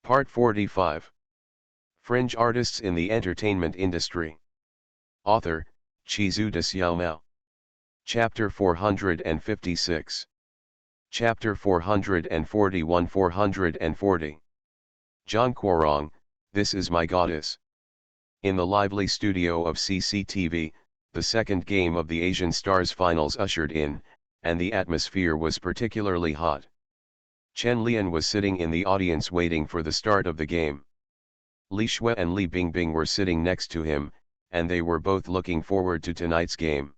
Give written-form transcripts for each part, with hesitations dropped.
Part 45. Fringe Artists in the Entertainment Industry. Author, Chizuda Xiaomao. Chapter 456. Chapter 441-440. Zhang Guorong, This Is My Goddess. In the lively studio of CCTV, the second game of the Asian Stars Finals ushered in, and the atmosphere was particularly hot. Chen Lian was sitting in the audience waiting for the start of the game. Li Shui and Li Bingbing were sitting next to him, and they were both looking forward to tonight's game.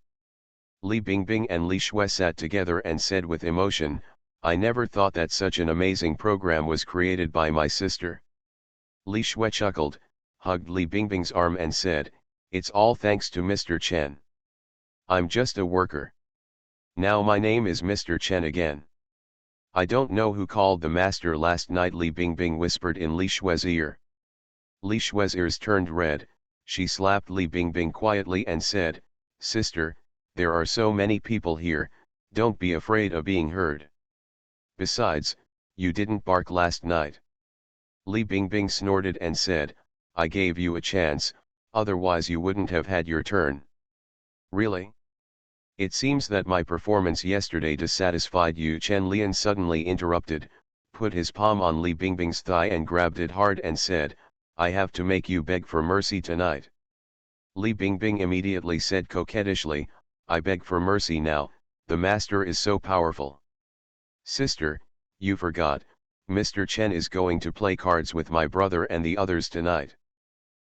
Li Bingbing and Li Shui sat together and said with emotion, "I never thought that such an amazing program was created by my sister." Li Shui chuckled, hugged Li Bingbing's arm and said, "It's all thanks to Mr. Chen. I'm just a worker. Now my name is Mr. Chen again." "I don't know who called the master last night," Li Bingbing whispered in Li Shui's ear. Li Shui's ears turned red. She slapped Li Bingbing quietly and said, "Sister, there are so many people here, don't be afraid of being heard. Besides, you didn't bark last night." Li Bingbing snorted and said, "I gave you a chance, otherwise you wouldn't have had your turn." "Really? It seems that my performance yesterday dissatisfied you," Chen Lian suddenly interrupted, put his palm on Li Bingbing's thigh and grabbed it hard and said, "I have to make you beg for mercy tonight." Li Bingbing immediately said coquettishly, "I beg for mercy now, the master is so powerful." "Sister, you forgot, Mr. Chen is going to play cards with my brother and the others tonight.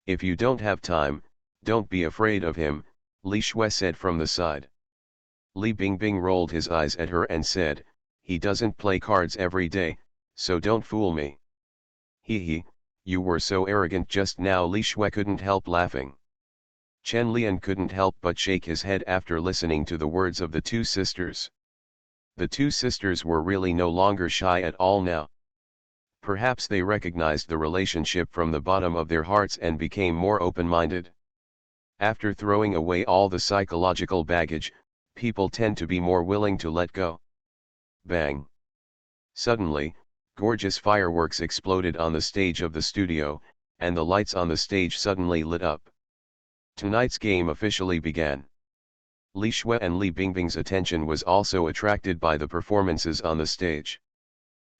If you don't have time, don't be afraid of him," Li Shui said from the side. Li Bingbing rolled his eyes at her and said, "He doesn't play cards every day, so don't fool me." "Hee, you were so arrogant just now," Li Shui couldn't help laughing. Chen Lian couldn't help but shake his head after listening to the words of the two sisters. The two sisters were really no longer shy at all now. Perhaps they recognized the relationship from the bottom of their hearts and became more open-minded. After throwing away all the psychological baggage, people tend to be more willing to let go. Bang! Suddenly, gorgeous fireworks exploded on the stage of the studio, and the lights on the stage suddenly lit up. Tonight's game officially began. Li Shui and Li Bingbing's attention was also attracted by the performances on the stage.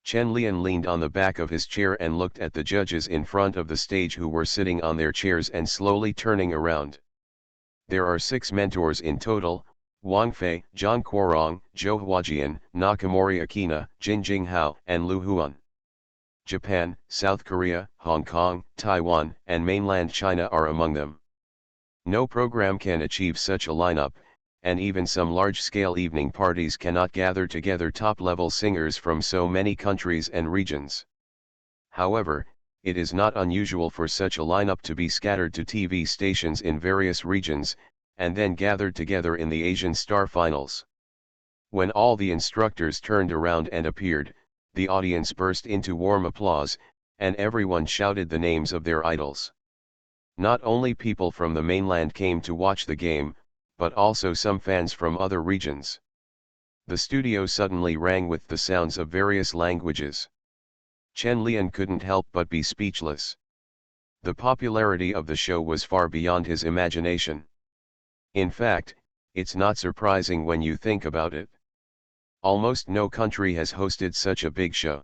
Chen Lian leaned on the back of his chair and looked at the judges in front of the stage who were sitting on their chairs and slowly turning around. There are 6 mentors in total: Wang Fei, Zhang Guorong, Zhou Huajian, Nakamori Akina, Jin Jinghao, and Lu Huan. Japan, South Korea, Hong Kong, Taiwan, and mainland China are among them. No program can achieve such a lineup, and even some large-scale evening parties cannot gather together top-level singers from so many countries and regions. However, it is not unusual for such a lineup to be scattered to TV stations in various regions, and then gathered together in the Asian Star Finals. When all the instructors turned around and appeared, the audience burst into warm applause, and everyone shouted the names of their idols. Not only people from the mainland came to watch the game, but also some fans from other regions. The studio suddenly rang with the sounds of various languages. Chen Lian couldn't help but be speechless. The popularity of the show was far beyond his imagination. In fact, it's not surprising when you think about it. Almost no country has hosted such a big show.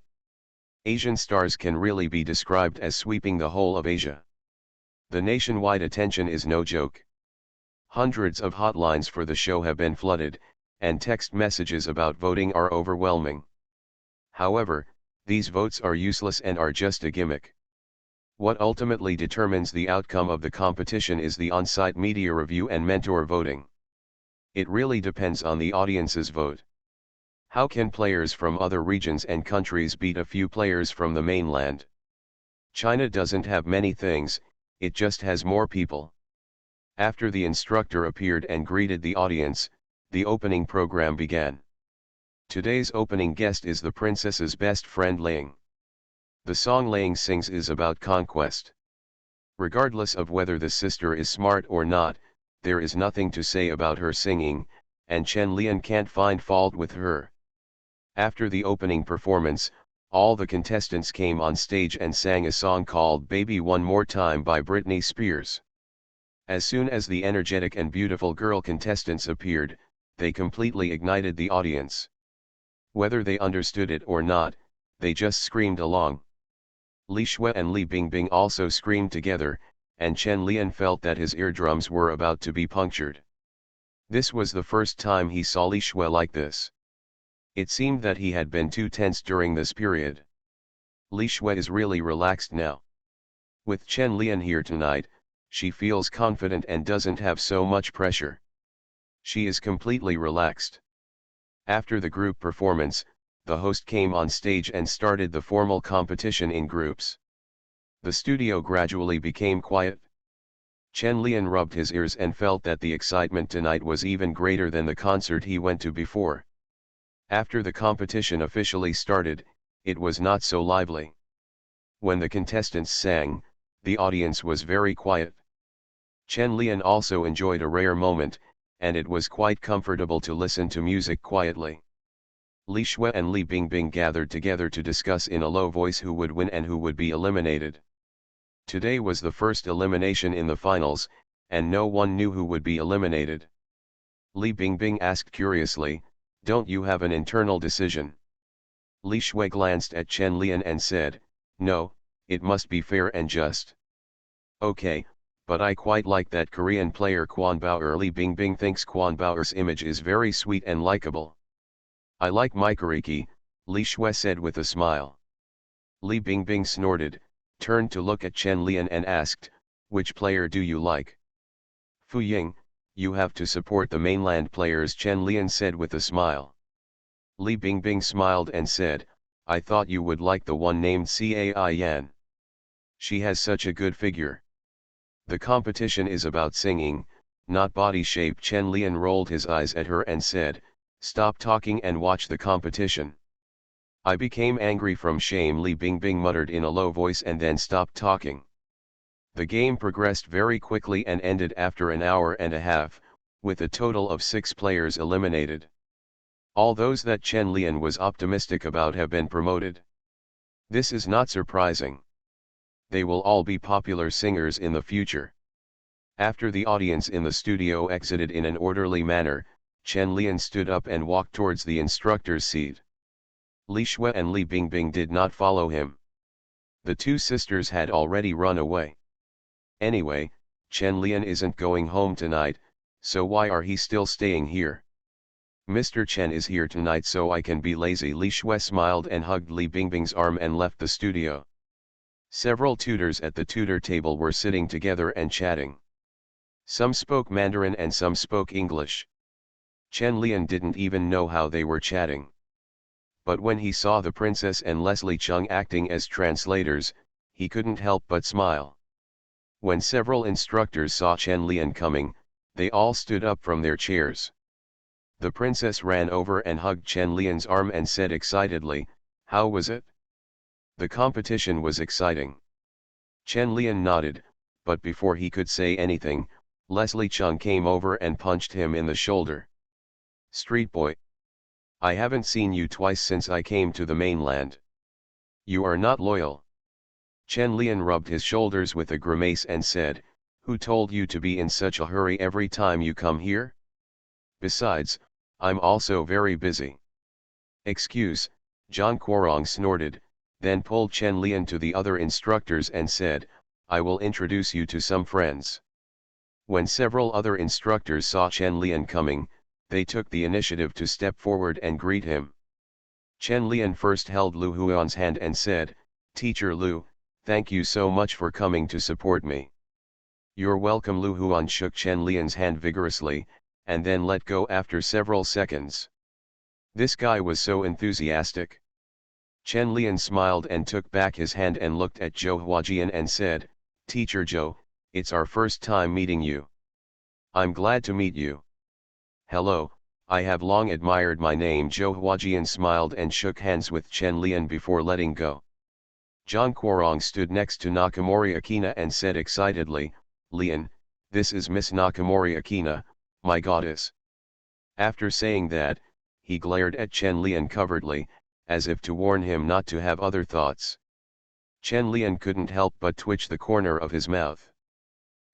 Asian Stars can really be described as sweeping the whole of Asia. The nationwide attention is no joke. Hundreds of hotlines for the show have been flooded, and text messages about voting are overwhelming. However, these votes are useless and are just a gimmick. What ultimately determines the outcome of the competition is the on-site media review and mentor voting. It really depends on the audience's vote. How can players from other regions and countries beat a few players from the mainland? China doesn't have many things, it just has more people. After the instructor appeared and greeted the audience, the opening program began. Today's opening guest is the princess's best friend Ling. The song Ling sings is about conquest. Regardless of whether the sister is smart or not, there is nothing to say about her singing, and Chen Lian can't find fault with her. After the opening performance, all the contestants came on stage and sang a song called Baby One More Time by Britney Spears. As soon as the energetic and beautiful girl contestants appeared, they completely ignited the audience. Whether they understood it or not, they just screamed along. Li Shui and Li Bingbing also screamed together, and Chen Lian felt that his eardrums were about to be punctured. This was the first time he saw Li Shui like this. It seemed that he had been too tense during this period. Li Shui is really relaxed now. With Chen Lian here tonight, she feels confident and doesn't have so much pressure. She is completely relaxed. After the group performance, the host came on stage and started the formal competition in groups. The studio gradually became quiet. Chen Lian rubbed his ears and felt that the excitement tonight was even greater than the concert he went to before. After the competition officially started, it was not so lively. When the contestants sang, the audience was very quiet. Chen Lian also enjoyed a rare moment, and it was quite comfortable to listen to music quietly. Li Shui and Li Bingbing gathered together to discuss in a low voice who would win and who would be eliminated. Today was the first elimination in the finals, and no one knew who would be eliminated. Li Bingbing asked curiously, "Don't you have an internal decision?" Li Shui glanced at Chen Lian and said, "No, it must be fair and just." "Okay, but I quite like that Korean player Kwon Bao." Li Bingbing thinks Kwon Bao's image is very sweet and likable. "I like Mikoriki," Li Shui said with a smile. Li Bingbing snorted, turned to look at Chen Lian and asked, "Which player do you like?" "Fu Ying, you have to support the mainland players," Chen Lian said with a smile. Li Bingbing smiled and said, "I thought you would like the one named Cai Yan. She has such a good figure." "The competition is about singing, not body shape." Chen Lian rolled his eyes at her and said, "Stop talking and watch the competition." "I became angry from shame," Li Bingbing muttered in a low voice and then stopped talking. The game progressed very quickly and ended after an hour and a half, with a total of 6 players eliminated. All those that Chen Lian was optimistic about have been promoted. This is not surprising. They will all be popular singers in the future. After the audience in the studio exited in an orderly manner, Chen Lian stood up and walked towards the instructor's seat. Li Shui and Li Bingbing did not follow him. The two sisters had already run away. Anyway, Chen Lian isn't going home tonight, so why are he still staying here? "Mr. Chen is here tonight so I can be lazy." Li Shui smiled and hugged Li Bingbing's arm and left the studio. Several tutors at the tutor table were sitting together and chatting. Some spoke Mandarin and some spoke English. Chen Lian didn't even know how they were chatting. But when he saw the princess and Leslie Chung acting as translators, he couldn't help but smile. When several instructors saw Chen Lian coming, they all stood up from their chairs. The princess ran over and hugged Chen Lian's arm and said excitedly, "How was it?" "The competition was exciting." Chen Lian nodded, but before he could say anything, Leslie Chung came over and punched him in the shoulder. "Street boy. I haven't seen you twice since I came to the mainland. You are not loyal." Chen Lian rubbed his shoulders with a grimace and said, "Who told you to be in such a hurry every time you come here? Besides, I'm also very busy." "Excuse," Zhang Guorong snorted, then pulled Chen Lian to the other instructors and said, "I will introduce you to some friends." When several other instructors saw Chen Lian coming, they took the initiative to step forward and greet him. Chen Lian first held Lu Huan's hand and said, "Teacher Lu, thank you so much for coming to support me." "You're welcome." Lu Huan shook Chen Lian's hand vigorously, and then let go after several seconds. This guy was so enthusiastic. Chen Lian smiled and took back his hand and looked at Zhou Huajian and said, "Teacher Zhou, it's our first time meeting you. I'm glad to meet you." "Hello, I have long admired my name." Zhou Huajian smiled and shook hands with Chen Lian before letting go. Zhang Guorong stood next to Nakamori Akina and said excitedly, "Lian, this is Miss Nakamori Akina, my goddess." After saying that, he glared at Chen Lian covertly, as if to warn him not to have other thoughts. Chen Lian couldn't help but twitch the corner of his mouth.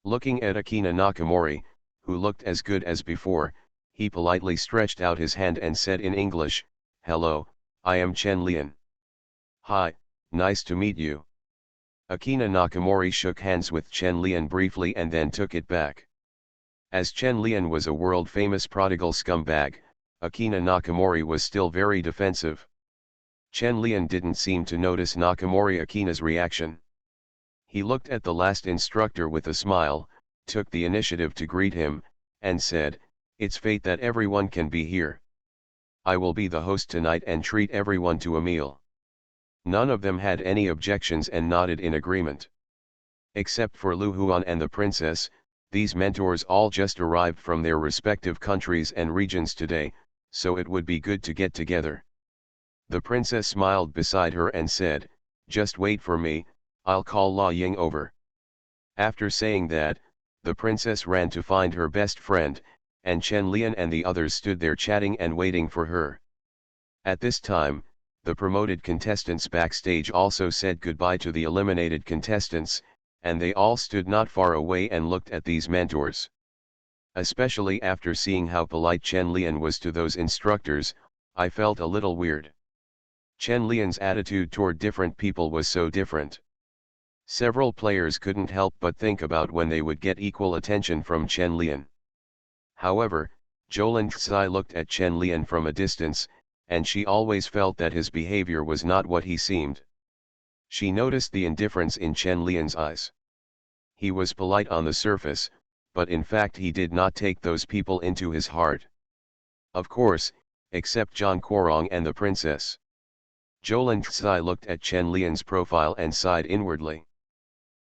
Looking at Akina Nakamori, who looked as good as before, he politely stretched out his hand and said in English, "Hello, I am Chen Lian." "Hi, nice to meet you." Akina Nakamori shook hands with Chen Lian briefly and then took it back. As Chen Lian was a world-famous prodigal scumbag, Akina Nakamori was still very defensive. Chen Lian didn't seem to notice Nakamori Akina's reaction. He looked at the last instructor with a smile, took the initiative to greet him, and said, "It's fate that everyone can be here. I will be the host tonight and treat everyone to a meal." None of them had any objections and nodded in agreement. Except for Lu Huan and the princess, these mentors all just arrived from their respective countries and regions today, so it would be good to get together. The princess smiled beside her and said, "Just wait for me, I'll call La Ying over." After saying that, the princess ran to find her best friend, and Chen Lian and the others stood there chatting and waiting for her. At this time, the promoted contestants backstage also said goodbye to the eliminated contestants, and they all stood not far away and looked at these mentors. Especially after seeing how polite Chen Lian was to those instructors, I felt a little weird. Chen Lian's attitude toward different people was so different. Several players couldn't help but think about when they would get equal attention from Chen Lian. However, Jolin Tsai looked at Chen Lian from a distance, and she always felt that his behavior was not what he seemed. She noticed the indifference in Chen Lian's eyes. He was polite on the surface, but in fact he did not take those people into his heart. Of course, except Zhang Guorong and the princess. Jolin Tsai looked at Chen Lian's profile and sighed inwardly.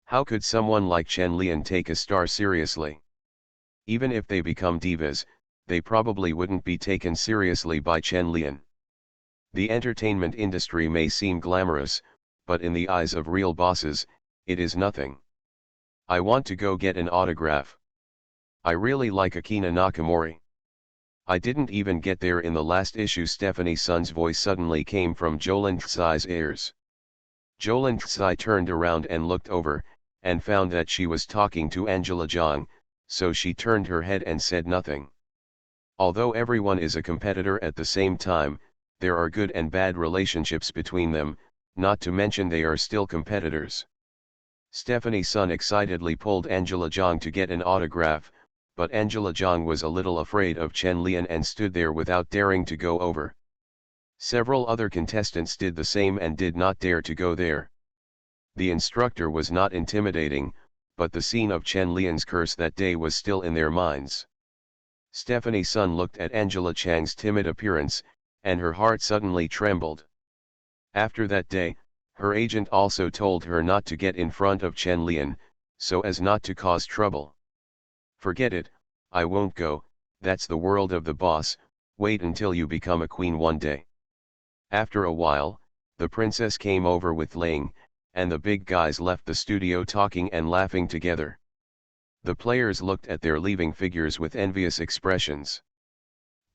How could someone like Chen Lian take a star seriously? Even if they become divas, they probably wouldn't be taken seriously by Chen Lian. The entertainment industry may seem glamorous, but in the eyes of real bosses, it is nothing. I want to go get an autograph. I really like Akina Nakamori. I didn't even get there in the last issue. Stephanie Sun's voice suddenly came from Jolin Tsai's ears. Jolin Tsai turned around and looked over, and found that she was talking to Angela Zhang, so she turned her head and said nothing. Although everyone is a competitor at the same time, there are good and bad relationships between them, not to mention they are still competitors. Stephanie Sun excitedly pulled Angela Zhang to get an autograph, but Angela Zhang was a little afraid of Chen Lian and stood there without daring to go over. Several other contestants did the same and did not dare to go there. The instructor was not intimidating, but the scene of Chen Lian's curse that day was still in their minds. Stephanie Sun looked at Angela Chang's timid appearance, and her heart suddenly trembled. After that day, her agent also told her not to get in front of Chen Lian, so as not to cause trouble. "Forget it, I won't go, that's the world of the boss, wait until you become a queen one day." After a while, the princess came over with Ling, and the big guys left the studio talking and laughing together. The players looked at their leaving figures with envious expressions.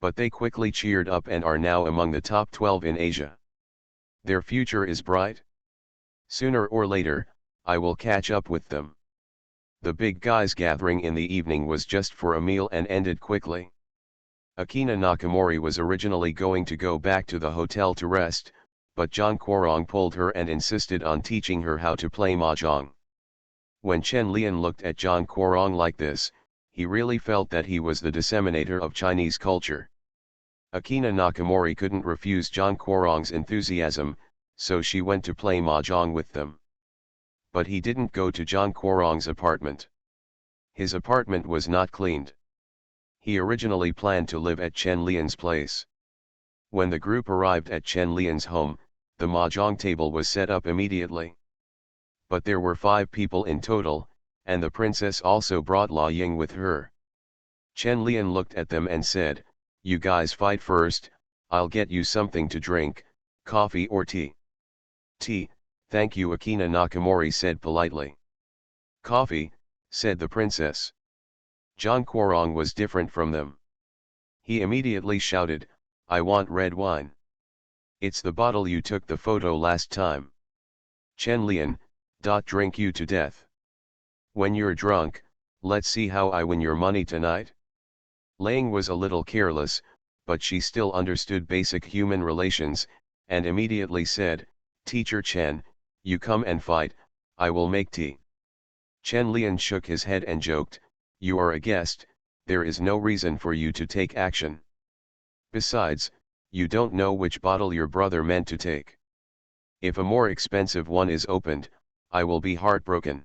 But they quickly cheered up and are now among the top 12 in Asia. Their future is bright. Sooner or later, I will catch up with them. The big guys gathering in the evening was just for a meal and ended quickly. Akina Nakamori was originally going to go back to the hotel to rest, but Zhang Guorong pulled her and insisted on teaching her how to play mahjong. When Chen Lian looked at Zhang Guorong like this, he really felt that he was the disseminator of Chinese culture. Akina Nakamori couldn't refuse Zhang Guorong's enthusiasm, so she went to play mahjong with them. But he didn't go to Zhang Guorong's apartment. His apartment was not cleaned. He originally planned to live at Chen Lian's place. When the group arrived at Chen Lian's home, the mahjong table was set up immediately. But there were 5 people in total, and the princess also brought La Ying with her. Chen Lian looked at them and said, "You guys fight first, I'll get you something to drink, coffee or tea." "Tea, thank you," Akina Nakamori said politely. "Coffee," said the princess. Zhang Guorong was different from them. He immediately shouted, "I want red wine." It's the bottle you took the photo last time. Chen Lian, drink you to death. When you're drunk, let's see how I win your money tonight. Lang was a little careless, but she still understood basic human relations, and immediately said, Teacher Chen, you come and fight, I will make tea. Chen Lian shook his head and joked, you are a guest, there is no reason for you to take action. Besides, you don't know which bottle your brother meant to take. If a more expensive one is opened, I will be heartbroken.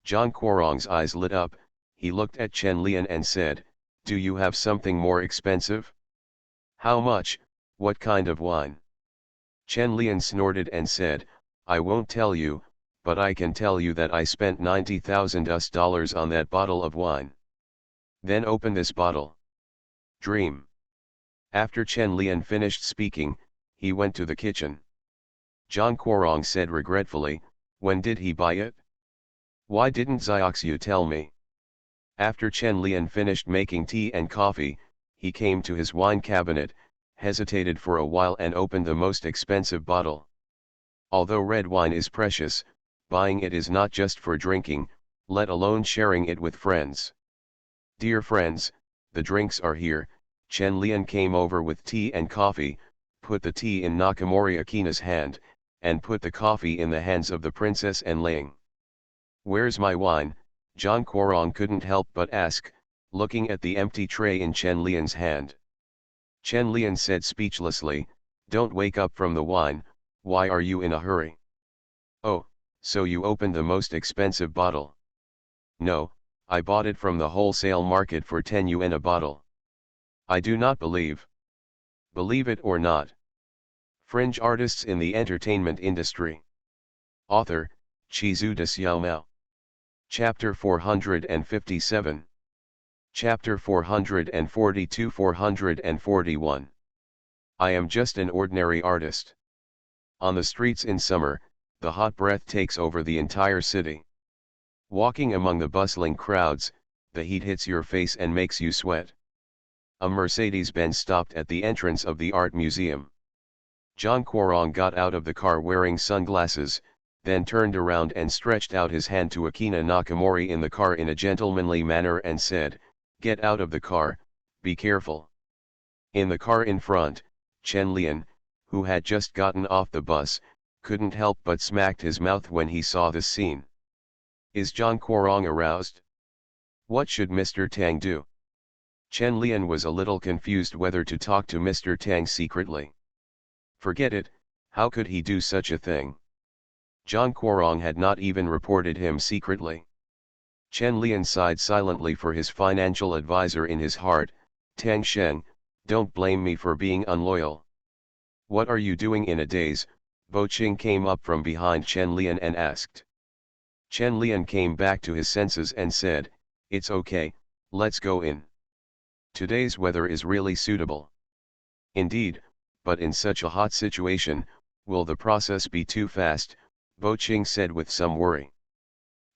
Zhang Guorong's eyes lit up, he looked at Chen Lian and said, do you have something more expensive? How much, what kind of wine? Chen Lian snorted and said, I won't tell you, but I can tell you that I spent $90,000 on that bottle of wine. Then open this bottle. Dream. After Chen Lian finished speaking, he went to the kitchen. Zhang Guorong said regretfully, when did he buy it? Why didn't Xiaoxiu tell me? After Chen Lian finished making tea and coffee, he came to his wine cabinet, hesitated for a while and opened the most expensive bottle. Although red wine is precious, buying it is not just for drinking, let alone sharing it with friends. Dear friends, the drinks are here. Chen Lian came over with tea and coffee, put the tea in Nakamori Akina's hand, and put the coffee in the hands of the princess and Ling. Where's my wine? Zhang Guorong couldn't help but ask, looking at the empty tray in Chen Lian's hand. Chen Lian said speechlessly, don't wake up from the wine, why are you in a hurry? Oh, so you opened the most expensive bottle? No, I bought it from the wholesale market for 10 yuan a bottle. I do not believe. Believe it or not. Fringe artists in the entertainment industry. Author, Chizu de Xiaomao. Chapter 457. Chapter 442-441. I am just an ordinary artist. On the streets in summer, the hot breath takes over the entire city. Walking among the bustling crowds, the heat hits your face and makes you sweat. A Mercedes-Benz stopped at the entrance of the art museum. Zhang Guorong got out of the car wearing sunglasses, then turned around and stretched out his hand to Akina Nakamori in the car in a gentlemanly manner and said, get out of the car, be careful. In the car in front, Chen Lian, who had just gotten off the bus, couldn't help but smacked his mouth when he saw this scene. Is Zhang Guorong aroused? What should Mr. Tang do? Chen Lian was a little confused whether to talk to Mr. Tang secretly. Forget it, how could he do such a thing? Zhang Guorong had not even reported him secretly. Chen Lian sighed silently for his financial advisor in his heart, Tang Sheng, don't blame me for being unloyal. What are you doing in a daze? Bo Qing came up from behind Chen Lian and asked. Chen Lian came back to his senses and said, it's okay, let's go in. Today's weather is really suitable. Indeed, but in such a hot situation, will the process be too fast? Bo Qing said with some worry.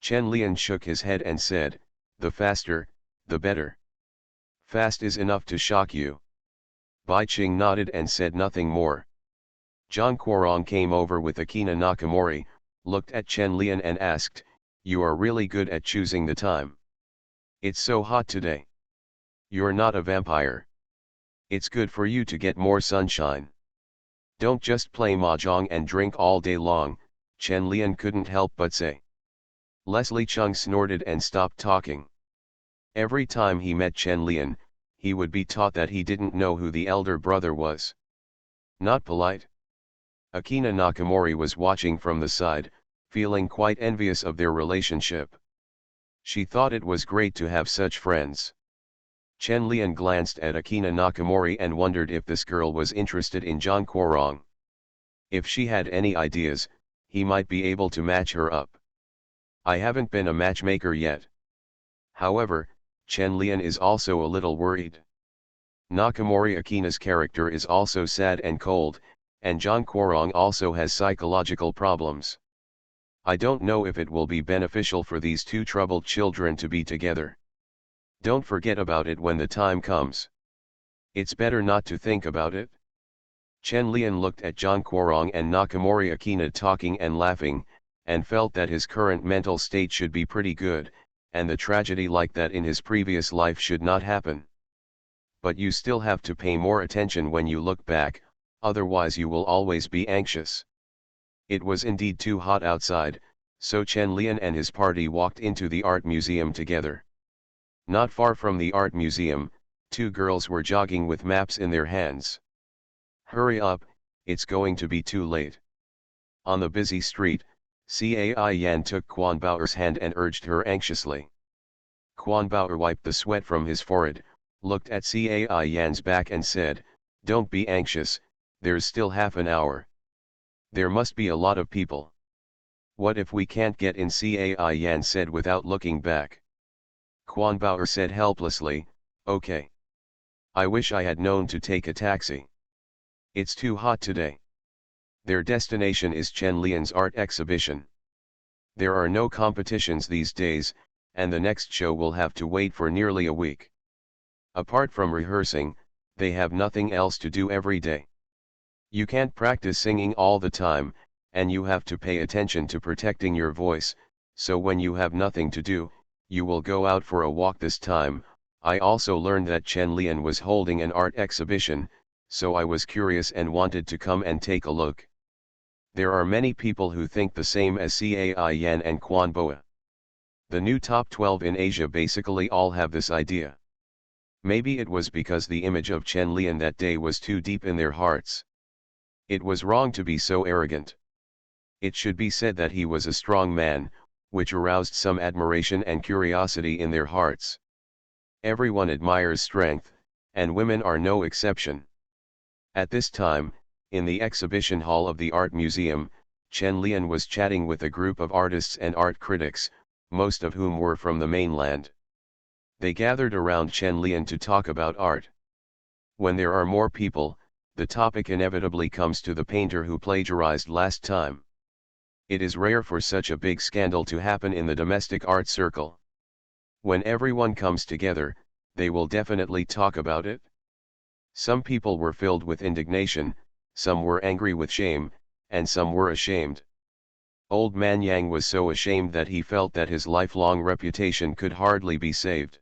Chen Lian shook his head and said, the faster, the better. Fast is enough to shock you. Bai Qing nodded and said nothing more. Zhang Guorong came over with Akina Nakamori, looked at Chen Lian and asked, you are really good at choosing the time. It's so hot today. You're not a vampire. It's good for you to get more sunshine. Don't just play mahjong and drink all day long, Chen Lian couldn't help but say. Leslie Chung snorted and stopped talking. Every time he met Chen Lian, he would be taught that he didn't know who the elder brother was. Not polite. Akina Nakamori was watching from the side, feeling quite envious of their relationship. She thought it was great to have such friends. Chen Lian glanced at Akina Nakamori and wondered if this girl was interested in Zhang Guorong. If she had any ideas, he might be able to match her up. I haven't been a matchmaker yet. However, Chen Lian is also a little worried. Nakamori Akina's character is also sad and cold, and Zhang Guorong also has psychological problems. I don't know if it will be beneficial for these two troubled children to be together. Don't forget about it when the time comes. It's better not to think about it. Chen Lian looked at Zhang Guorong and Nakamori Akina talking and laughing, and felt that his current mental state should be pretty good, and the tragedy like that in his previous life should not happen. But you still have to pay more attention when you look back, otherwise you will always be anxious. It was indeed too hot outside, so Chen Lian and his party walked into the art museum together. Not far from the art museum, two girls were jogging with maps in their hands. Hurry up, it's going to be too late. On the busy street, Cai Yan took Quan Bao'er's hand and urged her anxiously. Quan Bao'er wiped the sweat from his forehead, looked at Cai Yan's back and said, "Don't be anxious, there's still half an hour. There must be a lot of people. What if we can't get in?" Cai Yan said without looking back. Quan Bao'er said helplessly, "Okay. I wish I had known to take a taxi. It's too hot today." Their destination is Chen Lian's art exhibition. There are no competitions these days, and the next show will have to wait for nearly a week. Apart from rehearsing, they have nothing else to do every day. You can't practice singing all the time, and you have to pay attention to protecting your voice, so when you have nothing to do, you will go out for a walk. This time, I also learned that Chen Lian was holding an art exhibition, so I was curious and wanted to come and take a look. There are many people who think the same as Cai Yan and Quan Bao'er. The new top 12 in Asia basically all have this idea. Maybe it was because the image of Chen Lian that day was too deep in their hearts. It was wrong to be so arrogant. It should be said that he was a strong man, which aroused some admiration and curiosity in their hearts. Everyone admires strength, and women are no exception. At this time, in the exhibition hall of the art museum, Chen Lian was chatting with a group of artists and art critics, most of whom were from the mainland. They gathered around Chen Lian to talk about art. When there are more people, the topic inevitably comes to the painter who plagiarized last time. It is rare for such a big scandal to happen in the domestic art circle. When everyone comes together, they will definitely talk about it. Some people were filled with indignation, some were angry with shame, and some were ashamed. Old man Yang was so ashamed that he felt that his lifelong reputation could hardly be saved.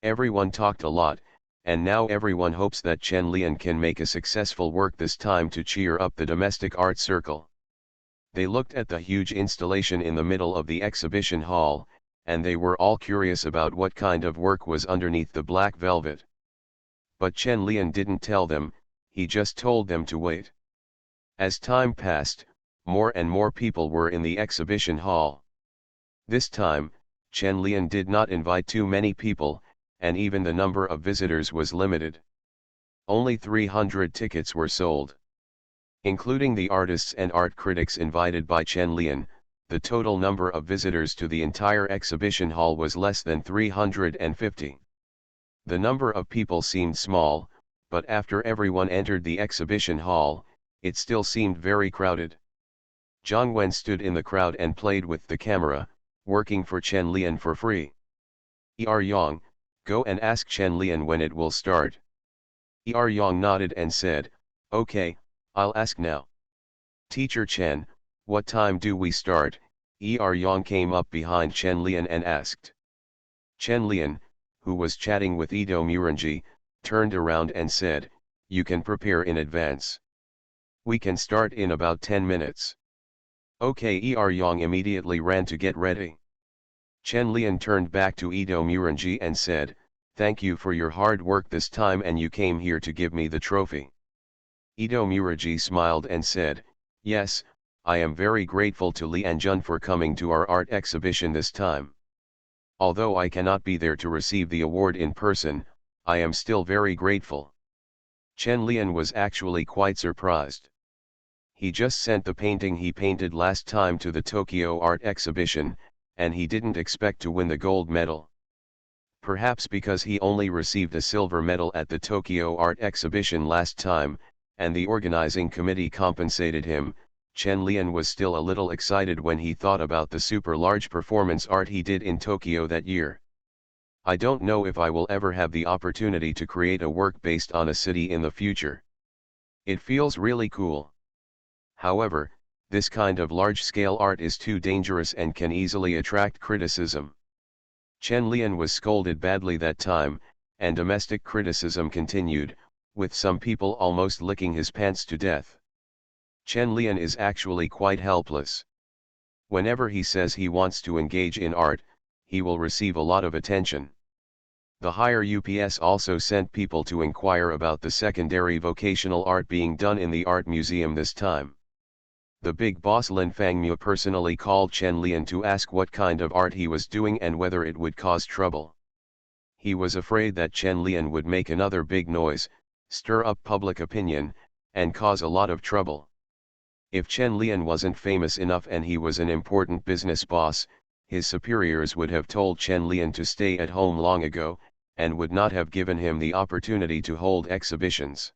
Everyone talked a lot, and now everyone hopes that Chen Lian can make a successful work this time to cheer up the domestic art circle. They looked at the huge installation in the middle of the exhibition hall, and they were all curious about what kind of work was underneath the black velvet. But Chen Lian didn't tell them, he just told them to wait. As time passed, more and more people were in the exhibition hall. This time, Chen Lian did not invite too many people, and even the number of visitors was limited. Only 300 tickets were sold. Including the artists and art critics invited by Chen Lian, the total number of visitors to the entire exhibition hall was less than 350. The number of people seemed small, but after everyone entered the exhibition hall, it still seemed very crowded. Zhang Wen stood in the crowd and played with the camera, working for Chen Lian for free. Yang, go and ask Chen Lian when it will start. Yang nodded and said, "Okay, I'll ask now." "Teacher Chen, what time do we start?" Yang came up behind Chen Lian and asked. Chen Lian, who was chatting with Ito Murangi, turned around and said, "You can prepare in advance. We can start in about 10 minutes. Okay." Yang immediately ran to get ready. Chen Lian turned back to Ito Murangi and said, "Thank you for your hard work this time, and you came here to give me the trophy." Ito Murangi smiled and said, "Yes, I am very grateful to Li Anjun for coming to our art exhibition this time. Although I cannot be there to receive the award in person, I am still very grateful." Chen Lian was actually quite surprised. He just sent the painting he painted last time to the Tokyo Art Exhibition, and he didn't expect to win the gold medal. Perhaps because he only received a silver medal at the Tokyo Art Exhibition last time, and the organizing committee compensated him, Chen Lian was still a little excited when he thought about the super large performance art he did in Tokyo that year. "I don't know if I will ever have the opportunity to create a work based on a city in the future. It feels really cool. However, this kind of large-scale art is too dangerous and can easily attract criticism. Chen Lian was scolded badly that time, and domestic criticism continued, with some people almost licking his pants to death. Chen Lian is actually quite helpless. Whenever he says he wants to engage in art, he will receive a lot of attention. The higher UPS also sent people to inquire about the secondary vocational art being done in the art museum this time. The big boss Lin Fangmu personally called Chen Lian to ask what kind of art he was doing and whether it would cause trouble. He was afraid that Chen Lian would make another big noise, stir up public opinion, and cause a lot of trouble. If Chen Lian wasn't famous enough and he was an important business boss, his superiors would have told Chen Lian to stay at home long ago, and would not have given him the opportunity to hold exhibitions.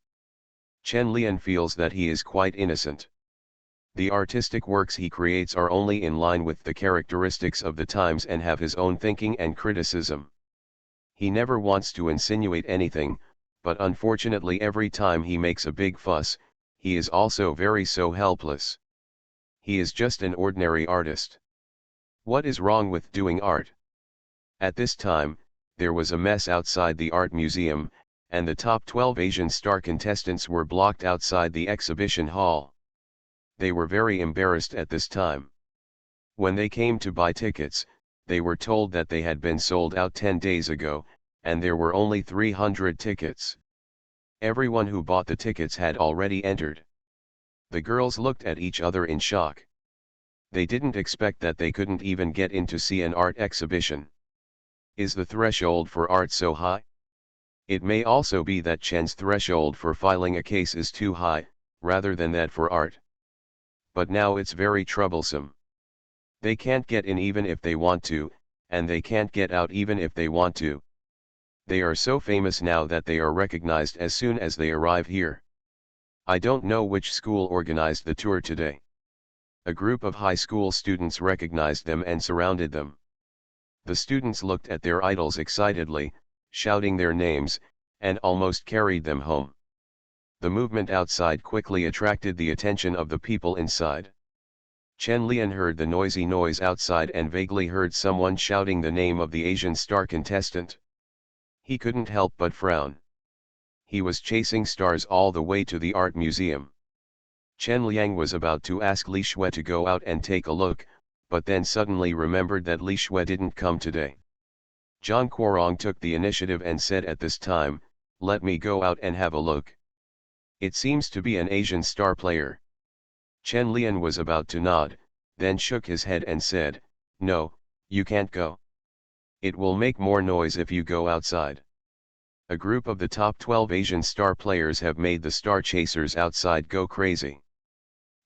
Chen Lian feels that he is quite innocent. The artistic works he creates are only in line with the characteristics of the times and have his own thinking and criticism. He never wants to insinuate anything, but unfortunately every time he makes a big fuss, he is also so helpless. He is just an ordinary artist. What is wrong with doing art? At this time, there was a mess outside the art museum, and the top 12 Asian star contestants were blocked outside the exhibition hall. They were very embarrassed at this time. When they came to buy tickets, they were told that they had been sold out 10 days ago, and there were only 300 tickets. Everyone who bought the tickets had already entered. The girls looked at each other in shock. They didn't expect that they couldn't even get in to see an art exhibition. Is the threshold for art so high? It may also be that Chen's threshold for filing a case is too high, rather than that for art. But now it's very troublesome. They can't get in even if they want to, and they can't get out even if they want to. They are so famous now that they are recognized as soon as they arrive here. I don't know which school organized the tour today. A group of high school students recognized them and surrounded them. The students looked at their idols excitedly, shouting their names, and almost carried them home. The movement outside quickly attracted the attention of the people inside. Chen Lian heard the noisy noise outside and vaguely heard someone shouting the name of the Asian star contestant. He couldn't help but frown. He was chasing stars all the way to the art museum. Chen Liang was about to ask Li Shui to go out and take a look, but then suddenly remembered that Li Shui didn't come today. Zhang Guorong took the initiative and said at this time, "Let me go out and have a look. It seems to be an Asian star player." Chen Lian was about to nod, then shook his head and said, "No, you can't go. It will make more noise if you go outside." A group of the top 12 Asian star players have made the star chasers outside go crazy.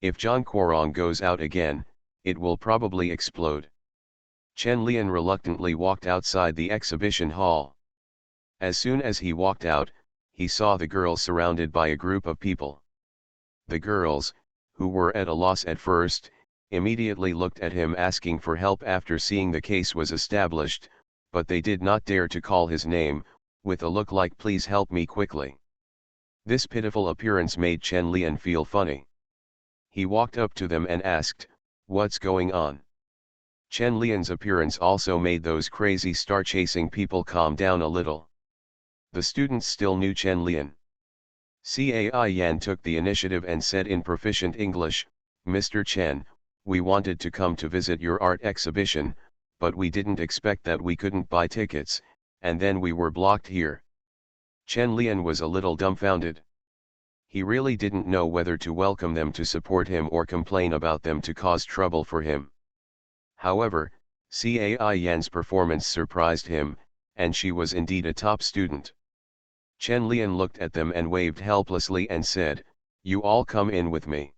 If Zhang Guorong goes out again, it will probably explode. Chen Lian reluctantly walked outside the exhibition hall. As soon as he walked out, he saw the girls surrounded by a group of people. The girls, who were at a loss at first, immediately looked at him asking for help after seeing the case was established, but they did not dare to call his name, with a look like "Please help me quickly." This pitiful appearance made Chen Lian feel funny. He walked up to them and asked, "What's going on?" Chen Lian's appearance also made those crazy star-chasing people calm down a little. The students still knew Chen Lian. Cai Yan took the initiative and said in proficient English, "Mr. Chen, we wanted to come to visit your art exhibition, but we didn't expect that we couldn't buy tickets, and then we were blocked here." Chen Lian was a little dumbfounded. He really didn't know whether to welcome them to support him or complain about them to cause trouble for him. However, Cai Yan's performance surprised him, and she was indeed a top student. Chen Lian looked at them and waved helplessly and said, "You all come in with me."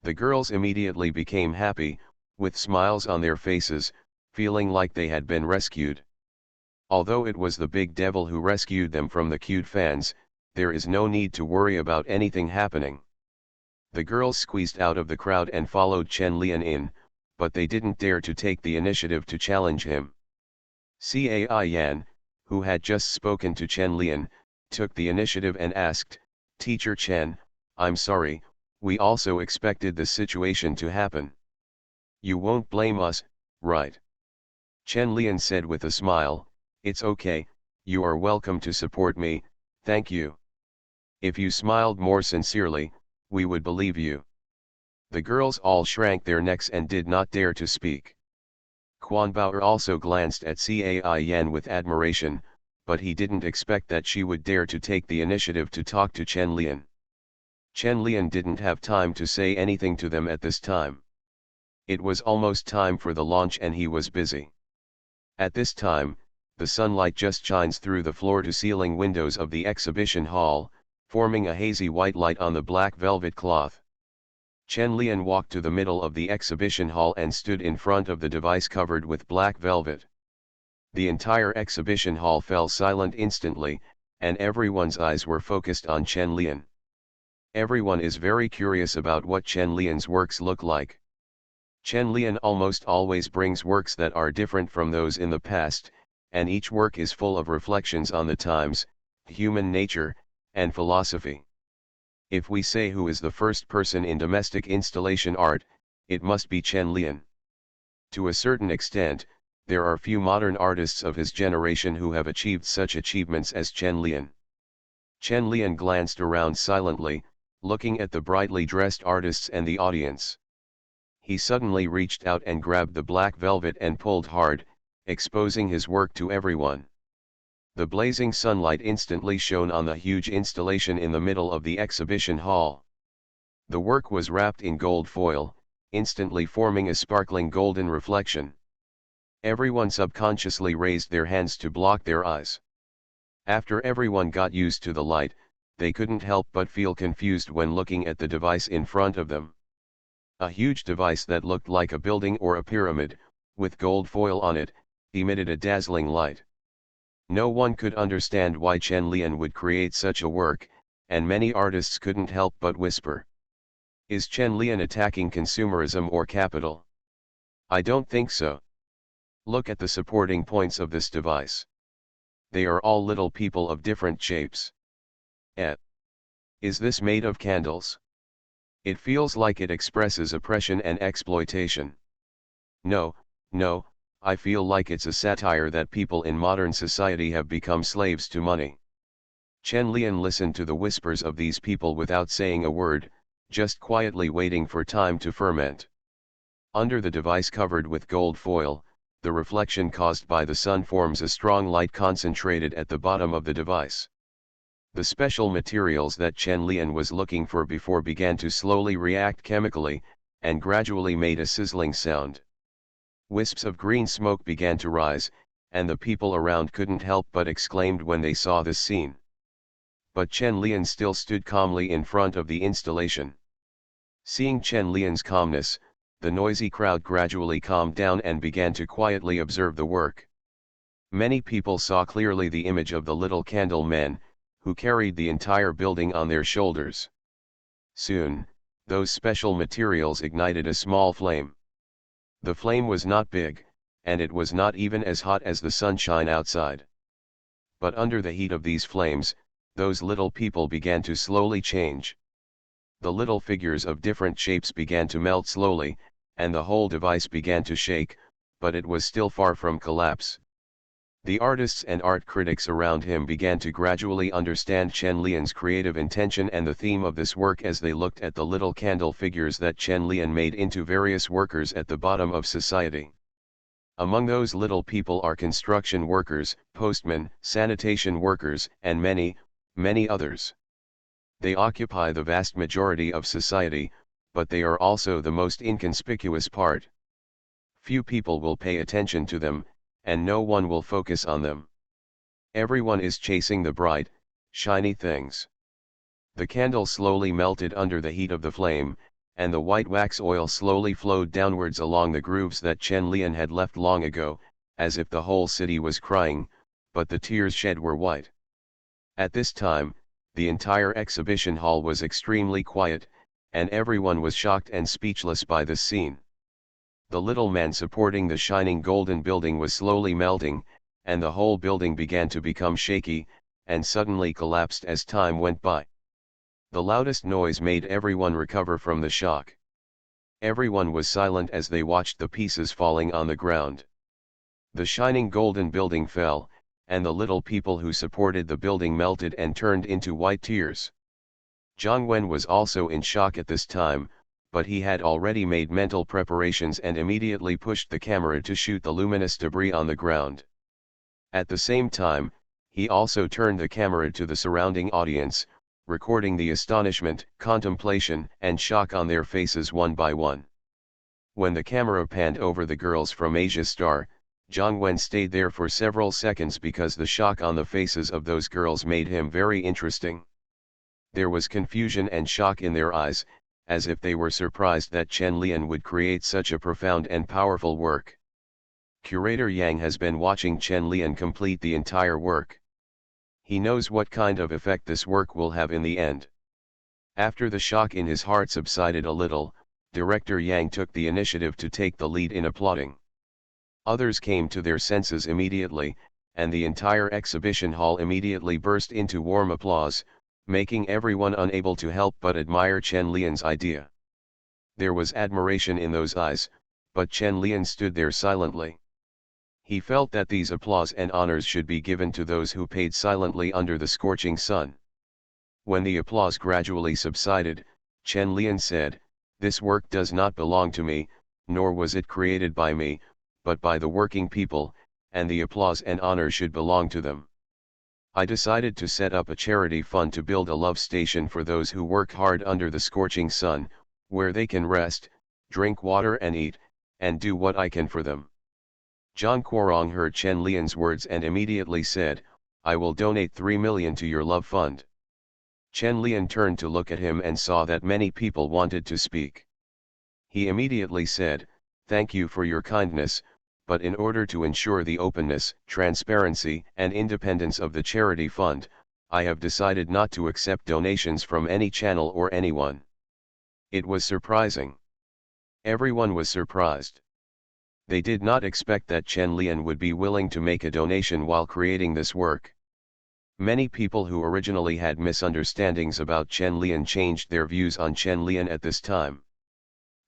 The girls immediately became happy, with smiles on their faces, feeling like they had been rescued. Although it was the big devil who rescued them from the cute fans, there is no need to worry about anything happening. The girls squeezed out of the crowd and followed Chen Lian in, but they didn't dare to take the initiative to challenge him. Cai Yan, who had just spoken to Chen Lian, took the initiative and asked, "Teacher Chen, I'm sorry, we also expected this situation to happen. You won't blame us, right? Chen Lian said with a smile, it's okay, you are welcome to support me, thank you. If you smiled more sincerely, we would believe you. The girls all shrank their necks and did not dare to speak. Quan Bao also glanced at Cai Yan with admiration, but he didn't expect that she would dare to take the initiative to talk to Chen Lian. Chen Lian didn't have time to say anything to them at this time. It was almost time for the launch and he was busy. At this time, the sunlight just shines through the floor-to-ceiling windows of the exhibition hall, forming a hazy white light on the black velvet cloth. Chen Lian walked to the middle of the exhibition hall and stood in front of the device covered with black velvet. The entire exhibition hall fell silent instantly, and everyone's eyes were focused on Chen Lian. Everyone is very curious about what Chen Lian's works look like. Chen Lian almost always brings works that are different from those in the past, and each work is full of reflections on the times, human nature, and philosophy. If we say who is the first person in domestic installation art, it must be Chen Lian. To a certain extent, there are few modern artists of his generation who have achieved such achievements as Chen Lian. Chen Lian glanced around silently, looking at the brightly dressed artists and the audience. He suddenly reached out and grabbed the black velvet and pulled hard, exposing his work to everyone. The blazing sunlight instantly shone on the huge installation in the middle of the exhibition hall. The work was wrapped in gold foil, instantly forming a sparkling golden reflection. Everyone subconsciously raised their hands to block their eyes. After everyone got used to the light, they couldn't help but feel confused when looking at the device in front of them. A huge device that looked like a building or a pyramid, with gold foil on it, emitted a dazzling light. No one could understand why Chen Lian would create such a work, and many artists couldn't help but whisper. Is Chen Lian attacking consumerism or capital? I don't think so. Look at the supporting points of this device. They are all little people of different shapes. Is this made of candles? It feels like it expresses oppression and exploitation. No, no, I feel like it's a satire that people in modern society have become slaves to money. Chen Lian listened to the whispers of these people without saying a word, just quietly waiting for time to ferment. Under the device covered with gold foil, the reflection caused by the sun forms a strong light concentrated at the bottom of the device. The special materials that Chen Lian was looking for before began to slowly react chemically, and gradually made a sizzling sound. Wisps of green smoke began to rise, and the people around couldn't help but exclaimed when they saw this scene. But Chen Lian still stood calmly in front of the installation. Seeing Chen Lian's calmness, the noisy crowd gradually calmed down and began to quietly observe the work. Many people saw clearly the image of the little candle man, who carried the entire building on their shoulders. Soon, those special materials ignited a small flame. The flame was not big, and it was not even as hot as the sunshine outside. But under the heat of these flames, those little people began to slowly change. The little figures of different shapes began to melt slowly, and the whole device began to shake, but it was still far from collapse. The artists and art critics around him began to gradually understand Chen Lian's creative intention and the theme of this work as they looked at the little candle figures that Chen Lian made into various workers at the bottom of society. Among those little people are construction workers, postmen, sanitation workers, and many, many others. They occupy the vast majority of society, but they are also the most inconspicuous part. Few people will pay attention to them, and no one will focus on them. Everyone is chasing the bright, shiny things. The candle slowly melted under the heat of the flame, and the white wax oil slowly flowed downwards along the grooves that Chen Lian had left long ago, as if the whole city was crying, but the tears shed were white. At this time, the entire exhibition hall was extremely quiet, and everyone was shocked and speechless by this scene. The little man supporting the shining golden building was slowly melting, and the whole building began to become shaky, and suddenly collapsed as time went by. The loudest noise made everyone recover from the shock. Everyone was silent as they watched the pieces falling on the ground. The shining golden building fell, and the little people who supported the building melted and turned into white tears. Jiang Wen was also in shock at this time, but he had already made mental preparations and immediately pushed the camera to shoot the luminous debris on the ground. At the same time, he also turned the camera to the surrounding audience, recording the astonishment, contemplation, and shock on their faces one by one. When the camera panned over the girls from Asia Star, Jiang Wen stayed there for several seconds because the shock on the faces of those girls made him very interesting. There was confusion and shock in their eyes, as if they were surprised that Chen Lian would create such a profound and powerful work. Curator Yang has been watching Chen Lian complete the entire work. He knows what kind of effect this work will have in the end. After the shock in his heart subsided a little, Director Yang took the initiative to take the lead in applauding. Others came to their senses immediately, and the entire exhibition hall immediately burst into warm applause, making everyone unable to help but admire Chen Lian's idea. There was admiration in those eyes, but Chen Lian stood there silently. He felt that these applause and honors should be given to those who paid silently under the scorching sun. When the applause gradually subsided, Chen Lian said, "This work does not belong to me, nor was it created by me, but by the working people, and the applause and honor should belong to them. I decided to set up a charity fund to build a love station for those who work hard under the scorching sun, where they can rest, drink water and eat, and do what I can for them." Zhang Guorong heard Chen Lian's words and immediately said, "I will donate 3 million to your love fund." Chen Lian turned to look at him and saw that many people wanted to speak. He immediately said, "Thank you for your kindness, but in order to ensure the openness, transparency, and independence of the charity fund, I have decided not to accept donations from any channel or anyone." It was surprising. Everyone was surprised. They did not expect that Chen Lian would be willing to make a donation while creating this work. Many people who originally had misunderstandings about Chen Lian changed their views on Chen Lian at this time.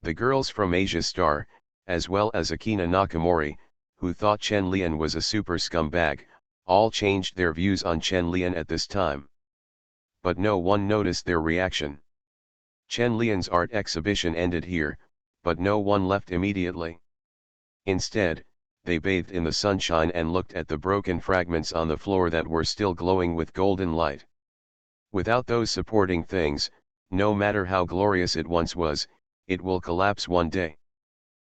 The girls from Asia Star, as well as Akina Nakamori, who thought Chen Lian was a super scumbag, all changed their views on Chen Lian at this time. But no one noticed their reaction. Chen Lian's art exhibition ended here, but no one left immediately. Instead, they bathed in the sunshine and looked at the broken fragments on the floor that were still glowing with golden light. Without those supporting things, no matter how glorious it once was, it will collapse one day.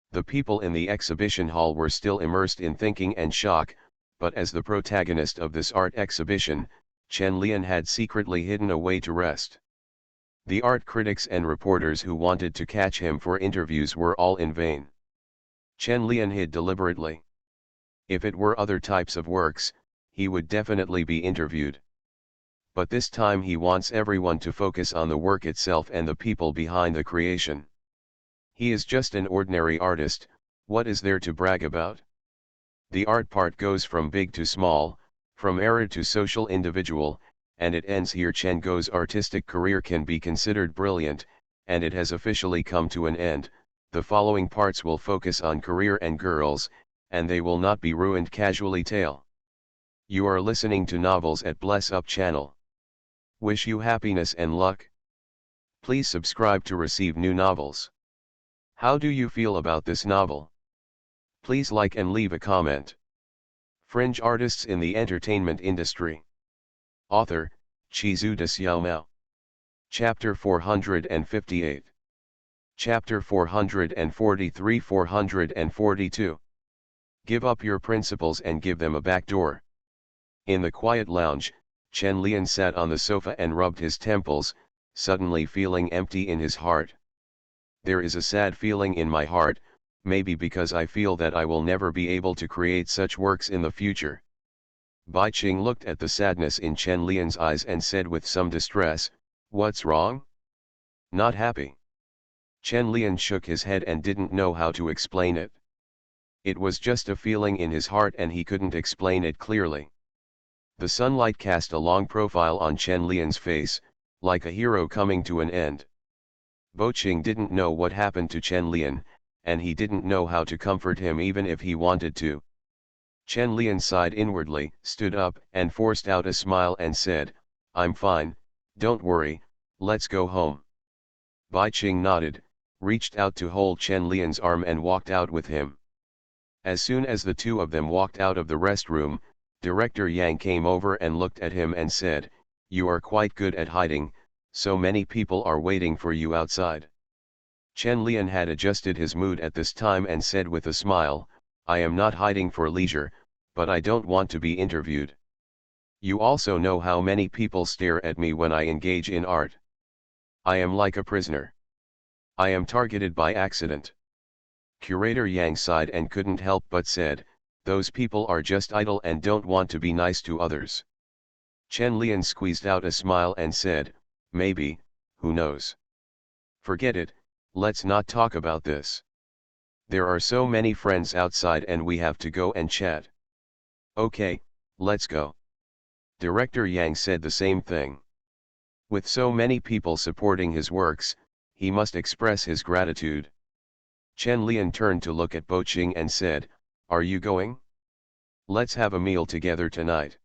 The people in the exhibition hall were still immersed in thinking and shock, but as the protagonist of this art exhibition, Chen Lian had secretly hidden away to rest. The art critics and reporters who wanted to catch him for interviews were all in vain. Chen Lian hid deliberately. If it were other types of works, he would definitely be interviewed. But this time he wants everyone to focus on the work itself and the people behind the creation. He is just an ordinary artist, what is there to brag about? The art part goes from big to small, from era to social individual, and it ends here. Chen Go's artistic career can be considered brilliant, and it has officially come to an end. The following parts will focus on career and girls, and they will not be ruined casually tale. You are listening to Novels at Bless Up channel. Wish you happiness and luck. Please subscribe to receive new novels. How do you feel about this novel? Please like and leave a comment. Fringe artists in the entertainment industry. Author, Chizu de Xiaomao. Chapter 458. Chapter 443-442. Give up your principles and give them a back door. In the quiet lounge, Chen Lian sat on the sofa and rubbed his temples, suddenly feeling empty in his heart. There is a sad feeling in my heart, maybe because I feel that I will never be able to create such works in the future. Bai Qing looked at the sadness in Chen Lian's eyes and said with some distress, "What's wrong? Not happy?" Chen Lian shook his head and didn't know how to explain it. It was just a feeling in his heart and he couldn't explain it clearly. The sunlight cast a long profile on Chen Lian's face, like a hero coming to an end. Boqing didn't know what happened to Chen Lian, and he didn't know how to comfort him even if he wanted to. Chen Lian sighed inwardly, stood up, and forced out a smile and said, "I'm fine, don't worry, let's go home." Boqing nodded, reached out to hold Chen Lian's arm and walked out with him. As soon as the two of them walked out of the restroom, Director Yang came over and looked at him and said, "You are quite good at hiding, so many people are waiting for you outside." Chen Lian had adjusted his mood at this time and said with a smile, "I am not hiding for leisure, but I don't want to be interviewed. You also know how many people stare at me when I engage in art. I am like a prisoner. I am targeted by accident." Curator Yang sighed and couldn't help but said, "Those people are just idle and don't want to be nice to others." Chen Lian squeezed out a smile and said, "Maybe, who knows? Forget it, let's not talk about this. There are so many friends outside and we have to go and chat." "Okay, let's go." Director Yang said the same thing. With so many people supporting his works, he must express his gratitude. Chen Lian turned to look at Boqing and said, "Are you going? Let's have a meal together tonight."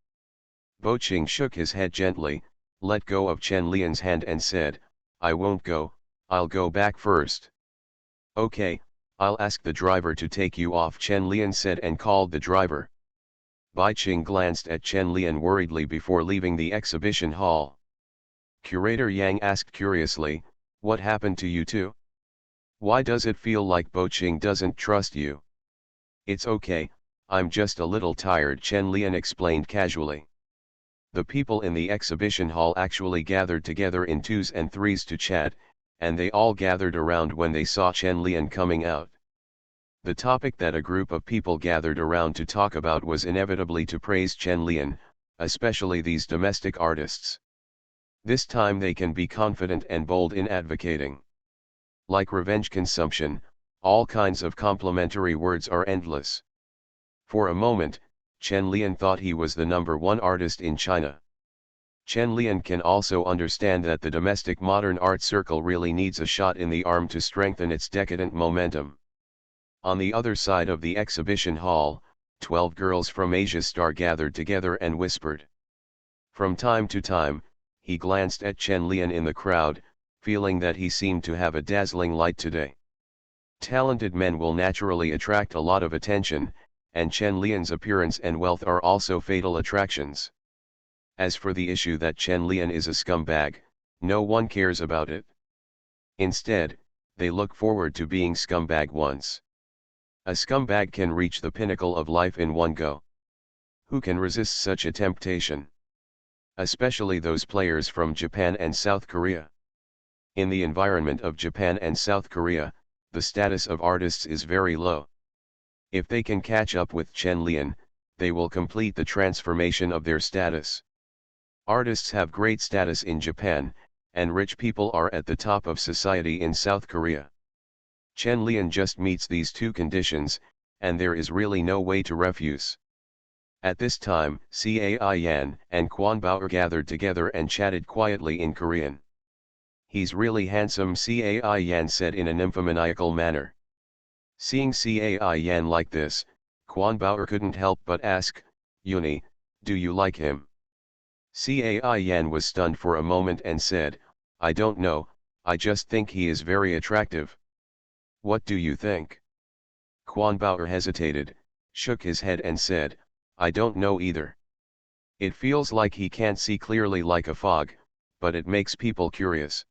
Boqing shook his head gently, let go of Chen Lian's hand and said, "I won't go, I'll go back first." "Okay, I'll ask the driver to take you off," Chen Lian said and called the driver. Boqing glanced at Chen Lian worriedly before leaving the exhibition hall. Curator Yang asked curiously, "What happened to you two? Why does it feel like Boqing doesn't trust you?" "It's okay, I'm just a little tired," Chen Lian explained casually. The people in the exhibition hall actually gathered together in twos and threes to chat, and they all gathered around when they saw Chen Lian coming out. The topic that a group of people gathered around to talk about was inevitably to praise Chen Lian, especially these domestic artists. This time they can be confident and bold in advocating. Like revenge consumption, all kinds of complimentary words are endless. For a moment, Chen Lian thought he was the #1 artist in China. Chen Lian can also understand that the domestic modern art circle really needs a shot in the arm to strengthen its decadent momentum. On the other side of the exhibition hall, 12 girls from Asia Star gathered together and whispered. From time to time, he glanced at Chen Lian in the crowd, feeling that he seemed to have a dazzling light today. Talented men will naturally attract a lot of attention, and Chen Lian's appearance and wealth are also fatal attractions. As for the issue that Chen Lian is a scumbag, no one cares about it. Instead, they look forward to being scumbag once. A scumbag can reach the pinnacle of life in one go. Who can resist such a temptation? Especially those players from Japan and South Korea. In the environment of Japan and South Korea, the status of artists is very low. If they can catch up with Chen Lian, they will complete the transformation of their status. Artists have great status in Japan, and rich people are at the top of society in South Korea. Chen Lian just meets these two conditions, and there is really no way to refuse. At this time, Cai Yan and Quan Bauer gathered together and chatted quietly in Korean. "He's really handsome," Cai Yan said in a nymphomaniacal manner. Seeing Cai Yan like this, Quan Bauer couldn't help but ask, "Yuni, do you like him?" Cai Yan was stunned for a moment and said, "I don't know, I just think he is very attractive." "What do you think?" Quan Bauer hesitated, shook his head and said, "I don't know either. It feels like he can't see clearly like a fog, but it makes people curious."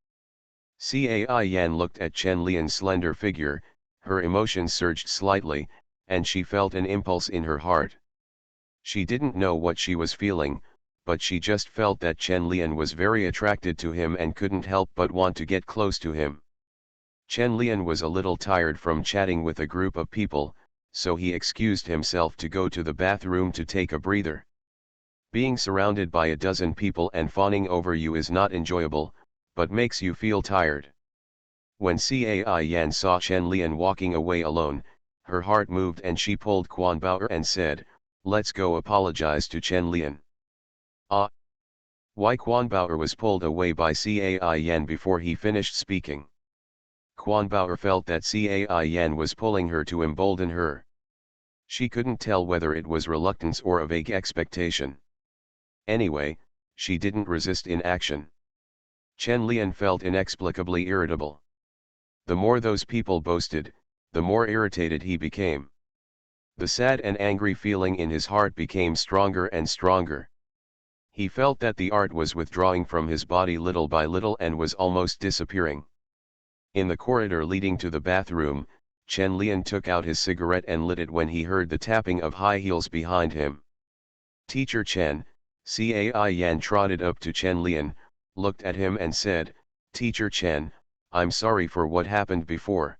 Cai Yan looked at Chen Lian's slender figure, her emotions surged slightly, and she felt an impulse in her heart. She didn't know what she was feeling, but she just felt that Chen Lian was very attracted to him and couldn't help but want to get close to him. Chen Lian was a little tired from chatting with a group of people, so he excused himself to go to the bathroom to take a breather. Being surrounded by a dozen people and fawning over you is not enjoyable, but makes you feel tired. When Cai Yan saw Chen Lian walking away alone, her heart moved and she pulled Quan Bauer and said, "Let's go apologize to Chen Lian." "Ah, Why Quan Bauer was pulled away by Cai Yan before he finished speaking. Quan Bauer felt that Cai Yan was pulling her to embolden her. She couldn't tell whether it was reluctance or a vague expectation. Anyway, she didn't resist in action. Chen Lian felt inexplicably irritable. The more those people boasted, the more irritated he became. The sad and angry feeling in his heart became stronger and stronger. He felt that the art was withdrawing from his body little by little and was almost disappearing. In the corridor leading to the bathroom, Chen Lian took out his cigarette and lit it when he heard the tapping of high heels behind him. Teacher Chen, Cai Yan trotted up to Chen Lian, looked at him and said, "Teacher Chen, I'm sorry for what happened before.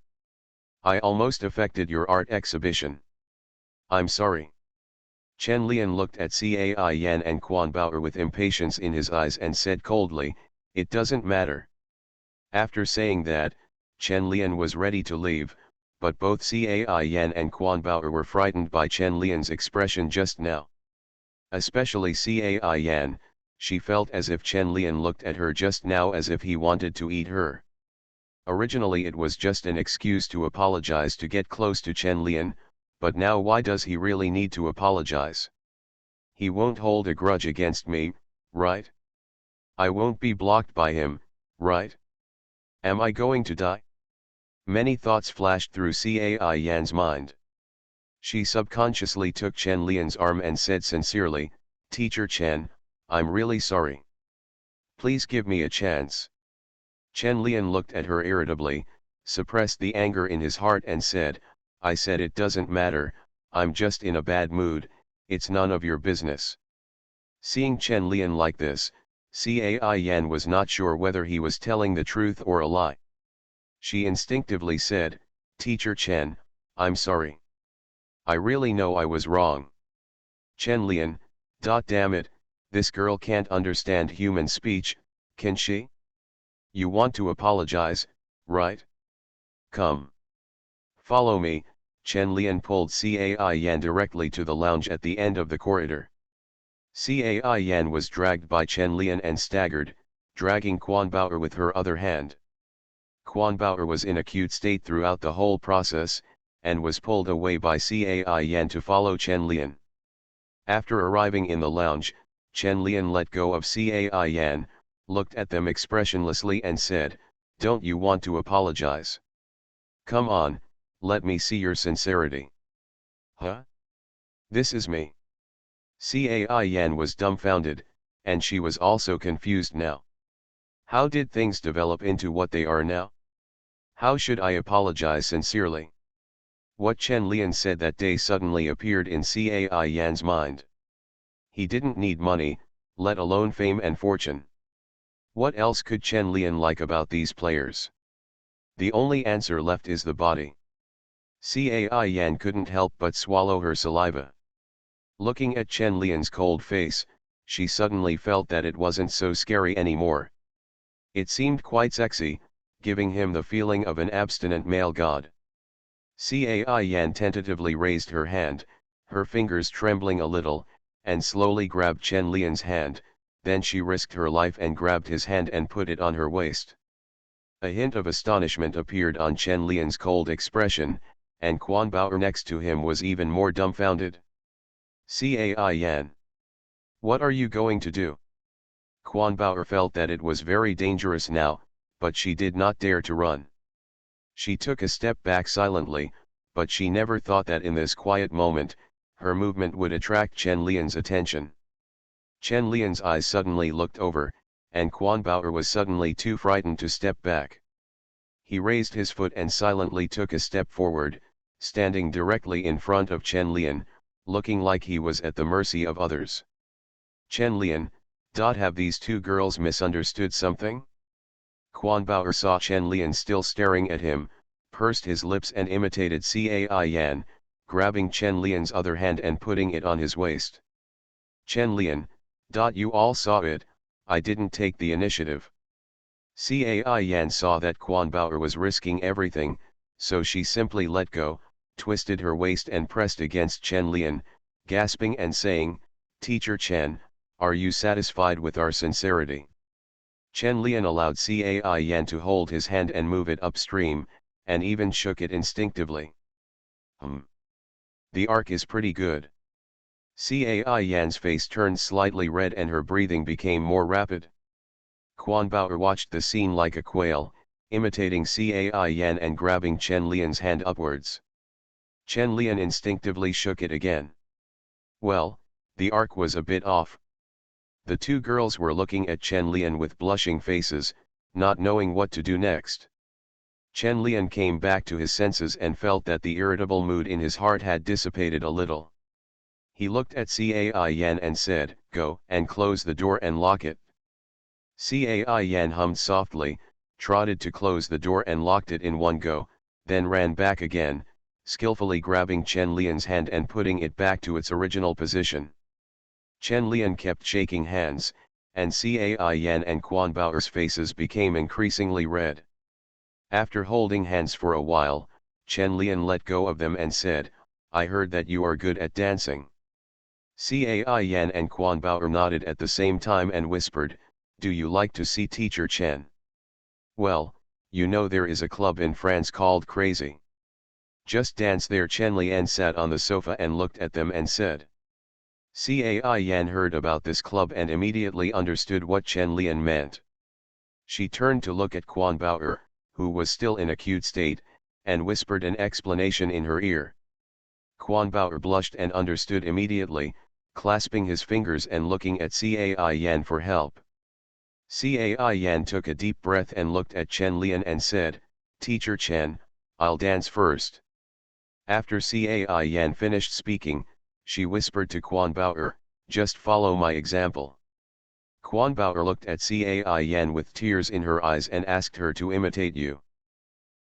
I almost affected your art exhibition. I'm sorry." Chen Lian looked at Cai Yan and Quan Bauer with impatience in his eyes and said coldly, "It doesn't matter." After saying that, Chen Lian was ready to leave, but both Cai Yan and Quan Bauer were frightened by Chen Lian's expression just now. Especially Cai Yan, she felt as if Chen Lian looked at her just now as if he wanted to eat her. Originally it was just an excuse to apologize to get close to Chen Lian, but now why does he really need to apologize? He won't hold a grudge against me, right? I won't be blocked by him, right? Am I going to die? Many thoughts flashed through Cai Yan's mind. She subconsciously took Chen Lian's arm and said sincerely, "Teacher Chen, I'm really sorry. Please give me a chance." Chen Lian looked at her irritably, suppressed the anger in his heart and said, "I said it doesn't matter, I'm just in a bad mood, it's none of your business." Seeing Chen Lian like this, Cai Yan was not sure whether he was telling the truth or a lie. She instinctively said, "Teacher Chen, I'm sorry. I really know I was wrong." Chen Lian, damn it, this girl can't understand human speech, can she? You want to apologize, right? Come. Follow me. Chen Lian pulled Cai Yan directly to the lounge at the end of the corridor. Cai Yan was dragged by Chen Lian and staggered, dragging Quan Bauer with her other hand. Quan Bauer was in a cute state throughout the whole process, and was pulled away by Cai Yan to follow Chen Lian. After arriving in the lounge, Chen Lian let go of Cai Yan, looked at them expressionlessly and said, "Don't you want to apologize? Come on, let me see your sincerity." Huh? This is me. Cai Yan was dumbfounded, and she was also confused now. How did things develop into what they are now? How should I apologize sincerely? What Chen Lian said that day suddenly appeared in Cai Yan's mind. He didn't need money, let alone fame and fortune. What else could Chen Lian like about these players? The only answer left is the body. Cai Yan couldn't help but swallow her saliva. Looking at Chen Lian's cold face, she suddenly felt that it wasn't so scary anymore. It seemed quite sexy, giving him the feeling of an abstinent male god. Cai Yan tentatively raised her hand, her fingers trembling a little, and slowly grabbed Chen Lian's hand, then she risked her life and grabbed his hand and put it on her waist. A hint of astonishment appeared on Chen Lian's cold expression, and Quan Bauer next to him was even more dumbfounded. "Cai Yan. What are you going to do?" Quan Bauer felt that it was very dangerous now, but she did not dare to run. She took a step back silently, but she never thought that in this quiet moment, her movement would attract Chen Lian's attention. Chen Lian's eyes suddenly looked over, and Quan Bauer was suddenly too frightened to step back. He raised his foot and silently took a step forward, standing directly in front of Chen Lian, looking like he was at the mercy of others. Chen Lian, have these two girls misunderstood something? Quan Bauer saw Chen Lian still staring at him, pursed his lips and imitated Cai Yan, grabbing Chen Lian's other hand and putting it on his waist. "Chen Lian, you all saw it, I didn't take the initiative." Cai Yan saw that Quan Bauer was risking everything, so she simply let go, twisted her waist and pressed against Chen Lian, gasping and saying, "Teacher Chen, Are you satisfied with our sincerity? Chen Lian allowed Cai Yan to hold his hand and move it upstream, and even shook it instinctively. The arc is pretty good. Cai Yan's face turned slightly red and her breathing became more rapid. Quan Bao watched the scene like a quail, imitating Cai Yan and grabbing Chen Lian's hand upwards. Chen Lian instinctively shook it again. Well, the arc was a bit off. The two girls were looking at Chen Lian with blushing faces, not knowing what to do next. Chen Lian came back to his senses and felt that the irritable mood in his heart had dissipated a little. He looked at Cai Yan and said, "Go and close the door and lock it." Cai Yan hummed softly, trotted to close the door and locked it in one go, then ran back again, skillfully grabbing Chen Lian's hand and putting it back to its original position. Chen Lian kept shaking hands, and Cai Yan and Quan Bao's faces became increasingly red. After holding hands for a while, Chen Lian let go of them and said, "I heard that you are good at dancing." Cai Yan and Quan Bao nodded at the same time and whispered, "Do you like to see Teacher Chen?" "Well, you know there is a club in France called Crazy. Just dance there." Chen Lian sat on the sofa and looked at them and said. Cai Yan heard about this club and immediately understood what Chen Lian meant. She turned to look at Quan Bao, who was still in a cute state, and whispered an explanation in her ear. Quan Bao blushed and understood immediately, clasping his fingers and looking at Cai Yan for help. Cai Yan took a deep breath and looked at Chen Lian and said, "Teacher Chen, I'll dance first." After Cai Yan finished speaking, she whispered to Quan Bao, "Just follow my example." Quan Bao looked at Cai Yan with tears in her eyes and asked her to imitate you.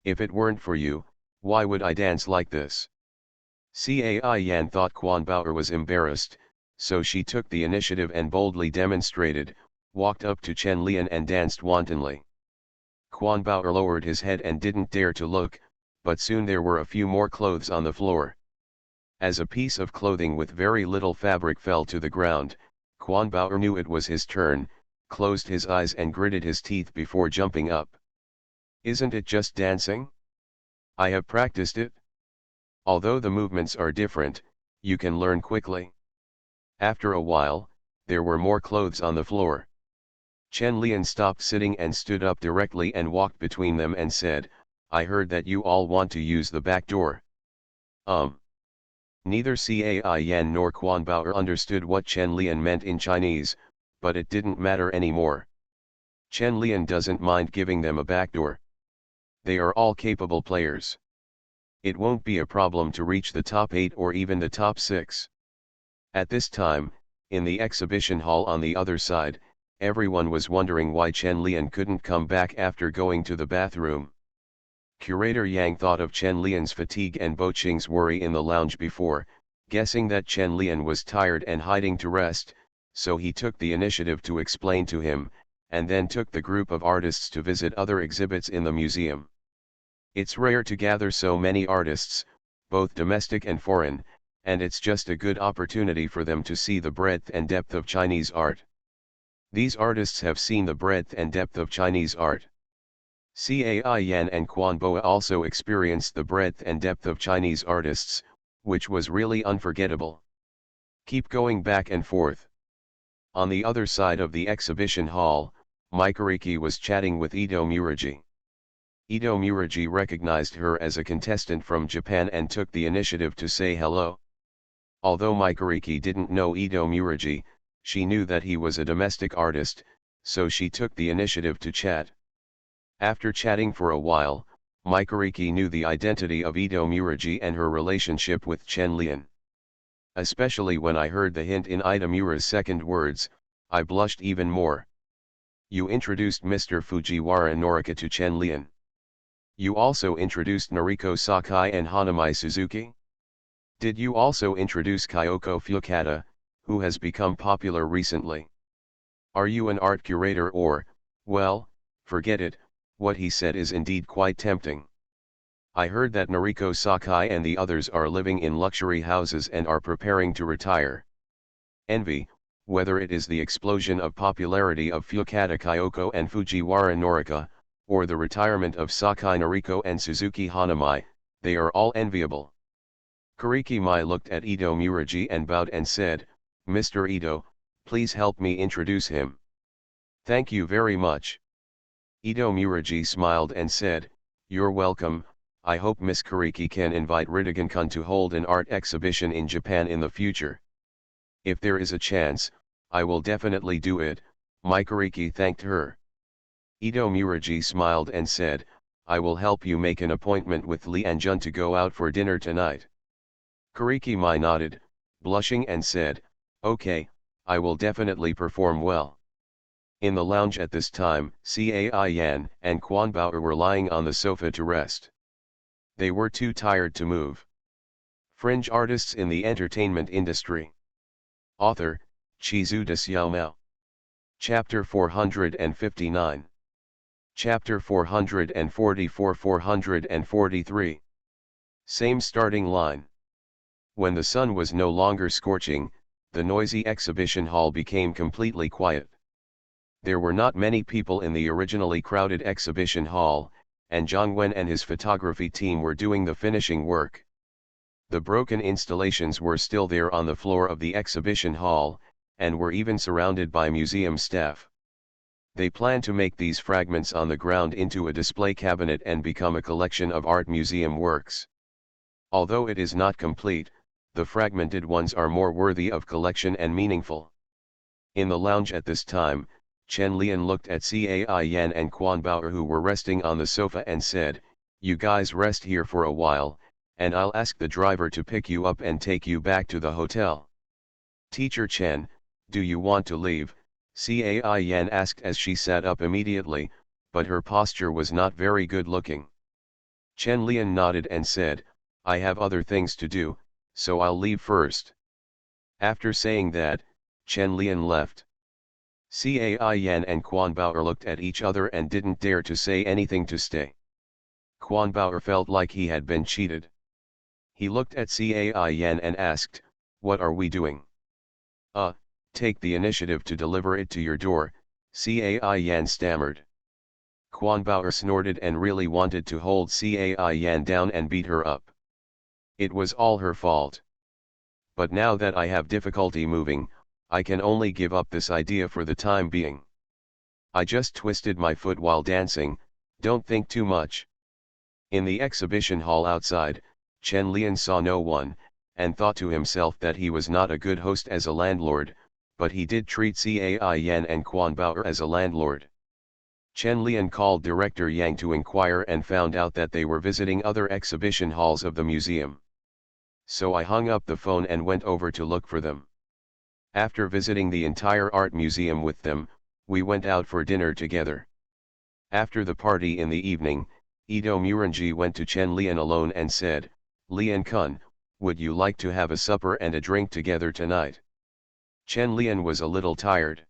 "If it weren't for you, why would I dance like this?" Cai Yan thought Quan Bao was embarrassed, so she took the initiative and boldly demonstrated, walked up to Chen Lian and danced wantonly. Quan Bao lowered his head and didn't dare to look, but soon there were a few more clothes on the floor. As a piece of clothing with very little fabric fell to the ground, Quan Bao knew it was his turn, closed his eyes and gritted his teeth before jumping up. "Isn't it just dancing? I have practiced it. Although the movements are different, you can learn quickly." After a while, there were more clothes on the floor. Chen Lian stopped sitting and stood up directly and walked between them and said, "I heard that you all want to use the back door." Neither Cai Yan nor Quan Bao understood what Chen Lian meant in Chinese, but it didn't matter anymore. Chen Lian doesn't mind giving them a backdoor. They are all capable players. It won't be a problem to reach the top 8 or even the top 6. At this time, in the exhibition hall on the other side, everyone was wondering why Chen Lian couldn't come back after going to the bathroom. Curator Yang thought of Chen Lian's fatigue and Bo Qing's worry in the lounge before, guessing that Chen Lian was tired and hiding to rest, so he took the initiative to explain to him, and then took the group of artists to visit other exhibits in the museum. It's rare to gather so many artists, both domestic and foreign, and it's just a good opportunity for them to see the breadth and depth of Chinese art. These artists have seen the breadth and depth of Chinese art. Cai Yan and Quan Bao also experienced the breadth and depth of Chinese artists, which was really unforgettable. Keep going back and forth. On the other side of the exhibition hall, Mikuriki was chatting with Ito Muragi. Ito Muragi recognized her as a contestant from Japan and took the initiative to say hello. Although Mikuriki didn't know Ito Muragi, she knew that he was a domestic artist, so she took the initiative to chat. After chatting for a while, Mikuriki knew the identity of Ito Muragi and her relationship with Chen Lian. Especially when I heard the hint in Ito Mura's second words, I blushed even more. "You introduced Mr. Fujiwara Norika to Chen Lian. You also introduced Noriko Sakai and Hanami Suzuki? Did you also introduce Kyoko Fukata, who has become popular recently? Are you an art curator or, well, forget it, what he said is indeed quite tempting. I heard that Noriko Sakai and the others are living in luxury houses and are preparing to retire. Envy, whether it is the explosion of popularity of Fukada Kyoko and Fujiwara Norika, or the retirement of Sakai Noriko and Suzuki Hanamai, they are all enviable. Kuriki Mai looked at Ito Muragi and bowed and said, Mr. Ito, please help me introduce him. Thank you very much. Ito Muragi smiled and said, You're welcome. I hope Miss Kuriki can invite Ritagan-kun to hold an art exhibition in Japan in the future. If there is a chance, I will definitely do it. Mai Kuriki thanked her. Ito Muragi smiled and said, I will help you make an appointment with Lee and Jun to go out for dinner tonight. Kuriki Mai nodded, blushing and said, Okay, I will definitely perform well. In the lounge at this time, Cai Yan and Quan Bao were lying on the sofa to rest. They were too tired to move. Fringe artists in the entertainment industry. Author, Chizu de Xiaomao. Chapter 459. Chapter 444-443. Same starting line. When the sun was no longer scorching, the noisy exhibition hall became completely quiet. There were not many people in the originally crowded exhibition hall, and Zhang Wen and his photography team were doing the finishing work. The broken installations were still there on the floor of the exhibition hall, and were even surrounded by museum staff. They planned to make these fragments on the ground into a display cabinet and become a collection of art museum works. Although it is not complete, the fragmented ones are more worthy of collection and meaningful. In the lounge at this time, Chen Lian looked at Cai Yan and Quan Bao who were resting on the sofa and said, You guys rest here for a while, and I'll ask the driver to pick you up and take you back to the hotel. Teacher Chen, do you want to leave? Cai Yan asked as she sat up immediately, but her posture was not very good looking. Chen Lian nodded and said, I have other things to do, so I'll leave first. After saying that, Chen Lian left. Cai Yan and Quan Bao looked at each other and didn't dare to say anything to stay. Quan Bao felt like he had been cheated. He looked at Cai Yan and asked, What are we doing? Take the initiative to deliver it to your door, Cai Yan stammered. Quan Bao snorted and really wanted to hold Cai Yan down and beat her up. It was all her fault. But now that I have difficulty moving, I can only give up this idea for the time being. I just twisted my foot while dancing, don't think too much. In the exhibition hall outside, Chen Lian saw no one, and thought to himself that he was not a good host as a landlord, but he did treat Cai Yan and Quan Bao as a landlord. Chen Lian called Director Yang to inquire and found out that they were visiting other exhibition halls of the museum. So I hung up the phone and went over to look for them. After visiting the entire art museum with them, we went out for dinner together. After the party in the evening, Ito Muragi went to Chen Lian alone and said, Lian-kun, would you like to have a supper and a drink together tonight? Chen Lian was a little tired.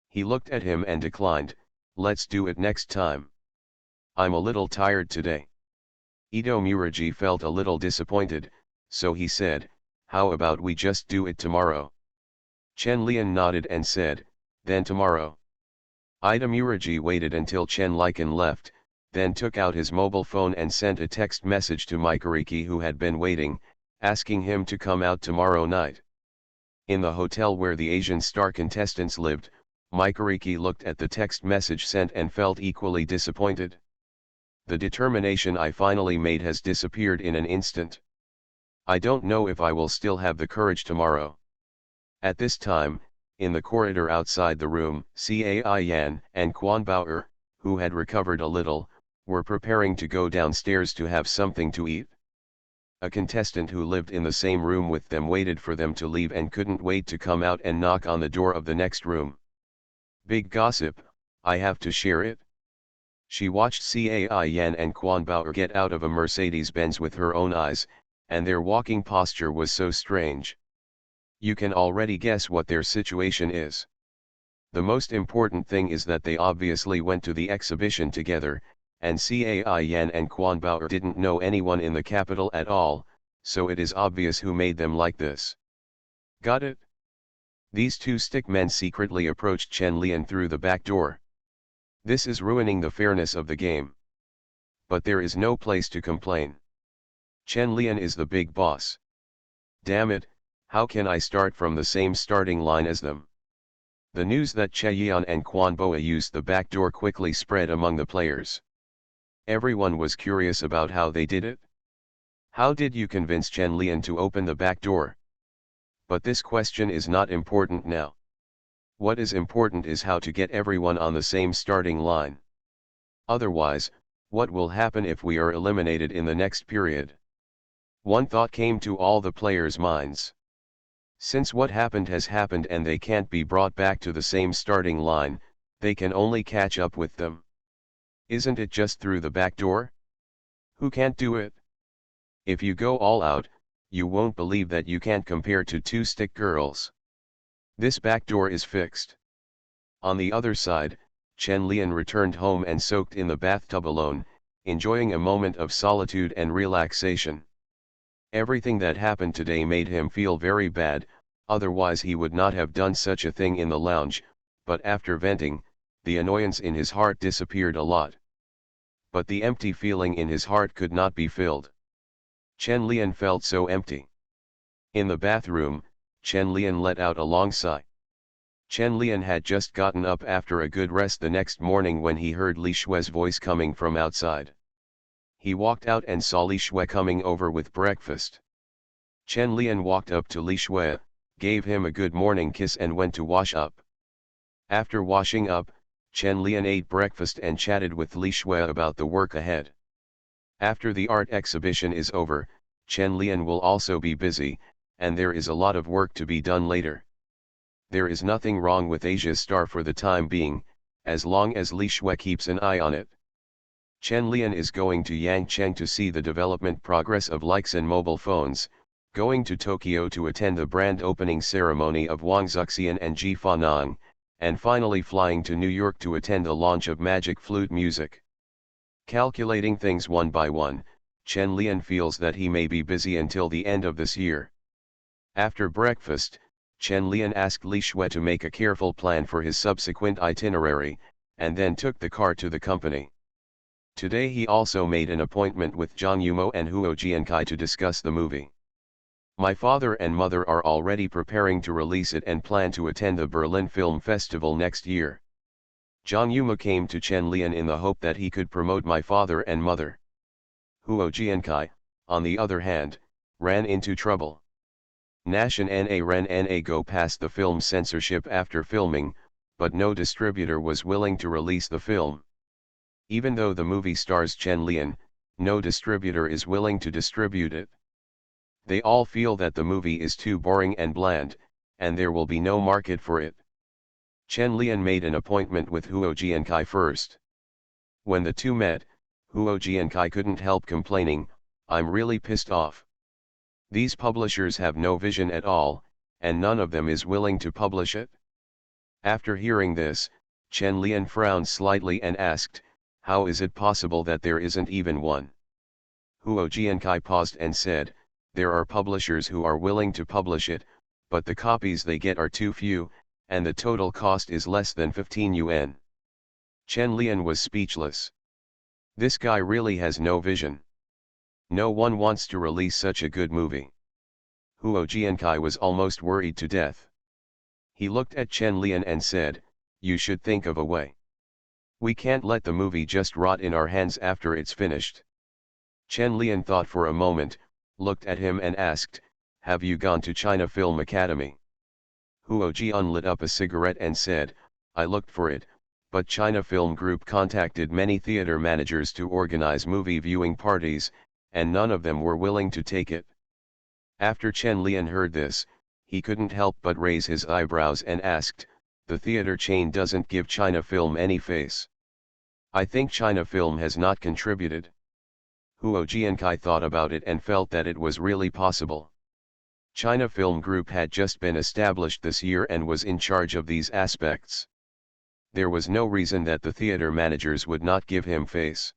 He looked at him and declined, Let's do it next time. I'm a little tired today. Ito Muragi felt a little disappointed, so he said, How about we just do it tomorrow? Chen Lian nodded and said, Then tomorrow. Ito Muragi waited until Chen Lian left, then took out his mobile phone and sent a text message to Mai Kuriki who had been waiting, asking him to come out tomorrow night. In the hotel where the Asian star contestants lived, Mai Kuriki looked at the text message sent and felt equally disappointed. The determination I finally made has disappeared in an instant. I don't know if I will still have the courage tomorrow. At this time, in the corridor outside the room, Cai Yan and Quan Bao, who had recovered a little, were preparing to go downstairs to have something to eat. A contestant who lived in the same room with them waited for them to leave and couldn't wait to come out and knock on the door of the next room. Big gossip, I have to share it. She watched Cai Yan and Quan Bao get out of a Mercedes-Benz with her own eyes, and their walking posture was so strange. You can already guess what their situation is. The most important thing is that they obviously went to the exhibition together, and Cai Yan and Quan Bao didn't know anyone in the capital at all, so it is obvious who made them like this. Got it? These two stick men secretly approached Chen Lian through the back door. This is ruining the fairness of the game. But there is no place to complain. Chen Lian is the big boss. Damn it, how can I start from the same starting line as them? The news that Che Yan and Quan Boa used the back door quickly spread among the players. Everyone was curious about how they did it. How did you convince Chen Lian to open the back door? But this question is not important now. What is important is how to get everyone on the same starting line. Otherwise, what will happen if we are eliminated in the next period? One thought came to all the players' minds. Since what happened has happened and they can't be brought back to the same starting line, they can only catch up with them. Isn't it just through the back door? Who can't do it? If you go all out, you won't believe that you can't compare to two stick girls. This back door is fixed. On the other side, Chen Lian returned home and soaked in the bathtub alone, enjoying a moment of solitude and relaxation. Everything that happened today made him feel very bad, otherwise he would not have done such a thing in the lounge, but after venting, the annoyance in his heart disappeared a lot. But the empty feeling in his heart could not be filled. Chen Lian felt so empty. In the bathroom, Chen Lian let out a long sigh. Chen Lian had just gotten up after a good rest the next morning when he heard Li Shue's voice coming from outside. He walked out and saw Li Shue coming over with breakfast. Chen Lian walked up to Li Shue, gave him a good morning kiss and went to wash up. After washing up, Chen Lian ate breakfast and chatted with Li Shue about the work ahead. After the art exhibition is over, Chen Lian will also be busy, and there is a lot of work to be done later. There is nothing wrong with Asia's star for the time being, as long as Li Shue keeps an eye on it. Chen Lian is going to Yangcheng to see the development progress of likes and mobile phones, going to Tokyo to attend the brand opening ceremony of Wang Zuxian and Ji Fanang, and finally flying to New York to attend the launch of Magic Flute Music. Calculating things one by one, Chen Lian feels that he may be busy until the end of this year. After breakfast, Chen Lian asked Li Shue to make a careful plan for his subsequent itinerary, and then took the car to the company. Today he also made an appointment with Zhang Yumou and Huo Jiankai to discuss the movie. My father and mother are already preparing to release it and plan to attend the Berlin Film Festival next year. Zhang Yumou came to Chen Lian in the hope that he could promote my father and mother. Huo Jiankai, on the other hand, ran into trouble. Nashan Na Ren Na go past the film censorship after filming, but no distributor was willing to release the film. Even though the movie stars Chen Lian, no distributor is willing to distribute it. They all feel that the movie is too boring and bland, and there will be no market for it. Chen Lian made an appointment with Huo Jiankai first. When the two met, Huo Jiankai couldn't help complaining, "I'm really pissed off. These publishers have no vision at all, and none of them is willing to publish it." After hearing this, Chen Lian frowned slightly and asked, "How is it possible that there isn't even one?" Huo Jiankai paused and said, "There are publishers who are willing to publish it, but the copies they get are too few, and the total cost is less than 15 yuan. Chen Lian was speechless. This guy really has no vision. No one wants to release such a good movie. Huo Jiankai was almost worried to death. He looked at Chen Lian and said, "You should think of a way. We can't let the movie just rot in our hands after it's finished." Chen Lian thought for a moment, looked at him and asked, "Have you gone to China Film Academy?" Huo Jian lit up a cigarette and said, "I looked for it, but China Film Group contacted many theater managers to organize movie viewing parties, and none of them were willing to take it." After Chen Lian heard this, he couldn't help but raise his eyebrows and asked, "The theater chain doesn't give China Film any face. I think China Film has not contributed." Huo Jiankai thought about it and felt that it was really possible. China Film Group had just been established this year and was in charge of these aspects. There was no reason that the theater managers would not give him face.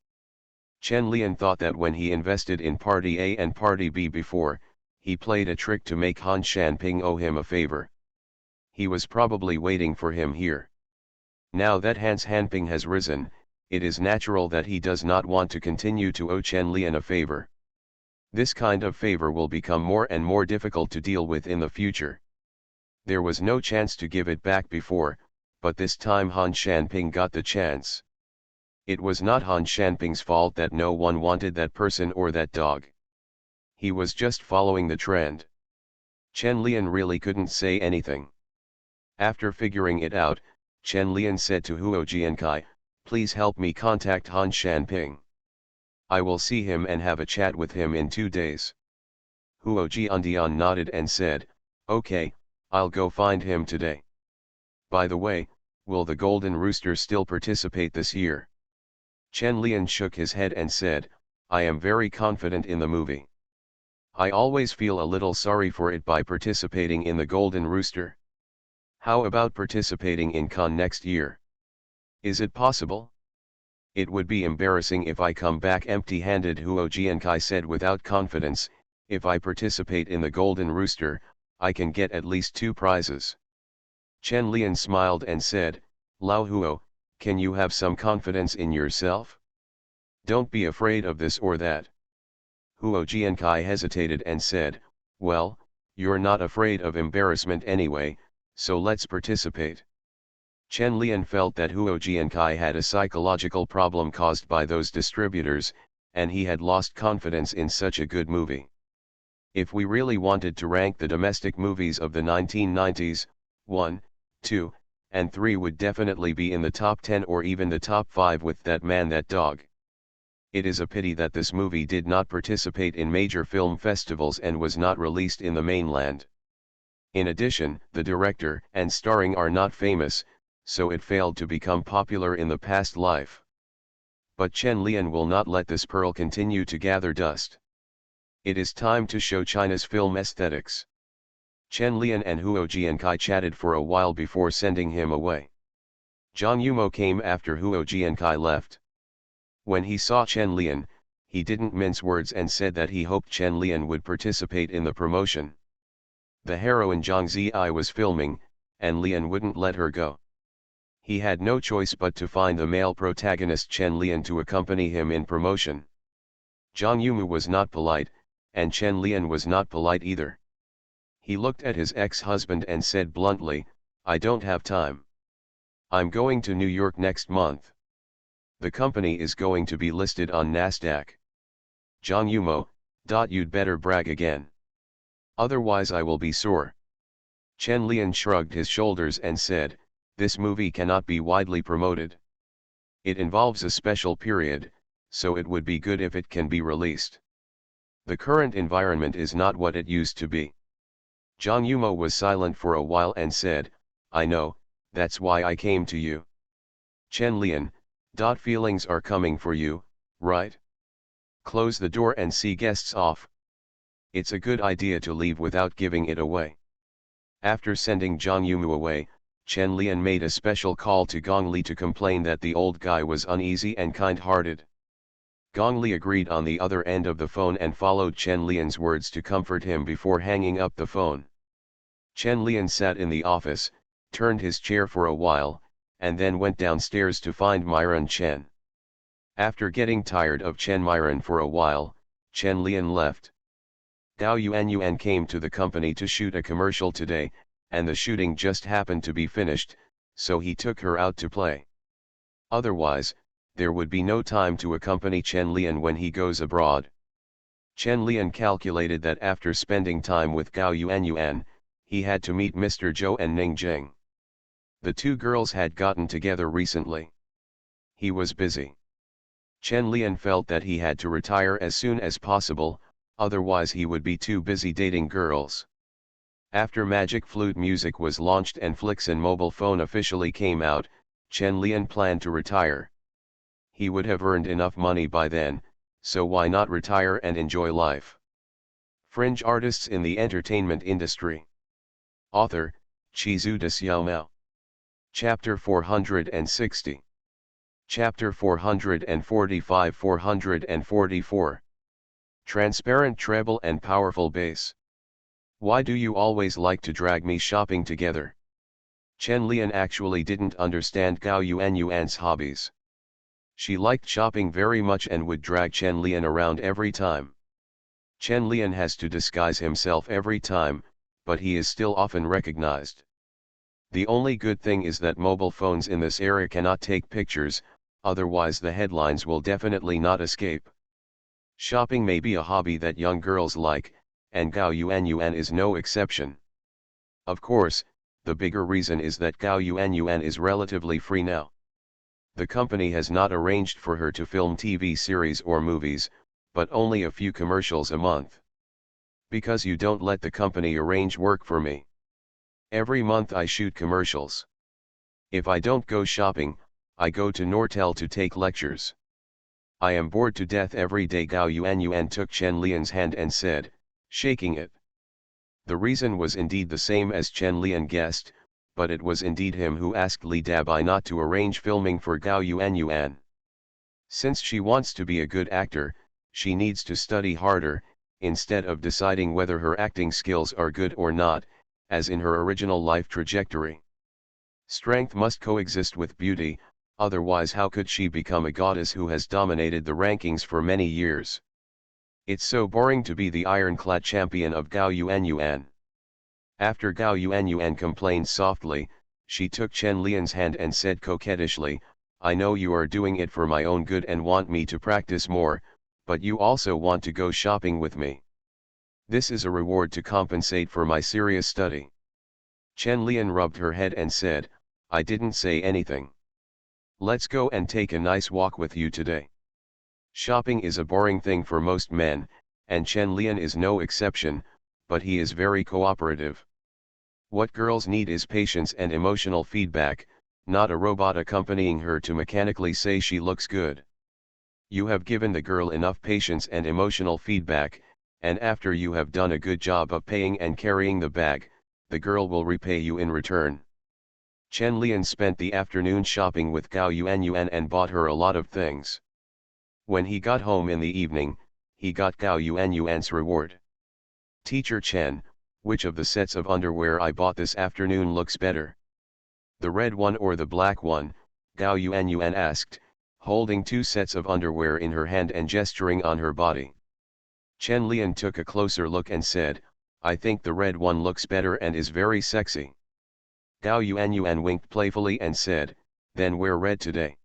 Chen Lian thought that when he invested in Party A and Party B before, he played a trick to make Han Shanping owe him a favor. He was probably waiting for him here. Now that Hans Hanping has risen, it is natural that he does not want to continue to owe Chen Lian a favor. This kind of favor will become more and more difficult to deal with in the future. There was no chance to give it back before, but this time Han Shanping got the chance. It was not Han Shanping's fault that no one wanted that person or that dog. He was just following the trend. Chen Lian really couldn't say anything. After figuring it out, Chen Lian said to Huo Jiankai, "Please help me contact Han Shanping. I will see him and have a chat with him in 2 days." Huo Jiandian nodded and said, "Okay, I'll go find him today. By the way, will the Golden Rooster still participate this year?" Chen Lian shook his head and said, "I am very confident in the movie. I always feel a little sorry for it by participating in the Golden Rooster. How about participating in Cannes next year? Is it possible?" "It would be embarrassing if I come back empty-handed," Huo Jiankai said without confidence. "If I participate in the Golden Rooster, I can get at least 2 prizes." Chen Lian smiled and said, "Lao Huo, can you have some confidence in yourself? Don't be afraid of this or that." Huo Jiankai hesitated and said, "Well, you're not afraid of embarrassment anyway, so let's participate." Chen Lian felt that Huo Jiankai had a psychological problem caused by those distributors, and he had lost confidence in such a good movie. If we really wanted to rank the domestic movies of the 1990s, 1, 2, and 3 would definitely be in the top 10 or even the top 5 with That Man That Dog. It is a pity that this movie did not participate in major film festivals and was not released in the mainland. In addition, the director and starring are not famous, so it failed to become popular in the past life. But Chen Lian will not let this pearl continue to gather dust. It is time to show China's film aesthetics. Chen Lian and Huo Jiankai chatted for a while before sending him away. Zhang Yumou came after Huo Jiankai left. When he saw Chen Lian, he didn't mince words and said that he hoped Chen Lian would participate in the promotion. The heroine Zhang Ziyi was filming, and Lian wouldn't let her go. He had no choice but to find the male protagonist Chen Lian to accompany him in promotion. Zhang Yumou was not polite, and Chen Lian was not polite either. He looked at his ex-husband and said bluntly, "I don't have time. I'm going to New York next month. The company is going to be listed on Nasdaq. Zhang Yumou, you'd better brag again. Otherwise I will be sore." Chen Lian shrugged his shoulders and said, "This movie cannot be widely promoted. It involves a special period, so it would be good if it can be released. The current environment is not what it used to be." Zhang Yumou was silent for a while and said, "I know, that's why I came to you." Chen Lian, feelings are coming for you, right? Close the door and see guests off. It's a good idea to leave without giving it away. After sending Zhang Yumou away, Chen Lian made a special call to Gong Li to complain that the old guy was uneasy and kind-hearted. Gong Li agreed on the other end of the phone and followed Chen Lian's words to comfort him before hanging up the phone. Chen Lian sat in the office, turned his chair for a while, and then went downstairs to find Myron Chen. After getting tired of Chen Myron for a while, Chen Lian left. Gao Yuan came to the company to shoot a commercial today, and the shooting just happened to be finished, so he took her out to play. Otherwise, there would be no time to accompany Chen Lian when he goes abroad. Chen Lian calculated that after spending time with Gao Yuan, he had to meet Mr. Zhou and Ning Jing. The two girls had gotten together recently. He was busy. Chen Lian felt that he had to retire as soon as possible, otherwise he would be too busy dating girls. After Magic Flute Music was launched and Flixen mobile phone officially came out, Chen Lian planned to retire. He would have earned enough money by then, so why not retire and enjoy life? Fringe artists in the entertainment industry. Author, Chizu de Xiaomao. Chapter 460. Chapter 445-444. Transparent treble and powerful bass. Why do you always like to drag me shopping together? Chen Lian actually didn't understand Gao Yuan's hobbies. She liked shopping very much and would drag Chen Lian around every time. Chen Lian has to disguise himself every time, but he is still often recognized. The only good thing is that mobile phones in this era cannot take pictures, otherwise the headlines will definitely not escape. Shopping may be a hobby that young girls like, and Gao Yuan is no exception. Of course, the bigger reason is that Gao Yuan is relatively free now. The company has not arranged for her to film TV series or movies, but only a few commercials a month. Because you don't let the company arrange work for me. Every month I shoot commercials. If I don't go shopping, I go to Nortel to take lectures. I am bored to death every day. Gao Yuan took Chen Lian's hand and said, shaking it. The reason was indeed the same as Chen Lian guessed, but it was indeed him who asked Li Dabai not to arrange filming for Gao Yuan. Since she wants to be a good actor, she needs to study harder, instead of deciding whether her acting skills are good or not, as in her original life trajectory. Strength must coexist with beauty, otherwise how could she become a goddess who has dominated the rankings for many years? It's so boring to be the ironclad champion of Gao Yuan. After Gao Yuan complained softly, she took Chen Lian's hand and said coquettishly, I know you are doing it for my own good and want me to practice more, but you also want to go shopping with me. This is a reward to compensate for my serious study. Chen Lian rubbed her head and said, I didn't say anything. Let's go and take a nice walk with you today. Shopping is a boring thing for most men, and Chen Lian is no exception, but he is very cooperative. What girls need is patience and emotional feedback, not a robot accompanying her to mechanically say she looks good. You have given the girl enough patience and emotional feedback, and after you have done a good job of paying and carrying the bag, the girl will repay you in return. Chen Lian spent the afternoon shopping with Gao Yuan and bought her a lot of things. When he got home in the evening, he got Gao Yuan's reward. Teacher Chen, which of the sets of underwear I bought this afternoon looks better? The red one or the black one? Gao Yuan asked, holding two sets of underwear in her hand and gesturing on her body. Chen Lian took a closer look and said, I think the red one looks better and is very sexy. Gao Yuan winked playfully and said, then wear red today.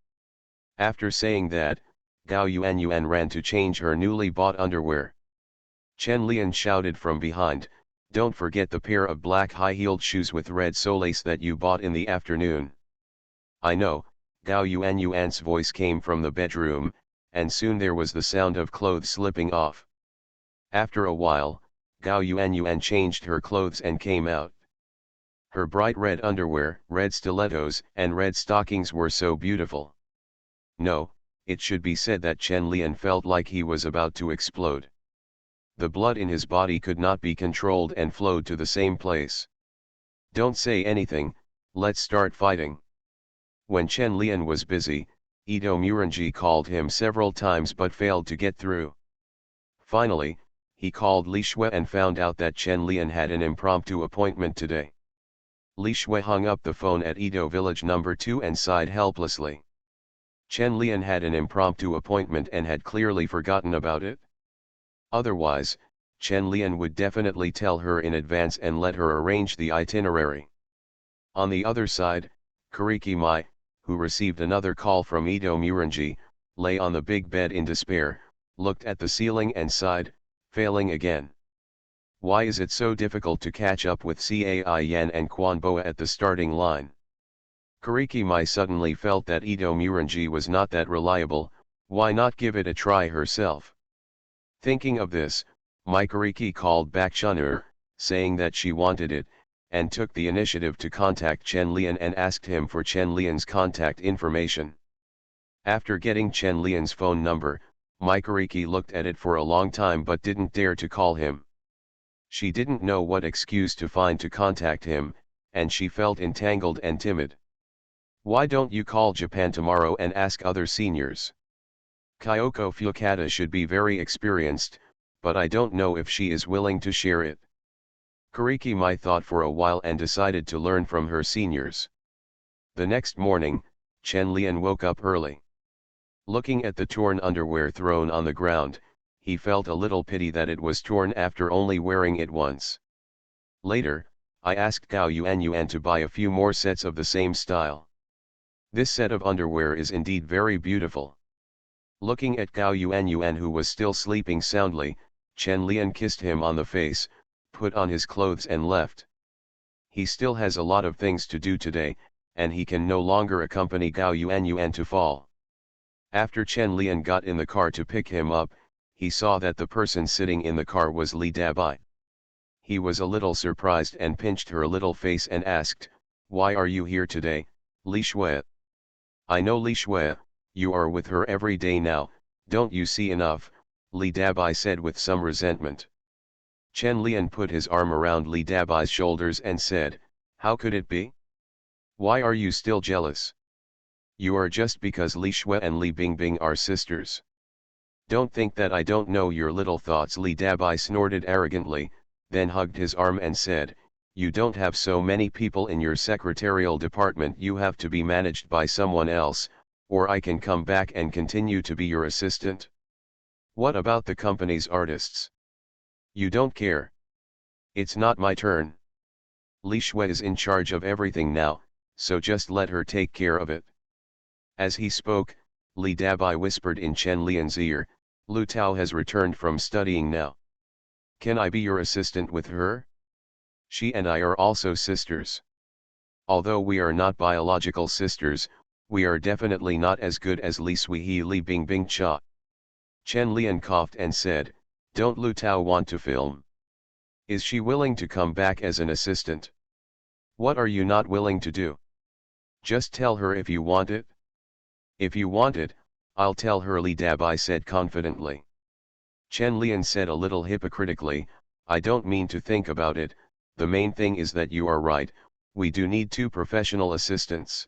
After saying that, Gao Yuan ran to change her newly bought underwear. Chen Lian shouted from behind, don't forget the pair of black high-heeled shoes with red solace that you bought in the afternoon. I know, Gao Yuan's voice came from the bedroom, and soon there was the sound of clothes slipping off. After a while, Gao Yuan changed her clothes and came out. Her bright red underwear, red stilettos, and red stockings were so beautiful. No, it should be said that Chen Lian felt like he was about to explode. The blood in his body could not be controlled and flowed to the same place. Don't say anything, let's start fighting. When Chen Lian was busy, Ito Murangi called him several times but failed to get through. Finally, he called Li Shui and found out that Chen Lian had an impromptu appointment today. Li Shui hung up the phone at Ito Village number 2 and sighed helplessly. Chen Lian had an impromptu appointment and had clearly forgotten about it. Otherwise, Chen Lian would definitely tell her in advance and let her arrange the itinerary. On the other side, Kuriki Mai, who received another call from Ito Murangi, lay on the big bed in despair, looked at the ceiling and sighed, failing again. Why is it so difficult to catch up with Cai Yan and Quan Boa at the starting line? Kuriki Mai suddenly felt that Ito Murangi was not that reliable, why not give it a try herself? Thinking of this, Mai Kuriki called back Chunur, saying that she wanted it, and took the initiative to contact Chen Lian and asked him for Chen Lian's contact information. After getting Chen Lian's phone number, Mai Kuriki looked at it for a long time but didn't dare to call him. She didn't know what excuse to find to contact him, and she felt entangled and timid. Why don't you call Japan tomorrow and ask other seniors? Kyoko Fukada should be very experienced, but I don't know if she is willing to share it. Kariki Mai thought for a while and decided to learn from her seniors. The next morning, Chen Lian woke up early. Looking at the torn underwear thrown on the ground, he felt a little pity that it was torn after only wearing it once. Later, I asked Gao Yuan to buy a few more sets of the same style. This set of underwear is indeed very beautiful. Looking at Gao Yuan who was still sleeping soundly, Chen Lian kissed him on the face, put on his clothes and left. He still has a lot of things to do today, and he can no longer accompany Gao Yuan to fall. After Chen Lian got in the car to pick him up, he saw that the person sitting in the car was Li Dabai. He was a little surprised and pinched her little face and asked, "Why are you here today, Li Shui?" "I know Li Shui, you are with her every day now, don't you see enough?" Li Dabai said with some resentment. Chen Lian put his arm around Li Dabai's shoulders and said, "How could it be? Why are you still jealous? You are just because Li Shui and Li Bingbing are sisters. Don't think that I don't know your little thoughts." Li Dabai snorted arrogantly, then hugged his arm and said, "You don't have so many people in your secretarial department, you have to be managed by someone else, or I can come back and continue to be your assistant. What about the company's artists? You don't care. It's not my turn. Li Shui is in charge of everything now, so just let her take care of it." As he spoke, Li Dabai whispered in Chen Lian's ear, "Lu Tao has returned from studying now. Can I be your assistant with her? She and I are also sisters. Although we are not biological sisters, we are definitely not as good as Li Suihe Li Bingbing Cha." Chen Lian coughed and said, "Don't Lu Tao want to film? Is she willing to come back as an assistant? What are you not willing to do? Just tell her if you want it." "If you want it, I'll tell her," Li Dabai said confidently. Chen Lian said a little hypocritically, "I don't mean to think about it, the main thing is that you are right, we do need 2 professional assistants."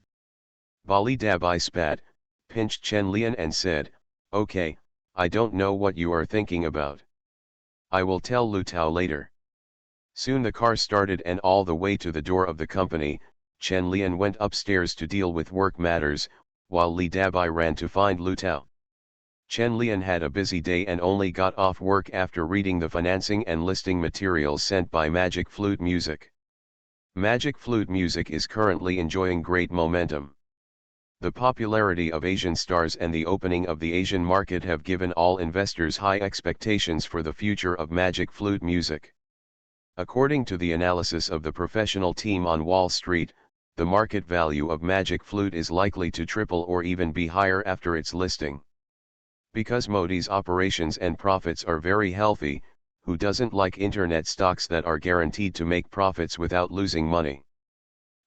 Li Dabai spat, pinched Chen Lian and said, "Okay, I don't know what you are thinking about. I will tell Lu Tao later." Soon the car started and all the way to the door of the company, Chen Lian went upstairs to deal with work matters, while Li Dabai ran to find Lu Tao. Chen Lian had a busy day and only got off work after reading the financing and listing materials sent by Magic Flute Music. Magic Flute Music is currently enjoying great momentum. The popularity of Asian stars and the opening of the Asian market have given all investors high expectations for the future of Magic Flute Music. According to the analysis of the professional team on Wall Street, the market value of Magic Flute is likely to triple or even be higher after its listing. Because Modi's operations and profits are very healthy, who doesn't like internet stocks that are guaranteed to make profits without losing money?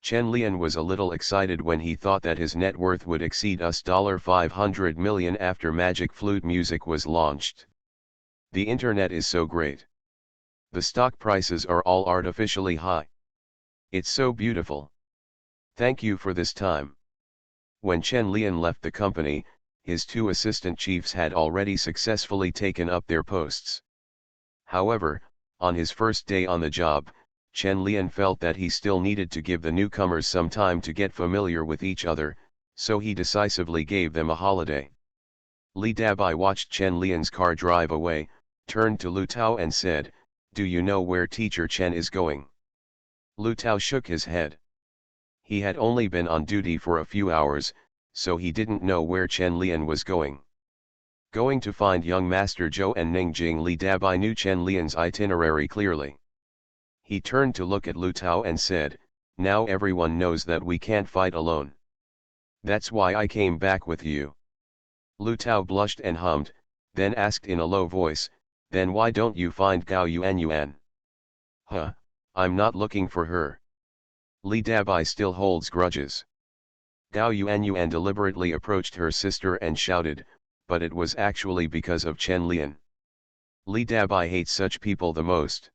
Chen Lian was a little excited when he thought that his net worth would exceed $500 million after Magic Flute Music was launched. The internet is so great. The stock prices are all artificially high. It's so beautiful. Thank you for this time. When Chen Lian left the company, his 2 assistant chiefs had already successfully taken up their posts. However, on his first day on the job, Chen Lian felt that he still needed to give the newcomers some time to get familiar with each other, so he decisively gave them a holiday. Li Dabai watched Chen Lian's car drive away, turned to Lu Tao and said, "Do you know where Teacher Chen is going?" Lu Tao shook his head. He had only been on duty for a few hours, so he didn't know where Chen Lian was going. Going to find young Master Zhou and Ningjing. Li Dabai knew Chen Lian's itinerary clearly. He turned to look at Lu Tao and said, "Now everyone knows that we can't fight alone. That's why I came back with you." Lu Tao blushed and hummed, then asked in a low voice, "Then why don't you find Gao Yuan?" "Huh, I'm not looking for her." Li Dabai still holds grudges. Gao Yuan deliberately approached her sister and shouted, but it was actually because of Chen Lian. Li Dabai hates such people the most.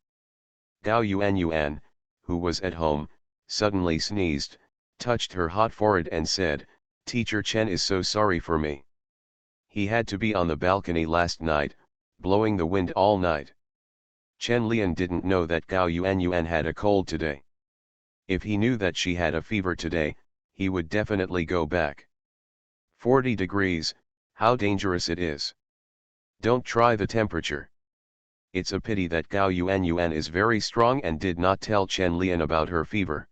Gao Yuan, who was at home, suddenly sneezed, touched her hot forehead and said, "Teacher Chen is so sorry for me. He had to be on the balcony last night, blowing the wind all night." Chen Lian didn't know that Gao Yuan had a cold today. If he knew that she had a fever today, he would definitely go back. 40 degrees, how dangerous it is. Don't try the temperature. It's a pity that Gao Yuan is very strong and did not tell Chen Lian about her fever.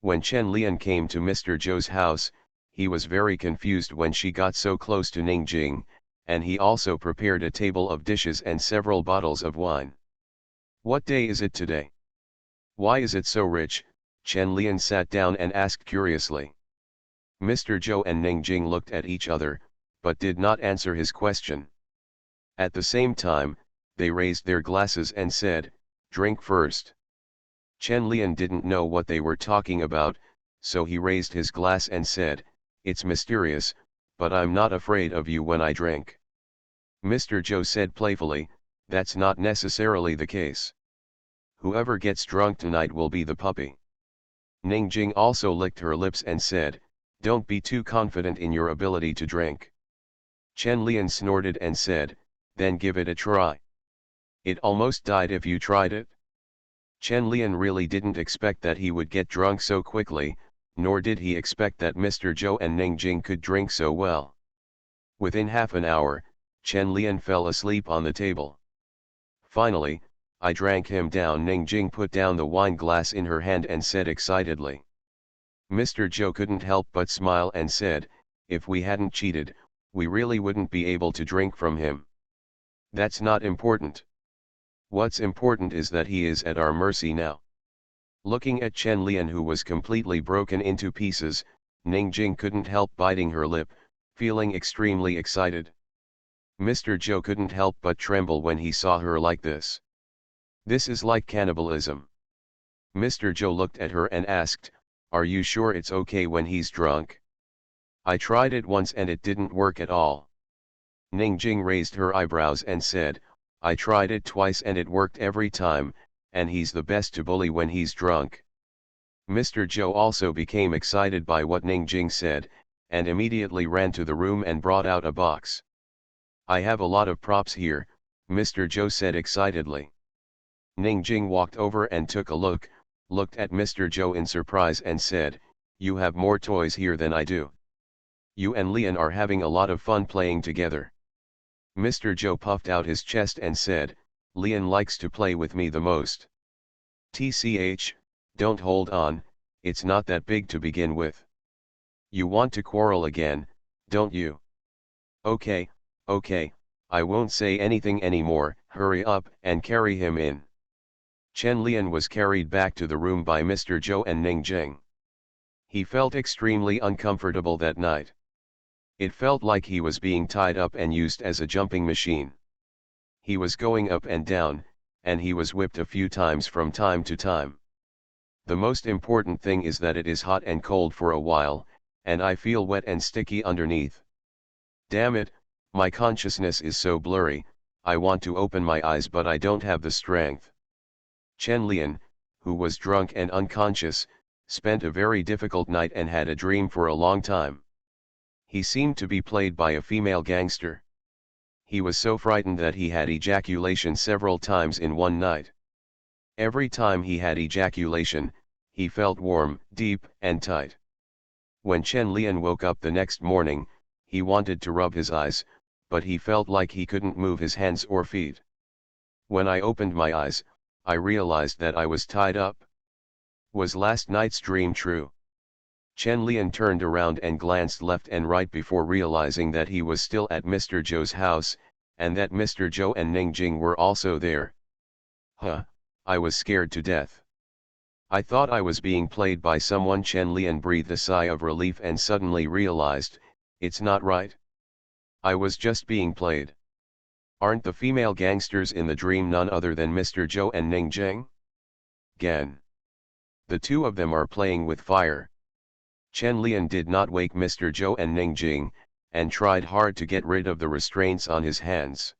When Chen Lian came to Mr. Zhou's house, he was very confused when she got so close to Ningjing, and he also prepared a table of dishes and several bottles of wine. What day is it today? Why is it so rich? Chen Lian sat down and asked curiously. Mr. Zhou and Ningjing looked at each other, but did not answer his question. At the same time, they raised their glasses and said, "Drink first." Chen Lian didn't know what they were talking about, so he raised his glass and said, "It's mysterious, but I'm not afraid of you when I drink." Mr. Zhou said playfully, "That's not necessarily the case. Whoever gets drunk tonight will be the puppy." Ningjing also licked her lips and said, "Don't be too confident in your ability to drink." Chen Lian snorted and said, "Then give it a try. It almost died if you tried it." Chen Lian really didn't expect that he would get drunk so quickly, nor did he expect that Mr. Zhou and Ningjing could drink so well. Within half an hour, Chen Lian fell asleep on the table. "Finally, I drank him down." Ningjing put down the wine glass in her hand and said excitedly. Mr. Zhou couldn't help but smile and said, "If we hadn't cheated, we really wouldn't be able to drink from him. That's not important. What's important is that he is at our mercy now." Looking at Chen Lian, who was completely broken into pieces, Ningjing couldn't help biting her lip, feeling extremely excited. Mr. Zhou couldn't help but tremble when he saw her like this. This is like cannibalism. Mr. Zhou looked at her and asked, "Are you sure it's okay when he's drunk?" "I tried it once and it didn't work at all." Ningjing raised her eyebrows and said, "I tried it twice and it worked every time, and he's the best to bully when he's drunk." Mr. Zhou also became excited by what Ningjing said, and immediately ran to the room and brought out a box. "I have a lot of props here," Mr. Zhou said excitedly. Ningjing walked over and took a look, looked at Mr. Zhou in surprise and said, "You have more toys here than I do. You and Lian are having a lot of fun playing together." Mr. Zhou puffed out his chest and said, "Lian likes to play with me the most. TCH, don't hold on, it's not that big to begin with. You want to quarrel again, don't you? Okay, okay, I won't say anything anymore. Hurry up and carry him in." Chen Lian was carried back to the room by Mr. Zhou and Ningjing. He felt extremely uncomfortable that night. It felt like he was being tied up and used as a jumping machine. He was going up and down, and he was whipped a few times from time to time. "The most important thing is that it is hot and cold for a while, and I feel wet and sticky underneath. Damn it, my consciousness is so blurry, I want to open my eyes but I don't have the strength." Chen Lian, who was drunk and unconscious, spent a very difficult night and had a dream for a long time. He seemed to be played by a female gangster. He was so frightened that he had ejaculation several times in one night. Every time he had ejaculation, he felt warm, deep, and tight. When Chen Lian woke up the next morning, he wanted to rub his eyes, but he felt like he couldn't move his hands or feet. "When I opened my eyes, I realized that I was tied up. Was last night's dream true?" Chen Lian turned around and glanced left and right before realizing that he was still at Mr. Zhou's house, and that Mr. Zhou and Ningjing were also there. "Huh, I was scared to death. I thought I was being played by someone." Chen Lian breathed a sigh of relief and suddenly realized, "It's not right. I was just being played. Aren't the female gangsters in the dream none other than Mr. Zhou and Ningjing? Gan. The two of them are playing with fire." Chen Lian did not wake Mr. Zhou and Ningjing, and tried hard to get rid of the restraints on his hands.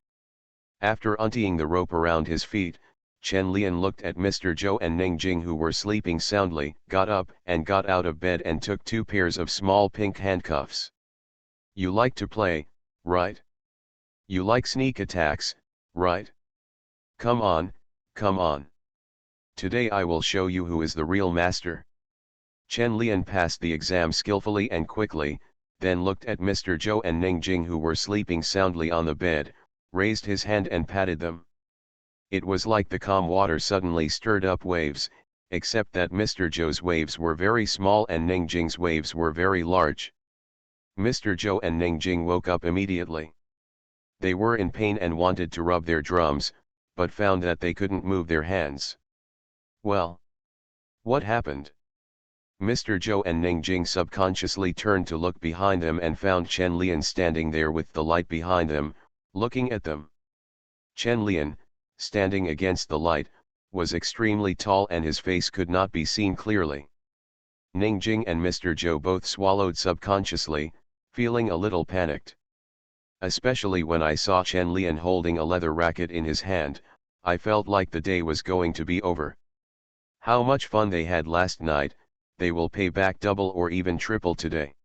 After untying the rope around his feet, Chen Lian looked at Mr. Zhou and Ningjing, who were sleeping soundly, got up and got out of bed and took 2 pairs of small pink handcuffs. "You like to play, right? You like sneak attacks, right? Come on, Come on. Today I will show you who is the real master. Chen Lian passed the exam skillfully and quickly, then looked at Mr. Zhou and Ning Jing who were sleeping soundly on the bed, raised his hand and patted them. It was like the calm water suddenly stirred up waves, except that Mr. Zhou's waves were very small and Ning Jing's waves were very large. Mr. Zhou and Ning Jing woke up immediately. They were in pain and wanted to rub their drums, but found that they couldn't move their hands. Well, what happened? Mr. Zhou and Ning Jing subconsciously turned to look behind them and found Chen Lian standing there with the light behind them, looking at them. Chen Lian, standing against the light, was extremely tall and his face could not be seen clearly. Ning Jing and Mr. Zhou both swallowed subconsciously, feeling a little panicked. Especially when I saw Chen Lian holding a leather racket in his hand, I felt like the day was going to be over. How much fun they had last night, they will pay back double or even triple today.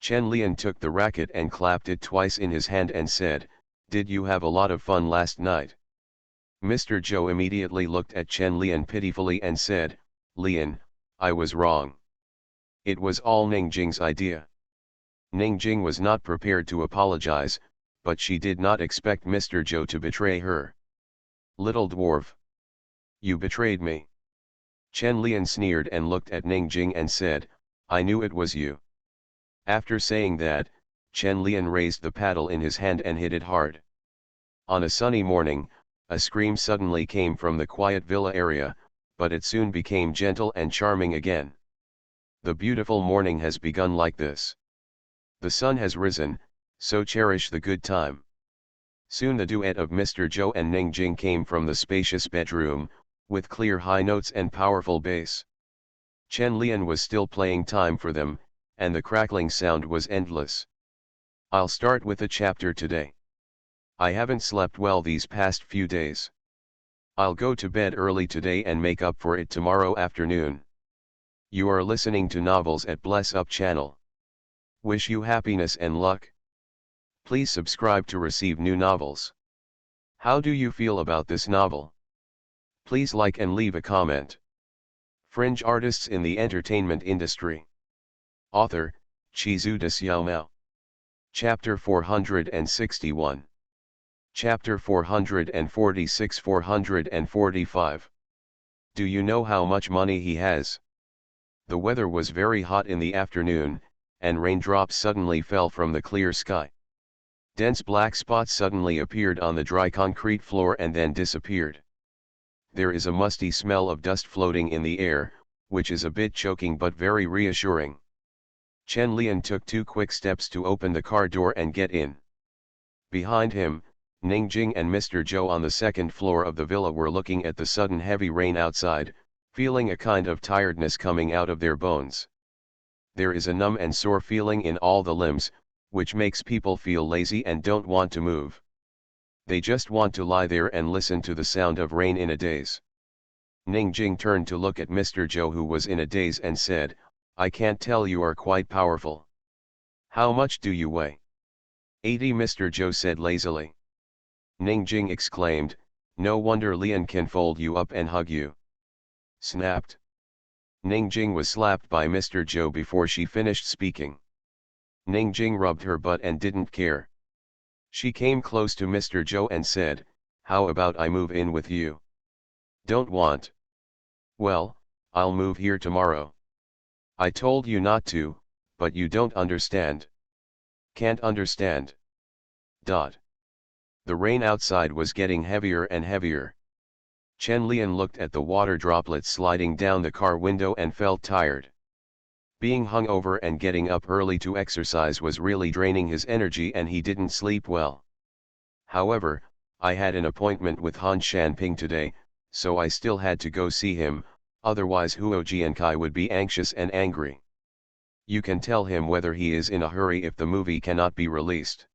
Chen Lian took the racket and clapped it twice in his hand and said, "Did you have a lot of fun last night?" Mr. Zhou immediately looked at Chen Lian pitifully and said, "Lian, I was wrong. It was all Ning Jing's idea." Ning Jing was not prepared to apologize, but she did not expect Mr. Zhou to betray her. "Little dwarf. You betrayed me." Chen Lian sneered and looked at Ning Jing and said, "I knew it was you." After saying that, Chen Lian raised the paddle in his hand and hit it hard. On a sunny morning, a scream suddenly came from the quiet villa area, but it soon became gentle and charming again. The beautiful morning has begun like this. The sun has risen, so cherish the good time. Soon the duet of Mr. Zhou and Ning Jing came from the spacious bedroom, with clear high notes and powerful bass. Chen Lian was still playing time for them, and the crackling sound was endless. I'll start with a chapter today. I haven't slept well these past few days. I'll go to bed early today and make up for it tomorrow afternoon. You are listening to Novels at Bless Up channel. Wish you happiness and luck. Please subscribe to receive new novels. How do you feel about this novel? Please like and leave a comment. Fringe artists in the entertainment industry. Author, Chizu de Xiaomao. Chapter 461. Chapter 446-445. Do you know how much money he has? The weather was very hot in the afternoon, and raindrops suddenly fell from the clear sky. Dense black spots suddenly appeared on the dry concrete floor and then disappeared. There is a musty smell of dust floating in the air, which is a bit choking but very reassuring. Chen Lian took 2 quick steps to open the car door and get in. Behind him, Ning Jing and Mr. Zhou on the second floor of the villa were looking at the sudden heavy rain outside, feeling a kind of tiredness coming out of their bones. There is a numb and sore feeling in all the limbs, which makes people feel lazy and don't want to move. They just want to lie there and listen to the sound of rain in a daze. Ning Jing turned to look at Mr. Zhou who was in a daze and said, "I can't tell, you are quite powerful. How much do you weigh?" 80, Mr. Zhou said lazily. Ning Jing exclaimed, "No wonder Lian can fold you up and hug you." Snapped. Ning Jing was slapped by Mr. Zhou before she finished speaking. Ning Jing rubbed her butt and didn't care. She came close to Mr. Zhou and said, "How about I move in with you?" "Don't want." "Well, I'll move here tomorrow." "I told you not to, but you don't understand." "Can't understand." The rain outside was getting heavier and heavier. Chen Lian looked at the water droplets sliding down the car window and felt tired. Being hungover and getting up early to exercise was really draining his energy and he didn't sleep well. However, I had an appointment with Han Shanping today, so I still had to go see him, otherwise Huo Jiankai would be anxious and angry. You can tell him whether he is in a hurry if the movie cannot be released.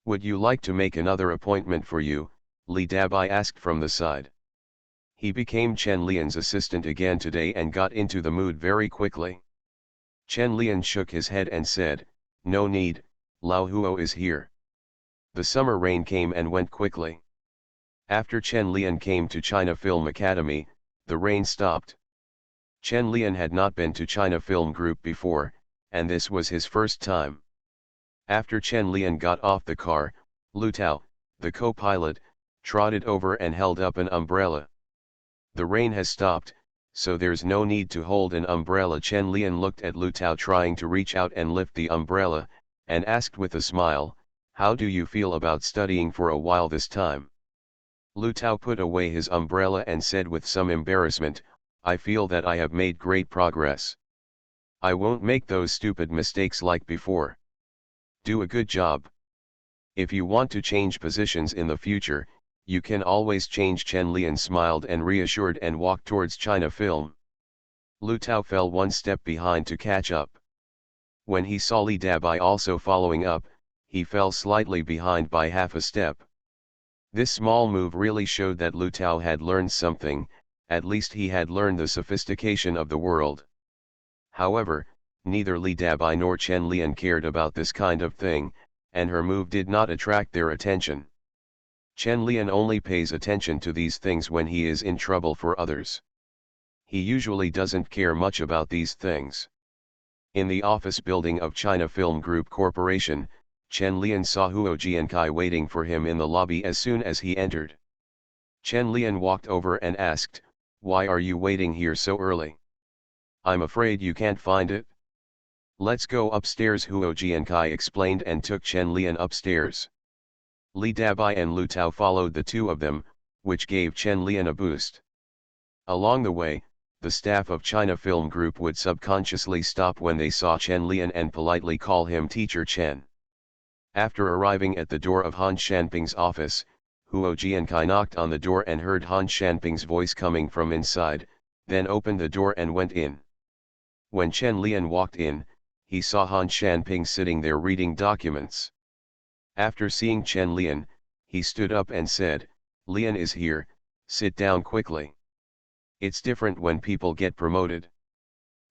"Would you like to make another appointment for you?" Li Dabai asked from the side. He became Chen Lian's assistant again today and got into the mood very quickly. Chen Lian shook his head and said, "No need, Lao Huo is here." The summer rain came and went quickly. After Chen Lian came to China Film Academy, the rain stopped. Chen Lian had not been to China Film Group before, and this was his first time. After Chen Lian got off the car, Lu Tao, the co-pilot, trotted over and held up an umbrella. The rain has stopped, so there's no need to hold an umbrella. Chen Lian looked at Lu Tao trying to reach out and lift the umbrella, and asked with a smile, "How do you feel about studying for a while this time?" Lu Tao put away his umbrella and said with some embarrassment, "I feel that I have made great progress. I won't make those stupid mistakes like before. Do a good job. If you want to change positions in the future, you can always change." Chen Lian smiled and reassured and walked towards China Film. Lu Tao fell one step behind to catch up. When he saw Li Dabai also following up, he fell slightly behind by half a step. This small move really showed that Lu Tao had learned something, at least he had learned the sophistication of the world. However, neither Li Dabai nor Chen Lian cared about this kind of thing, and her move did not attract their attention. Chen Lian only pays attention to these things when he is in trouble for others. He usually doesn't care much about these things. In the office building of China Film Group Corporation, Chen Lian saw Huo Jiankai waiting for him in the lobby as soon as he entered. Chen Lian walked over and asked, "Why are you waiting here so early? I'm afraid you can't find it." "Let's go upstairs," Huo Jiankai explained and took Chen Lian upstairs. Li Dabai and Lu Tao followed the two of them, which gave Chen Lian a boost. Along the way, the staff of China Film Group would subconsciously stop when they saw Chen Lian and politely call him Teacher Chen. After arriving at the door of Han Shanping's office, Huo Jiankai knocked on the door and heard Han Shanping's voice coming from inside, then opened the door and went in. When Chen Lian walked in, he saw Han Shanping sitting there reading documents. After seeing Chen Lian, he stood up and said, "Lian is here, sit down quickly. It's different when people get promoted."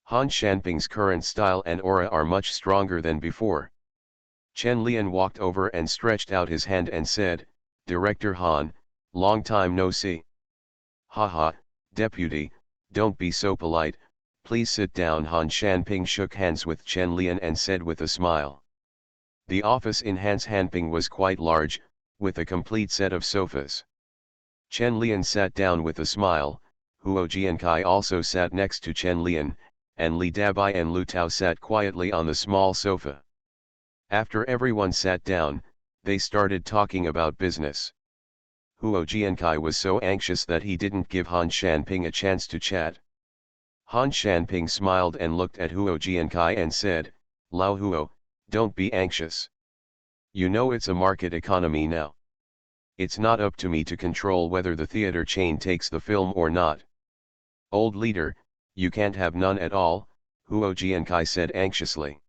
Han Shanping's current style and aura are much stronger than before. Chen Lian walked over and stretched out his hand and said, "Director Han, long time no see." "Haha, deputy, don't be so polite, please sit down." Han Shanping shook hands with Chen Lian and said with a smile. The office in Han Shanping was quite large, with a complete set of sofas. Chen Lian sat down with a smile, Huo Jiankai also sat next to Chen Lian, and Li Dabai and Lu Tao sat quietly on the small sofa. After everyone sat down, they started talking about business. Huo Jiankai was so anxious that he didn't give Han Shanping a chance to chat. Han Shanping smiled and looked at Huo Jiankai and said, "Lao Huo, don't be anxious. You know it's a market economy now. It's not up to me to control whether the theater chain takes the film or not." "Old leader, you can't have none at all," Huo Jiankai said anxiously.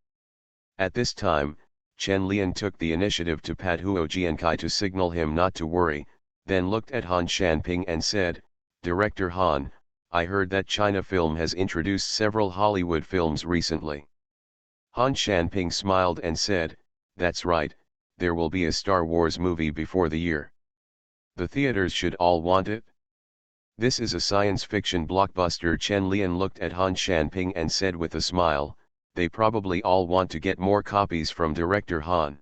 At this time, Chen Lian took the initiative to pat Huo Jiankai to signal him not to worry, then looked at Han Shanping and said, "Director Han, I heard that China Film has introduced several Hollywood films recently." Han Shanping smiled and said, "That's right, there will be a Star Wars movie before the year. The theaters should all want it. This is a science fiction blockbuster." Chen Lian looked at Han Shanping and said with a smile, "They probably all want to get more copies from Director Han."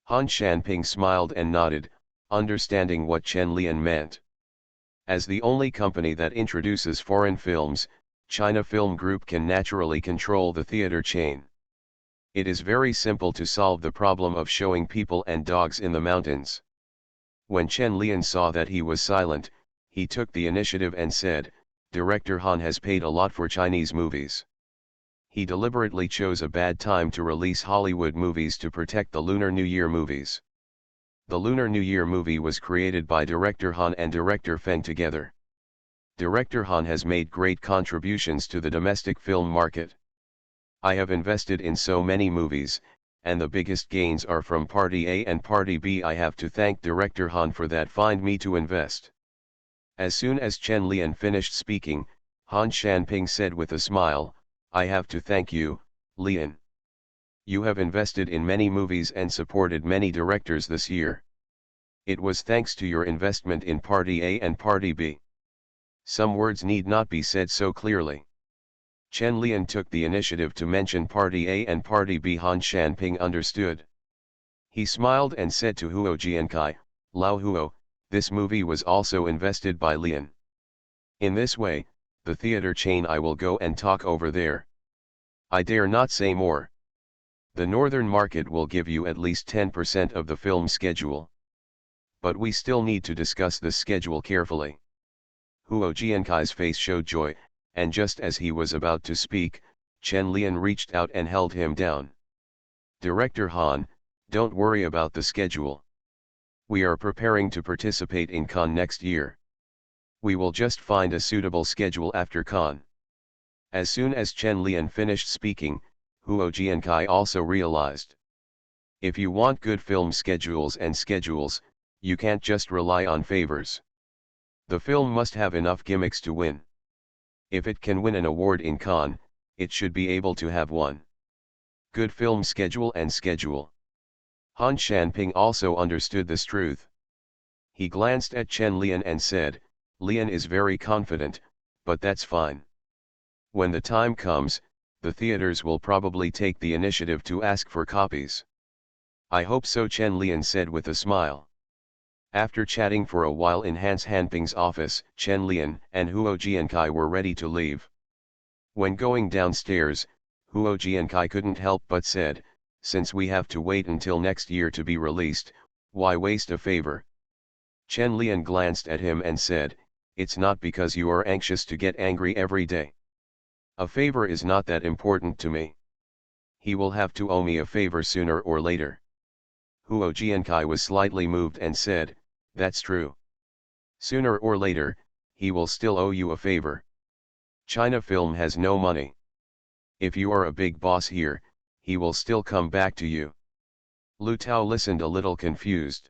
Han Shanping smiled and nodded, understanding what Chen Lian meant. As the only company that introduces foreign films, China Film Group can naturally control the theater chain. It is very simple to solve the problem of showing people and dogs in the mountains. When Chen Lian saw that he was silent, he took the initiative and said, "Director Han has paid a lot for Chinese movies. He deliberately chose a bad time to release Hollywood movies to protect the Lunar New Year movies. The Lunar New Year movie was created by Director Han and Director Feng together. Director Han has made great contributions to the domestic film market. I have invested in so many movies, and the biggest gains are from Party A and Party B. I have to thank Director Han for that. Find me to invest." As soon as Chen Lian finished speaking, Han Shanping said with a smile, "I have to thank you, Lian. You have invested in many movies and supported many directors this year. It was thanks to your investment in Party A and Party B. Some words need not be said so clearly. Chen Lian took the initiative to mention Party A and Party B. Han Shanping understood. He smiled and said to Huo Jiankai, Lao Huo, this movie was also invested by Lian. In this way, the theater chain I will go and talk over there. I dare not say more. The northern market will give you at least 10% of the film schedule. But we still need to discuss the schedule carefully. Huo Jiankai's face showed joy, and just as he was about to speak, Chen Lian reached out and held him down. Director Han, don't worry about the schedule. We are preparing to participate in Cannes next year. We will just find a suitable schedule after Cannes. As soon as Chen Lian finished speaking, Huo Jiankai also realized. If you want good film schedules, you can't just rely on favors. The film must have enough gimmicks to win. If it can win an award in Cannes, it should be able to have one good film schedule. Han Shanping also understood this truth. He glanced at Chen Lian and said, Lian is very confident, but that's fine. When the time comes, the theaters will probably take the initiative to ask for copies. I hope so, Chen Lian said with a smile. After chatting for a while in Han Shanping's office, Chen Lian and Huo Jiankai were ready to leave. When going downstairs, Huo Jiankai couldn't help but said, since we have to wait until next year to be released, why waste a favor? Chen Lian glanced at him and said, it's not because you are anxious to get angry every day. A favor is not that important to me. He will have to owe me a favor sooner or later. Huo Jiankai was slightly moved and said, that's true. Sooner or later, he will still owe you a favor. China Film has no money. If you are a big boss here, he will still come back to you. Lu Tao listened a little confused.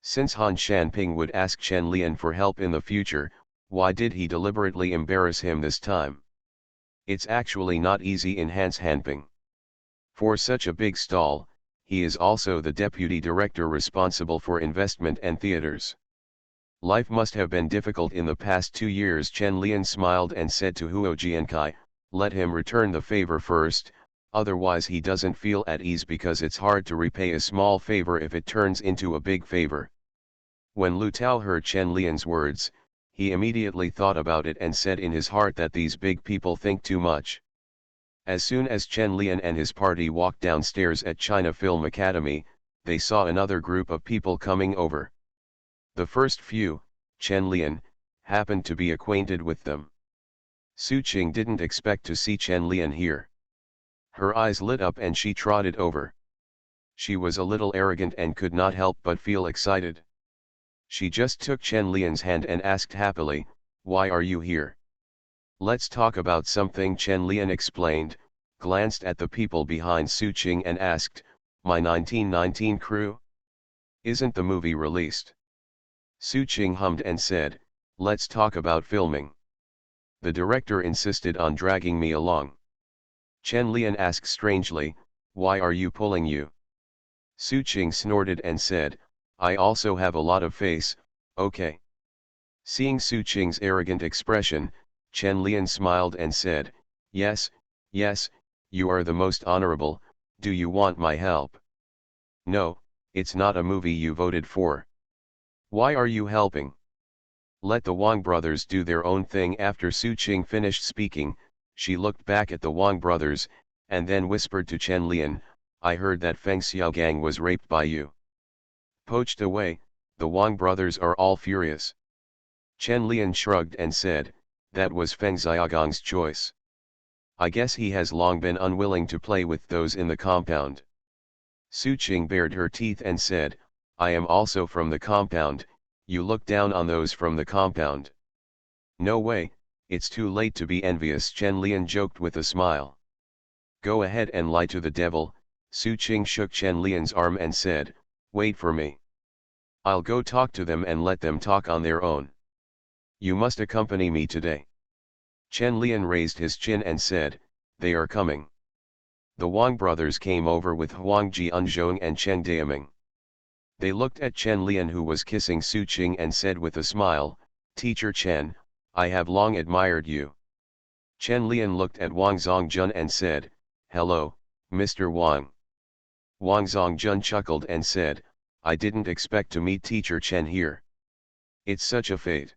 Since Han Shanping would ask Chen Lian for help in the future, why did he deliberately embarrass him this time? It's actually not easy in Han Shanping. For such a big stall, he is also the deputy director responsible for investment and theaters. Life must have been difficult in the past 2 years. Chen Lian smiled and said to Huo Jiankai, let him return the favor first, otherwise he doesn't feel at ease because it's hard to repay a small favor if it turns into a big favor. When Lu Tao heard Chen Lian's words, he immediately thought about it and said in his heart that these big people think too much. As soon as Chen Lian and his party walked downstairs at China Film Academy, they saw another group of people coming over. The first few, Chen Lian, happened to be acquainted with them. Su Qing didn't expect to see Chen Lian here. Her eyes lit up and she trotted over. She was a little arrogant and could not help but feel excited. She just took Chen Lian's hand and asked happily, why are you here? Let's talk about something, Chen Lian explained, glanced at the people behind Su Qing and asked, my 1919 crew? Isn't the movie released? Su Qing hummed and said, let's talk about filming. The director insisted on dragging me along. Chen Lian asked strangely, why are you pulling you? Su Qing snorted and said, I also have a lot of face, okay. Seeing Su Qing's arrogant expression, Chen Lian smiled and said, yes, you are the most honorable, do you want my help? No, it's not a movie you voted for. Why are you helping? Let the Wang brothers do their own thing. After Su Qing finished speaking, she looked back at the Wang brothers, and then whispered to Chen Lian, I heard that Feng Xiaogang was raped by you. Poached away, the Wang brothers are all furious. Chen Lian shrugged and said, that was Feng Xiaogang's choice. I guess he has long been unwilling to play with those in the compound. Su Qing bared her teeth and said, I am also from the compound, you look down on those from the compound. No way, it's too late to be envious, Chen Lian joked with a smile. Go ahead and lie to the devil, Su Qing shook Chen Lian's arm and said, wait for me. I'll go talk to them and let them talk on their own. You must accompany me today. Chen Lian raised his chin and said, they are coming. The Wang brothers came over with Huang Jianzhong and Cheng Daoming. They looked at Chen Lian, who was kissing Su Qing, and said with a smile, "Teacher Chen, I have long admired you." Chen Lian looked at Wang Zongjun and said, "Hello, Mr. Wang." Wang Zongjun chuckled and said, "I didn't expect to meet Teacher Chen here. It's such a fate."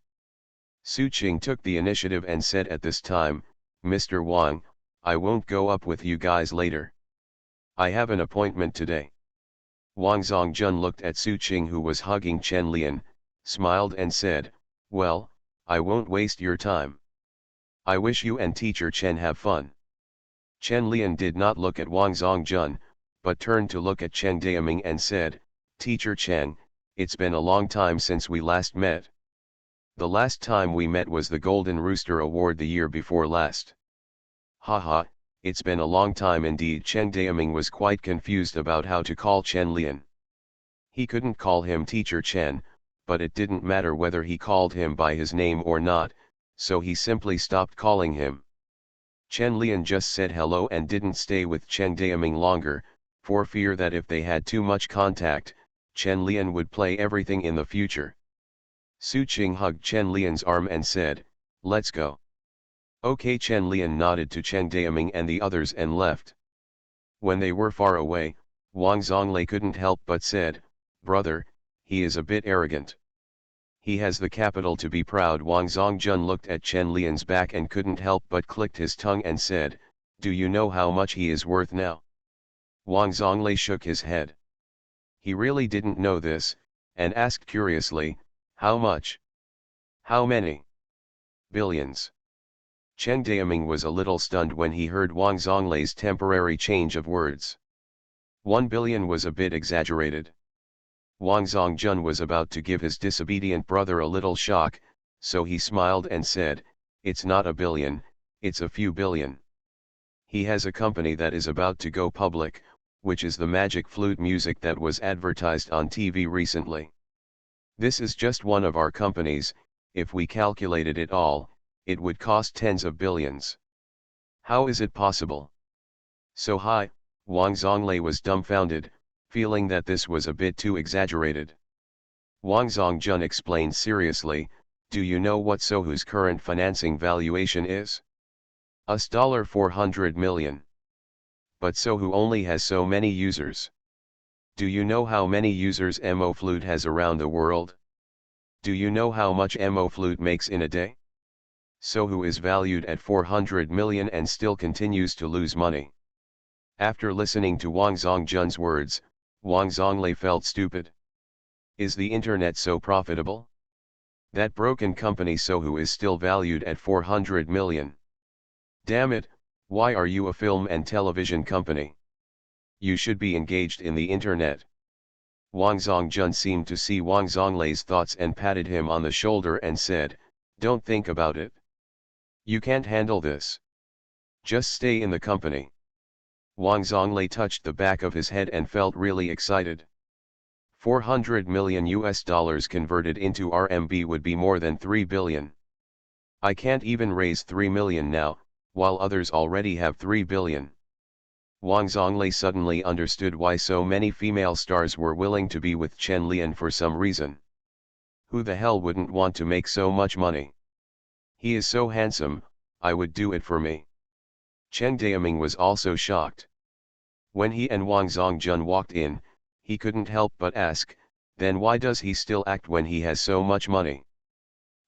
Su Qing took the initiative and said at this time, "Mr. Wang, I won't go up with you guys later. I have an appointment today." Wang Zongjun looked at Su Qing, who was hugging Chen Lian, smiled and said, "Well, I won't waste your time. I wish you and Teacher Chen have fun." Chen Lian did not look at Wang Zongjun, but turned to look at Cheng Daoming and said, "Teacher Chen, it's been a long time since we last met. The last time we met was the Golden Rooster Award the year before last." "Haha, it's been a long time indeed." Cheng Daoming was quite confused about how to call Chen Lian. He couldn't call him Teacher Chen, but it didn't matter whether he called him by his name or not, so he simply stopped calling him. Chen Lian just said hello and didn't stay with Cheng Daoming longer, for fear that if they had too much contact, Chen Lian would play everything in the future. Su Qing hugged Chen Lian's arm and said, "Let's go." "Okay." Chen Lian nodded to Cheng Daoming and the others and left. When they were far away, Wang Zonglei couldn't help but said, "Brother, he is a bit arrogant. He has the capital to be proud." Wang Zongjun looked at Chen Lian's back and couldn't help but clicked his tongue and said, "Do you know how much he is worth now?" Wang Zonglei shook his head. He really didn't know this, and asked curiously, "How much? How many?" "Billions." Cheng Daoming was a little stunned when he heard Wang Zonglei's temporary change of words. 1 billion was a bit exaggerated. Wang Zongjun was about to give his disobedient brother a little shock, so he smiled and said, "It's not a billion, it's a few billion. He has a company that is about to go public, which is the Magic Flute Music that was advertised on TV recently. This is just one of our companies. If we calculated it all, it would cost tens of billions. How is it possible? So high?" Wang Zonglei was dumbfounded, feeling that this was a bit too exaggerated. Wang Zongjun explained seriously, "Do you know what Sohu's current financing valuation is? $400 million. But Sohu only has so many users. Do you know how many users MO Flute has around the world? Do you know how much MO Flute makes in a day? Sohu is valued at 400 million and still continues to lose money." After listening to Wang Zongjun's words, Wang Zonglei felt stupid. Is the internet so profitable? That broken company Sohu is still valued at 400 million. Damn it, why are you a film and television company? You should be engaged in the internet. Wang Zongjun seemed to see Wang Zonglei's thoughts and patted him on the shoulder and said, "Don't think about it. You can't handle this. Just stay in the company." Wang Zonglei touched the back of his head and felt really excited. 400 million US dollars converted into RMB would be more than 3 billion. I can't even raise 3 million now, while others already have 3 billion. Wang Zonglei suddenly understood why so many female stars were willing to be with Chen Lian for some reason. Who the hell wouldn't want to make so much money? He is so handsome, I would do it for me. Cheng Daoming was also shocked. When he and Wang Zongjun walked in, he couldn't help but ask, then why does he still act when he has so much money?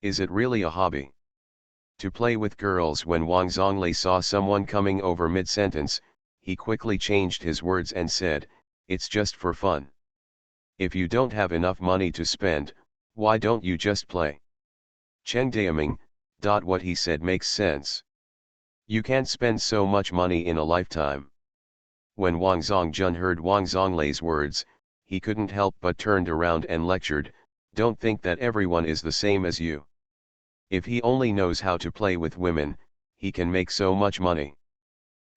Is it really a hobby? To play with girls? When Wang Zonglei saw someone coming over mid-sentence, he quickly changed his words and said, "It's just for fun. If you don't have enough money to spend, why don't you just play?" Cheng Daoming, what he said makes sense. You can't spend so much money in a lifetime. When Wang Zongjun heard Wang Zonglei's words, he couldn't help but turned around and lectured, "Don't think that everyone is the same as you. If he only knows how to play with women, he can make so much money.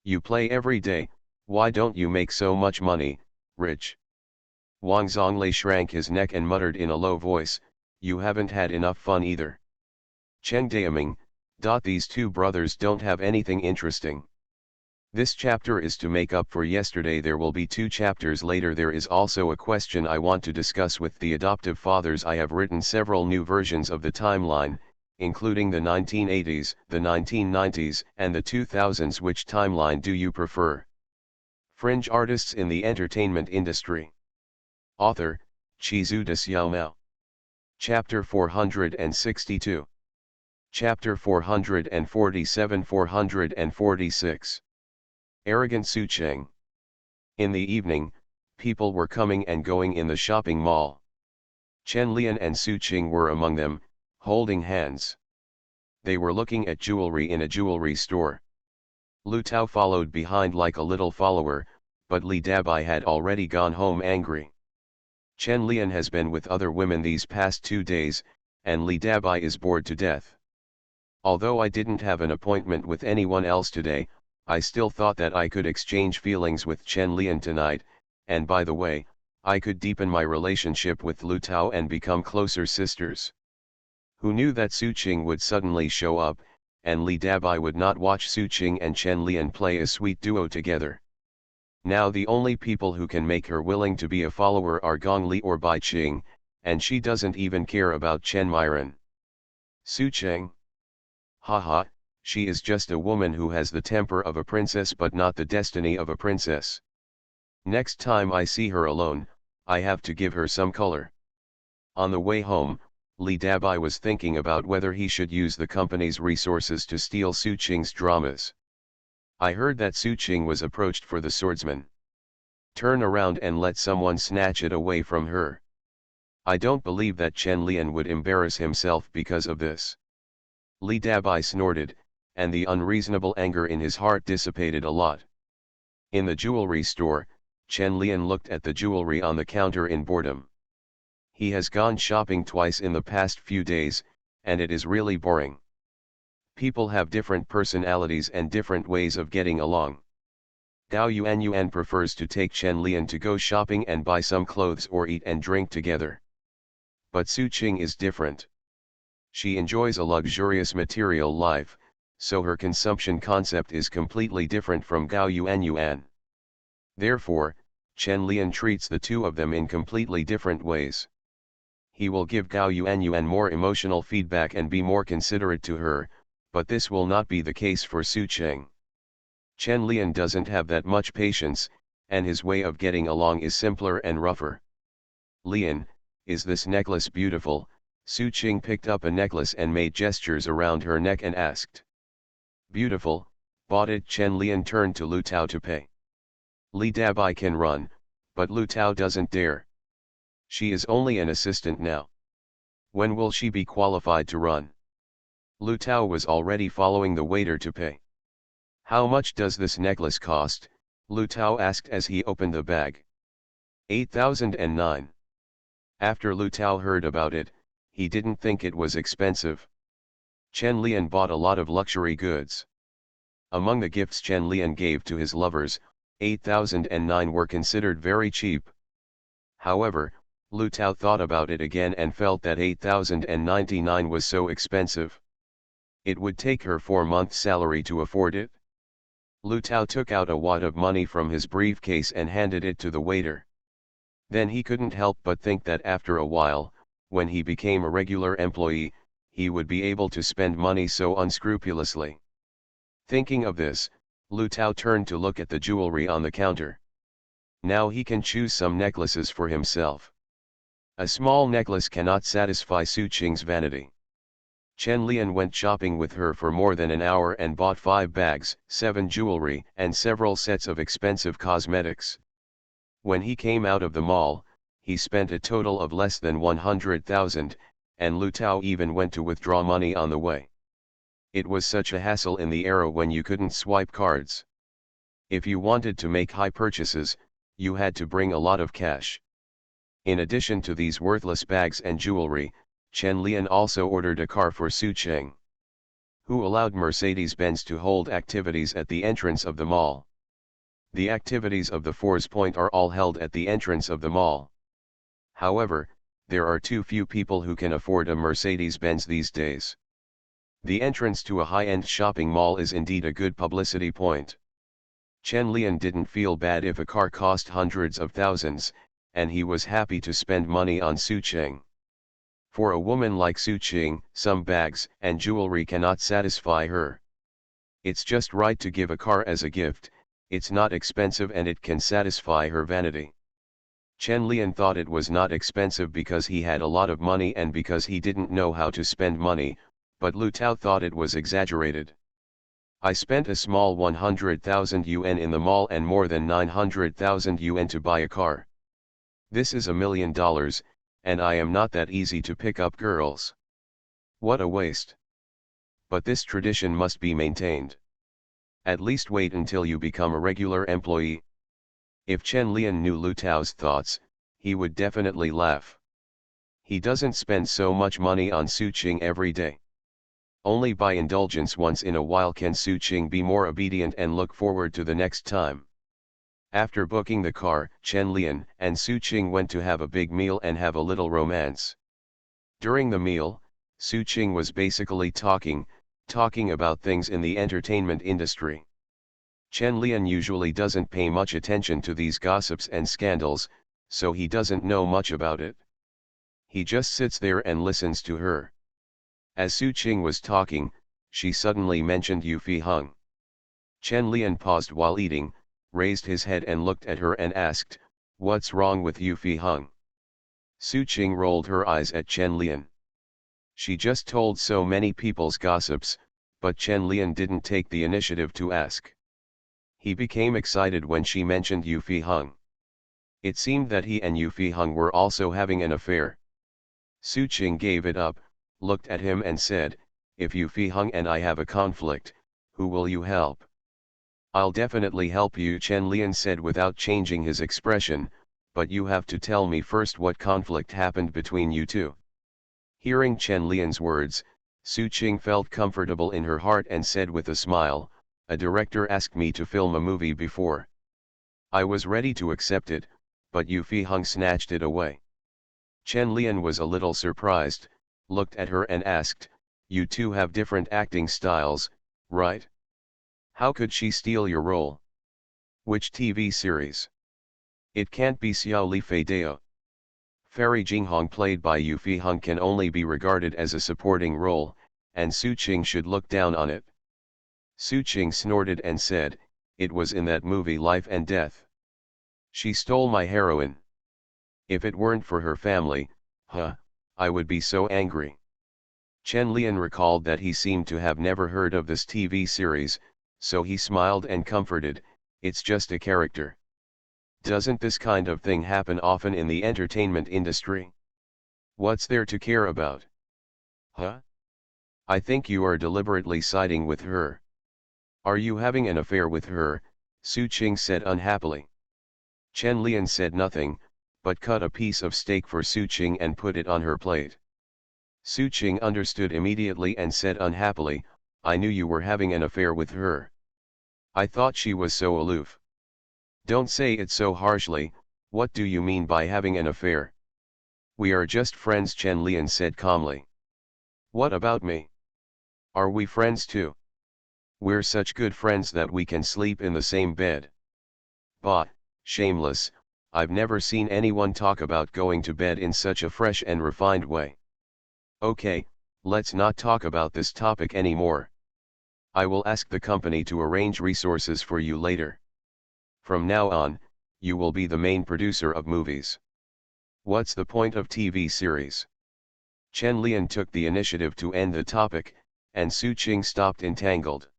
You play every day, why don't you make so much money, rich?" Wang Zonglei shrank his neck and muttered in a low voice, "You haven't had enough fun either. Cheng Daoming, these two brothers don't have anything interesting. This chapter is to make up for yesterday. There will be 2 chapters later. There is also a question I want to discuss with the adoptive fathers. I have written several new versions of the timeline, including the 1980s, the 1990s, and the 2000s. Which timeline do you prefer? Fringe artists in the entertainment industry. Author, Chizuda Xiaomao. Chapter 462. Chapter 447 446. Arrogant Sucheng. In the evening, people were coming and going in the shopping mall. Chen Lian and Sucheng were among them, holding hands. They were looking at jewelry in a jewelry store. Lu Tao followed behind like a little follower, but Li Dabai had already gone home angry. Chen Lian has been with other women these past 2 days, and Li Dabai is bored to death. Although I didn't have an appointment with anyone else today, I still thought that I could exchange feelings with Chen Lian tonight, and by the way, I could deepen my relationship with Lu Tao and become closer sisters. Who knew that Sucheng would suddenly show up, and Li Dabai would not watch Sucheng and Chen Lian play a sweet duo together. Now the only people who can make her willing to be a follower are Gong Li or Bai Qing, and she doesn't even care about Chen Miren. Sucheng? Haha, she is just a woman who has the temper of a princess but not the destiny of a princess. Next time I see her alone, I have to give her some color. On the way home, Li Dabai was thinking about whether he should use the company's resources to steal Sucheng's dramas. I heard that Sucheng was approached for the swordsman. Turn around and let someone snatch it away from her. I don't believe that Chen Lian would embarrass himself because of this. Li Dabai snorted, and the unreasonable anger in his heart dissipated a lot. In the jewelry store, Chen Lian looked at the jewelry on the counter in boredom. He has gone shopping twice in the past few days, and it is really boring. People have different personalities and different ways of getting along. Gao Yuan prefers to take Chen Lian to go shopping and buy some clothes or eat and drink together. But Sucheng is different. She enjoys a luxurious material life, so her consumption concept is completely different from Gao Yuan. Therefore, Chen Lian treats the two of them in completely different ways. He will give Gao Yuan more emotional feedback and be more considerate to her, but this will not be the case for Sucheng. Chen Lian doesn't have that much patience, and his way of getting along is simpler and rougher. Lian, is this necklace beautiful? Sucheng picked up a necklace and made gestures around her neck and asked. Beautiful, bought it. Chen Lian turned to Lu Tao to pay. Li Dabai can run, but Lu Tao doesn't dare. She is only an assistant now. When will she be qualified to run? Lu Tao was already following the waiter to pay. How much does this necklace cost? Lu Tao asked as he opened the bag. 8,009. After Lu Tao heard about it, he didn't think it was expensive. Chen Lian bought a lot of luxury goods. Among the gifts Chen Lian gave to his lovers, 8,009 were considered very cheap. However, Lu Tao thought about it again and felt that 8,099 was so expensive. It would take her 4 months' salary to afford it. Lu Tao took out a wad of money from his briefcase and handed it to the waiter. Then he couldn't help but think that after a while, when he became a regular employee, he would be able to spend money so unscrupulously. Thinking of this, Lu Tao turned to look at the jewelry on the counter. Now he can choose some necklaces for himself. A small necklace cannot satisfy Sucheng's vanity. Chen Lian went shopping with her for more than an hour and bought 5 bags, 7 jewelry, and several sets of expensive cosmetics. When he came out of the mall, he spent a total of less than 100,000, and Lu Tao even went to withdraw money on the way. It was such a hassle in the era when you couldn't swipe cards. If you wanted to make high purchases, you had to bring a lot of cash. In addition to these worthless bags and jewelry, Chen Lian also ordered a car for Sucheng, who allowed Mercedes-Benz to hold activities at the entrance of the mall. The activities of the Fours Point are all held at the entrance of the mall. However, there are too few people who can afford a Mercedes-Benz these days. The entrance to a high-end shopping mall is indeed a good publicity point. Chen Lian didn't feel bad if a car cost hundreds of thousands, and he was happy to spend money on Su Qing. For a woman like Su Qing, some bags and jewelry cannot satisfy her. It's just right to give a car as a gift, it's not expensive and it can satisfy her vanity. Chen Lian thought it was not expensive because he had a lot of money and because he didn't know how to spend money, but Lu Tao thought it was exaggerated. I spent a small 100,000 yuan in the mall and more than 900,000 yuan to buy a car. This is $1 million, and I am not that easy to pick up girls. What a waste. But this tradition must be maintained. At least wait until you become a regular employee. If Chen Lian knew Lu Tao's thoughts, he would definitely laugh. He doesn't spend so much money on Su Qing every day. Only by indulgence once in a while can Su Qing be more obedient and look forward to the next time. After booking the car, Chen Lian and Su Qing went to have a big meal and have a little romance. During the meal, Su Qing was basically talking about things in the entertainment industry. Chen Lian usually doesn't pay much attention to these gossips and scandals, so he doesn't know much about it. He just sits there and listens to her. As Su Qing was talking, she suddenly mentioned Yu Fiheng. Chen Lian paused while eating, raised his head and looked at her and asked, "What's wrong with Yu Fiheng?" Su Qing rolled her eyes at Chen Lian. She just told so many people's gossips, but Chen Lian didn't take the initiative to ask. He became excited when she mentioned Yu Fiheng. It seemed that he and Yu Fiheng were also having an affair. Su Qing gave it up, looked at him and said, "If Yu Fiheng and I have a conflict, who will you help?" "I'll definitely help you," Chen Lian said without changing his expression, "but you have to tell me first what conflict happened between you two." Hearing Chen Lian's words, Su Qing felt comfortable in her heart and said with a smile, "A director asked me to film a movie before. I was ready to accept it, but Yu Fiheng snatched it away." Chen Lian was a little surprised, looked at her and asked, "You two have different acting styles, right? How could she steal your role? Which TV series? It can't be Xiao Li Fei Dao." Fairy Jinghong played by Yu Fiheng can only be regarded as a supporting role, and Su Qing should look down on it. Su Qing snorted and said, "It was in that movie Life and Death. She stole my heroine. If it weren't for her family, I would be so angry." Chen Lian recalled that he seemed to have never heard of this TV series, so he smiled and comforted, "It's just a character. Doesn't this kind of thing happen often in the entertainment industry? What's there to care about?" "Huh? I think you are deliberately siding with her." "Are you having an affair with her?" Su Qing said unhappily. Chen Lian said nothing, but cut a piece of steak for Su Qing and put it on her plate. Su Qing understood immediately and said unhappily, "I knew you were having an affair with her. I thought she was so aloof." "Don't say it so harshly, what do you mean by having an affair?" "We are just friends," Chen Lian said calmly. "What about me? Are we friends too? We're such good friends that we can sleep in the same bed." "Bah, shameless, I've never seen anyone talk about going to bed in such a fresh and refined way." "Okay, let's not talk about this topic anymore. I will ask the company to arrange resources for you later. From now on, you will be the main producer of movies. What's the point of TV series?" Chen Lian took the initiative to end the topic, and Su Qing stopped entangled.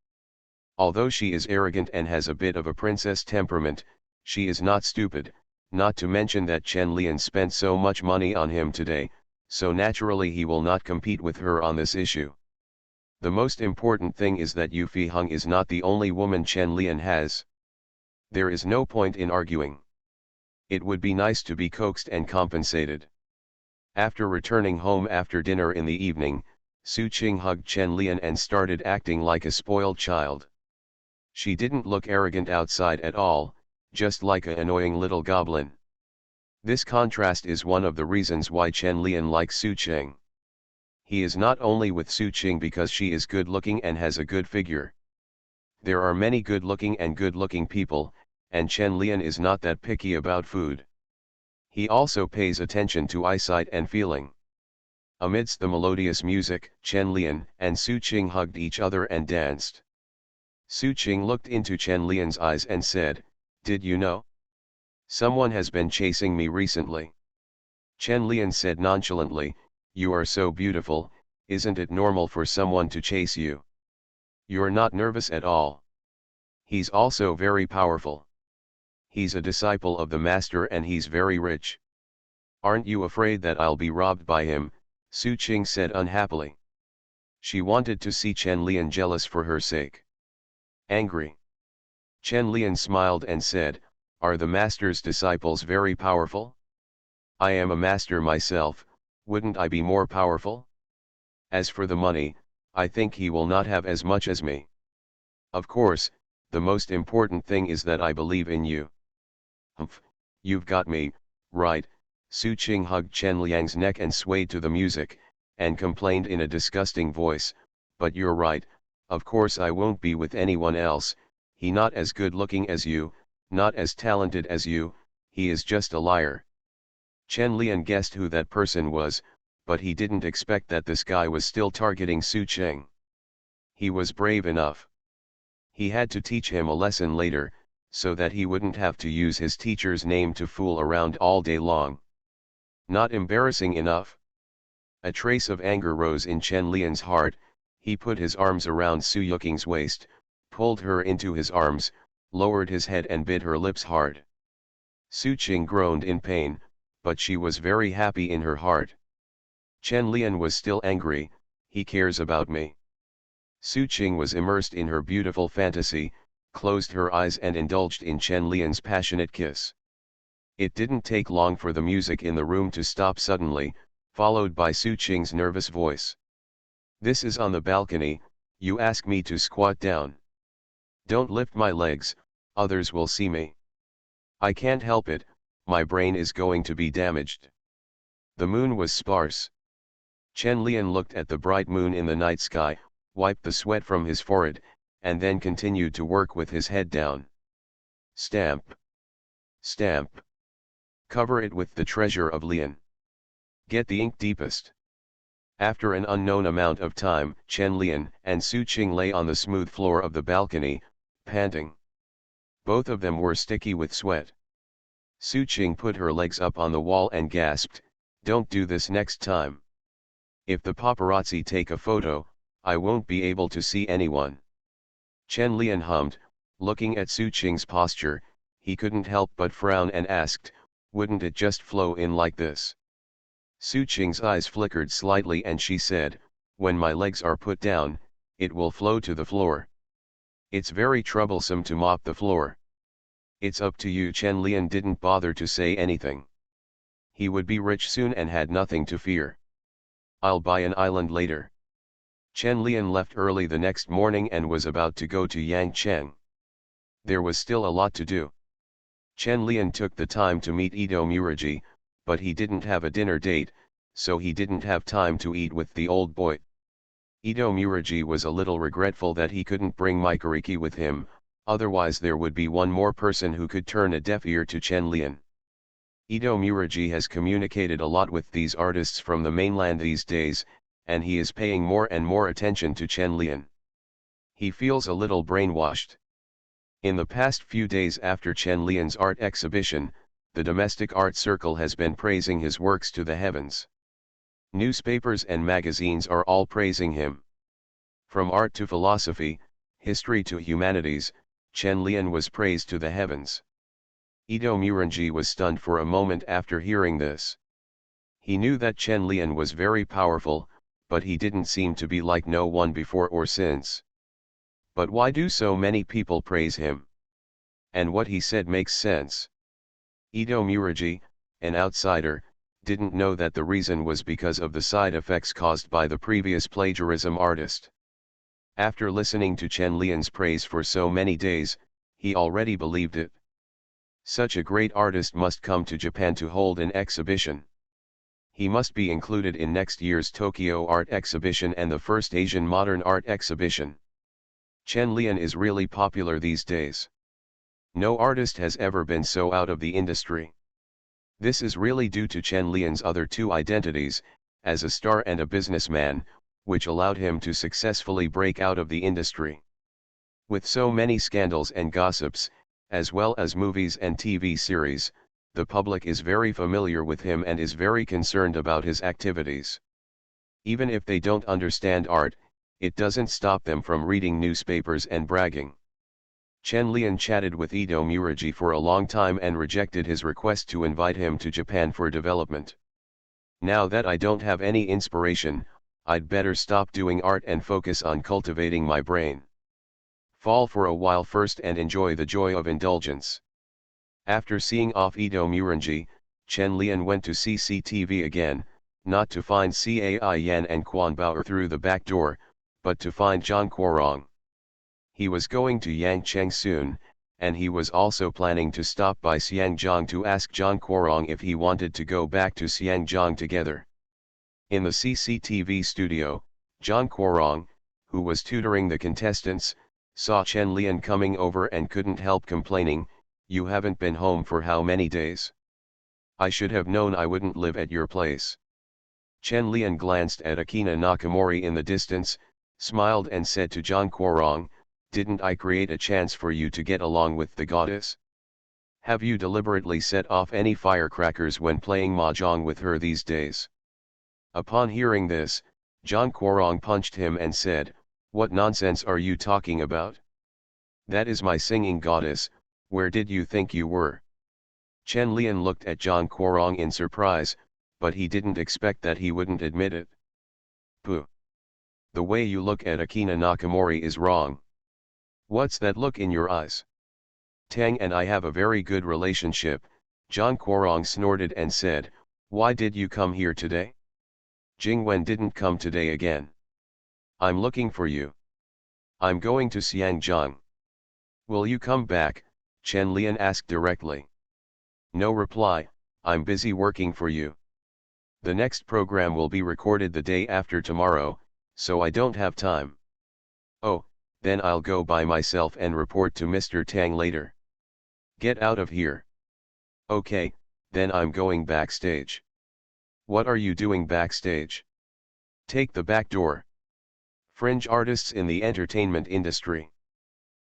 Although she is arrogant and has a bit of a princess temperament, she is not stupid, not to mention that Chen Lian spent so much money on him today, so naturally he will not compete with her on this issue. The most important thing is that Yu Fiheng is not the only woman Chen Lian has. There is no point in arguing. It would be nice to be coaxed and compensated. After returning home after dinner in the evening, Su Qing hugged Chen Lian and started acting like a spoiled child. She didn't look arrogant outside at all, just like an annoying little goblin. This contrast is one of the reasons why Chen Lian likes Su Qing. He is not only with Su Qing because she is good looking and has a good figure. There are many good-looking and good-looking people, and Chen Lian is not that picky about food. He also pays attention to eyesight and feeling. Amidst the melodious music, Chen Lian and Su Qing hugged each other and danced. Su Qing looked into Chen Lian's eyes and said, "Did you know? Someone has been chasing me recently." Chen Lian said nonchalantly, "You are so beautiful, isn't it normal for someone to chase you? You're not nervous at all. He's also very powerful. He's a disciple of the master and he's very rich. Aren't you afraid that I'll be robbed by him?" Su Qing said unhappily. She wanted to see Chen Lian jealous for her sake. Angry. Chen Lian smiled and said, "Are the master's disciples very powerful? I am a master myself, wouldn't I be more powerful? As for the money, I think he will not have as much as me. Of course, the most important thing is that I believe in you." "Humph, you've got me, right." Su Qing hugged Chen Liang's neck and swayed to the music, and complained in a disgusting voice, "But you're right, of course I won't be with anyone else, he not as good looking as you, not as talented as you, he is just a liar." Chen Lian guessed who that person was, but he didn't expect that this guy was still targeting Su Qing. He was brave enough. He had to teach him a lesson later, so that he wouldn't have to use his teacher's name to fool around all day long. Not embarrassing enough? A trace of anger rose in Chen Lian's heart. He put his arms around Su Yuqing's waist, pulled her into his arms, lowered his head and bit her lips hard. Su Qing groaned in pain, but she was very happy in her heart. Chen Lian was still angry. "He cares about me." Su Qing was immersed in her beautiful fantasy, closed her eyes and indulged in Chen Lian's passionate kiss. It didn't take long for the music in the room to stop suddenly, followed by Su Qing's nervous voice. "This is on the balcony, you ask me to squat down. Don't lift my legs, others will see me. I can't help it, my brain is going to be damaged." The moon was sparse. Chen Lian looked at the bright moon in the night sky, wiped the sweat from his forehead, and then continued to work with his head down. Stamp. Stamp. Cover it with the treasure of Lian. Get the ink deepest. After an unknown amount of time, Chen Lian and Su Qing lay on the smooth floor of the balcony, panting. Both of them were sticky with sweat. Su Qing put her legs up on the wall and gasped, "Don't do this next time. If the paparazzi take a photo, I won't be able to see anyone." Chen Lian hummed, looking at Su Qing's posture. He couldn't help but frown and asked, "Wouldn't it just flow in like this?" Su Qing's eyes flickered slightly and she said, "When my legs are put down, it will flow to the floor. It's very troublesome to mop the floor." "It's up to you." Chen Lian didn't bother to say anything. He would be rich soon and had nothing to fear. "I'll buy an island later." Chen Lian left early the next morning and was about to go to Yangcheng. There was still a lot to do. Chen Lian took the time to meet Ito Muragi, but he didn't have a dinner date, so he didn't have time to eat with the old boy. Ito Muragi was a little regretful that he couldn't bring Mikariki with him, otherwise there would be one more person who could turn a deaf ear to Chen Lian. Ito Muragi has communicated a lot with these artists from the mainland these days, and he is paying more and more attention to Chen Lian. He feels a little brainwashed. In the past few days after Chen Lian's art exhibition, the domestic art circle has been praising his works to the heavens. Newspapers and magazines are all praising him. From art to philosophy, history to humanities, Chen Lian was praised to the heavens. Ito Muragi was stunned for a moment after hearing this. He knew that Chen Lian was very powerful, but he didn't seem to be like no one before or since. But why do so many people praise him? And what he said makes sense. Ito Muragi, an outsider, didn't know that the reason was because of the side effects caused by the previous plagiarism artist. After listening to Chen Lian's praise for so many days, he already believed it. Such a great artist must come to Japan to hold an exhibition. He must be included in next year's Tokyo Art Exhibition and the first Asian Modern Art Exhibition. Chen Lian is really popular these days. No artist has ever been so out of the industry. This is really due to Chen Lian's other two identities, as a star and a businessman, which allowed him to successfully break out of the industry. With so many scandals and gossips, as well as movies and TV series, the public is very familiar with him and is very concerned about his activities. Even if they don't understand art, it doesn't stop them from reading newspapers and bragging. Chen Lian chatted with Ito Muragi for a long time and rejected his request to invite him to Japan for development. Now that I don't have any inspiration, I'd better stop doing art and focus on cultivating my brain. Fall for a while first and enjoy the joy of indulgence. After seeing off Ito Muragi, Chen Lian went to CCTV again, not to find Cai Yan and Quan Bao through the back door, but to find Zhang Guorong. He was going to Yangcheng soon, and he was also planning to stop by Xiangjiang to ask Zhang Guorong if he wanted to go back to Xiangjiang together. In the CCTV studio, Zhang Guorong, who was tutoring the contestants, saw Chen Lian coming over and couldn't help complaining, "You haven't been home for how many days? I should have known I wouldn't live at your place." Chen Lian glanced at Akina Nakamori in the distance, smiled and said to Zhang Guorong, "Didn't I create a chance for you to get along with the goddess? Have you deliberately set off any firecrackers when playing mahjong with her these days?" Upon hearing this, Zhang Guorong punched him and said, "What nonsense are you talking about? That is my singing goddess, where did you think you were?" Chen Lian looked at Zhang Guorong in surprise, but he didn't expect that he wouldn't admit it. "Pooh! The way you look at Akina Nakamori is wrong. What's that look in your eyes? Tang and I have a very good relationship," Zhang Guorong snorted and said, "Why did you come here today? Jingwen didn't come today again. I'm looking for you. I'm going to Xiangjiang. Will you come back?" Chen Lian asked directly. "No reply, I'm busy working for you. The next program will be recorded the day after tomorrow, so I don't have time." "Oh, then I'll go by myself and report to Mr. Tang later." "Get out of here." "Okay, then I'm going backstage." "What are you doing backstage?" "Take the back door." Fringe artists in the entertainment industry.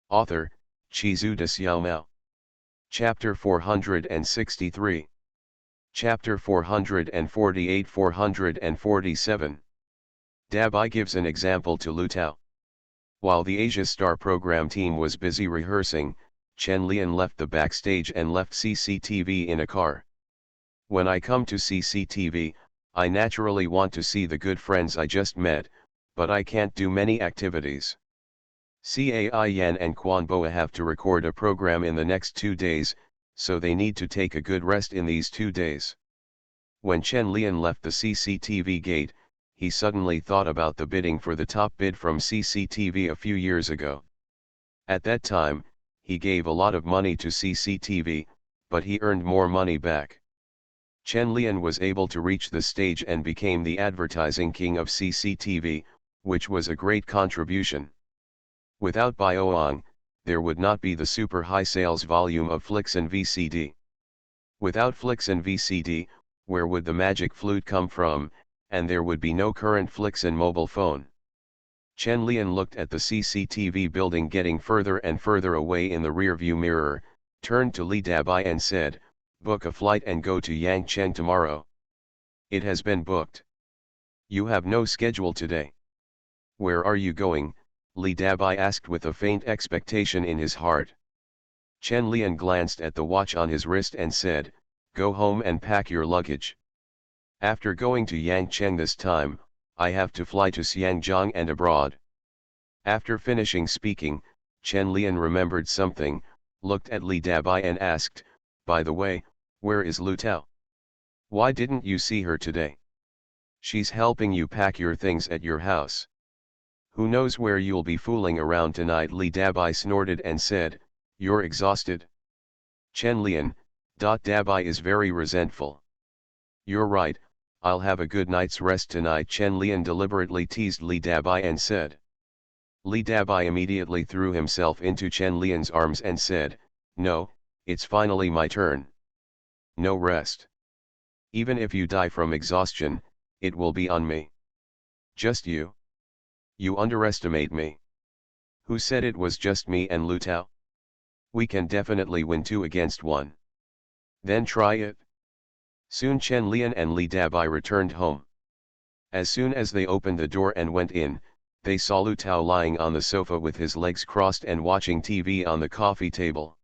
Author, Chizu de Xiaomao. Chapter 463. Chapter 448-447. Dabai gives an example to Lu Tao. While the Asia Star program team was busy rehearsing, Chen Lian left the backstage and left CCTV in a car. "When I come to CCTV, I naturally want to see the good friends I just met, but I can't do many activities. Cai Yan and Quan Boa have to record a program in the next 2 days, so they need to take a good rest in these 2 days." When Chen Lian left the CCTV gate, he suddenly thought about the bidding for the top bid from CCTV a few years ago. At that time, he gave a lot of money to CCTV, but he earned more money back. Chen Lian was able to reach the stage and became the advertising king of CCTV, which was a great contribution. Without Bioang, there would not be the super high sales volume of Flix and VCD. Without Flix and VCD, where would the magic flute come from, and there would be no current Flix and mobile phone. Chen Lian looked at the CCTV building getting further and further away in the rearview mirror, turned to Li Dabai and said, "Book a flight and go to Yangcheng tomorrow." "It has been booked." "You have no schedule today." "Where are you going?" Li Dabai asked with a faint expectation in his heart. Chen Lian glanced at the watch on his wrist and said, "Go home and pack your luggage. After going to Yangcheng this time, I have to fly to Xiangjiang and abroad." After finishing speaking, Chen Lian remembered something, looked at Li Dabai and asked, "By the way, where is Lu Tao? Why didn't you see her today?" "She's helping you pack your things at your house. Who knows where you'll be fooling around tonight?" Li Dabai snorted and said, "You're exhausted." Chen Lian, Dabai is very resentful. "You're right, I'll have a good night's rest tonight." Chen Lian deliberately teased Li Dabai and said. Li Dabai immediately threw himself into Chen Lian's arms and said, "No, it's finally my turn. No rest. Even if you die from exhaustion, it will be on me. Just you. You underestimate me." "Who said it was just me and Lu Tao? We can definitely win 2 against 1. Then try it." Soon Chen Lian and Li Dabai returned home. As soon as they opened the door and went in, they saw Lu Tao lying on the sofa with his legs crossed and watching TV on the coffee table.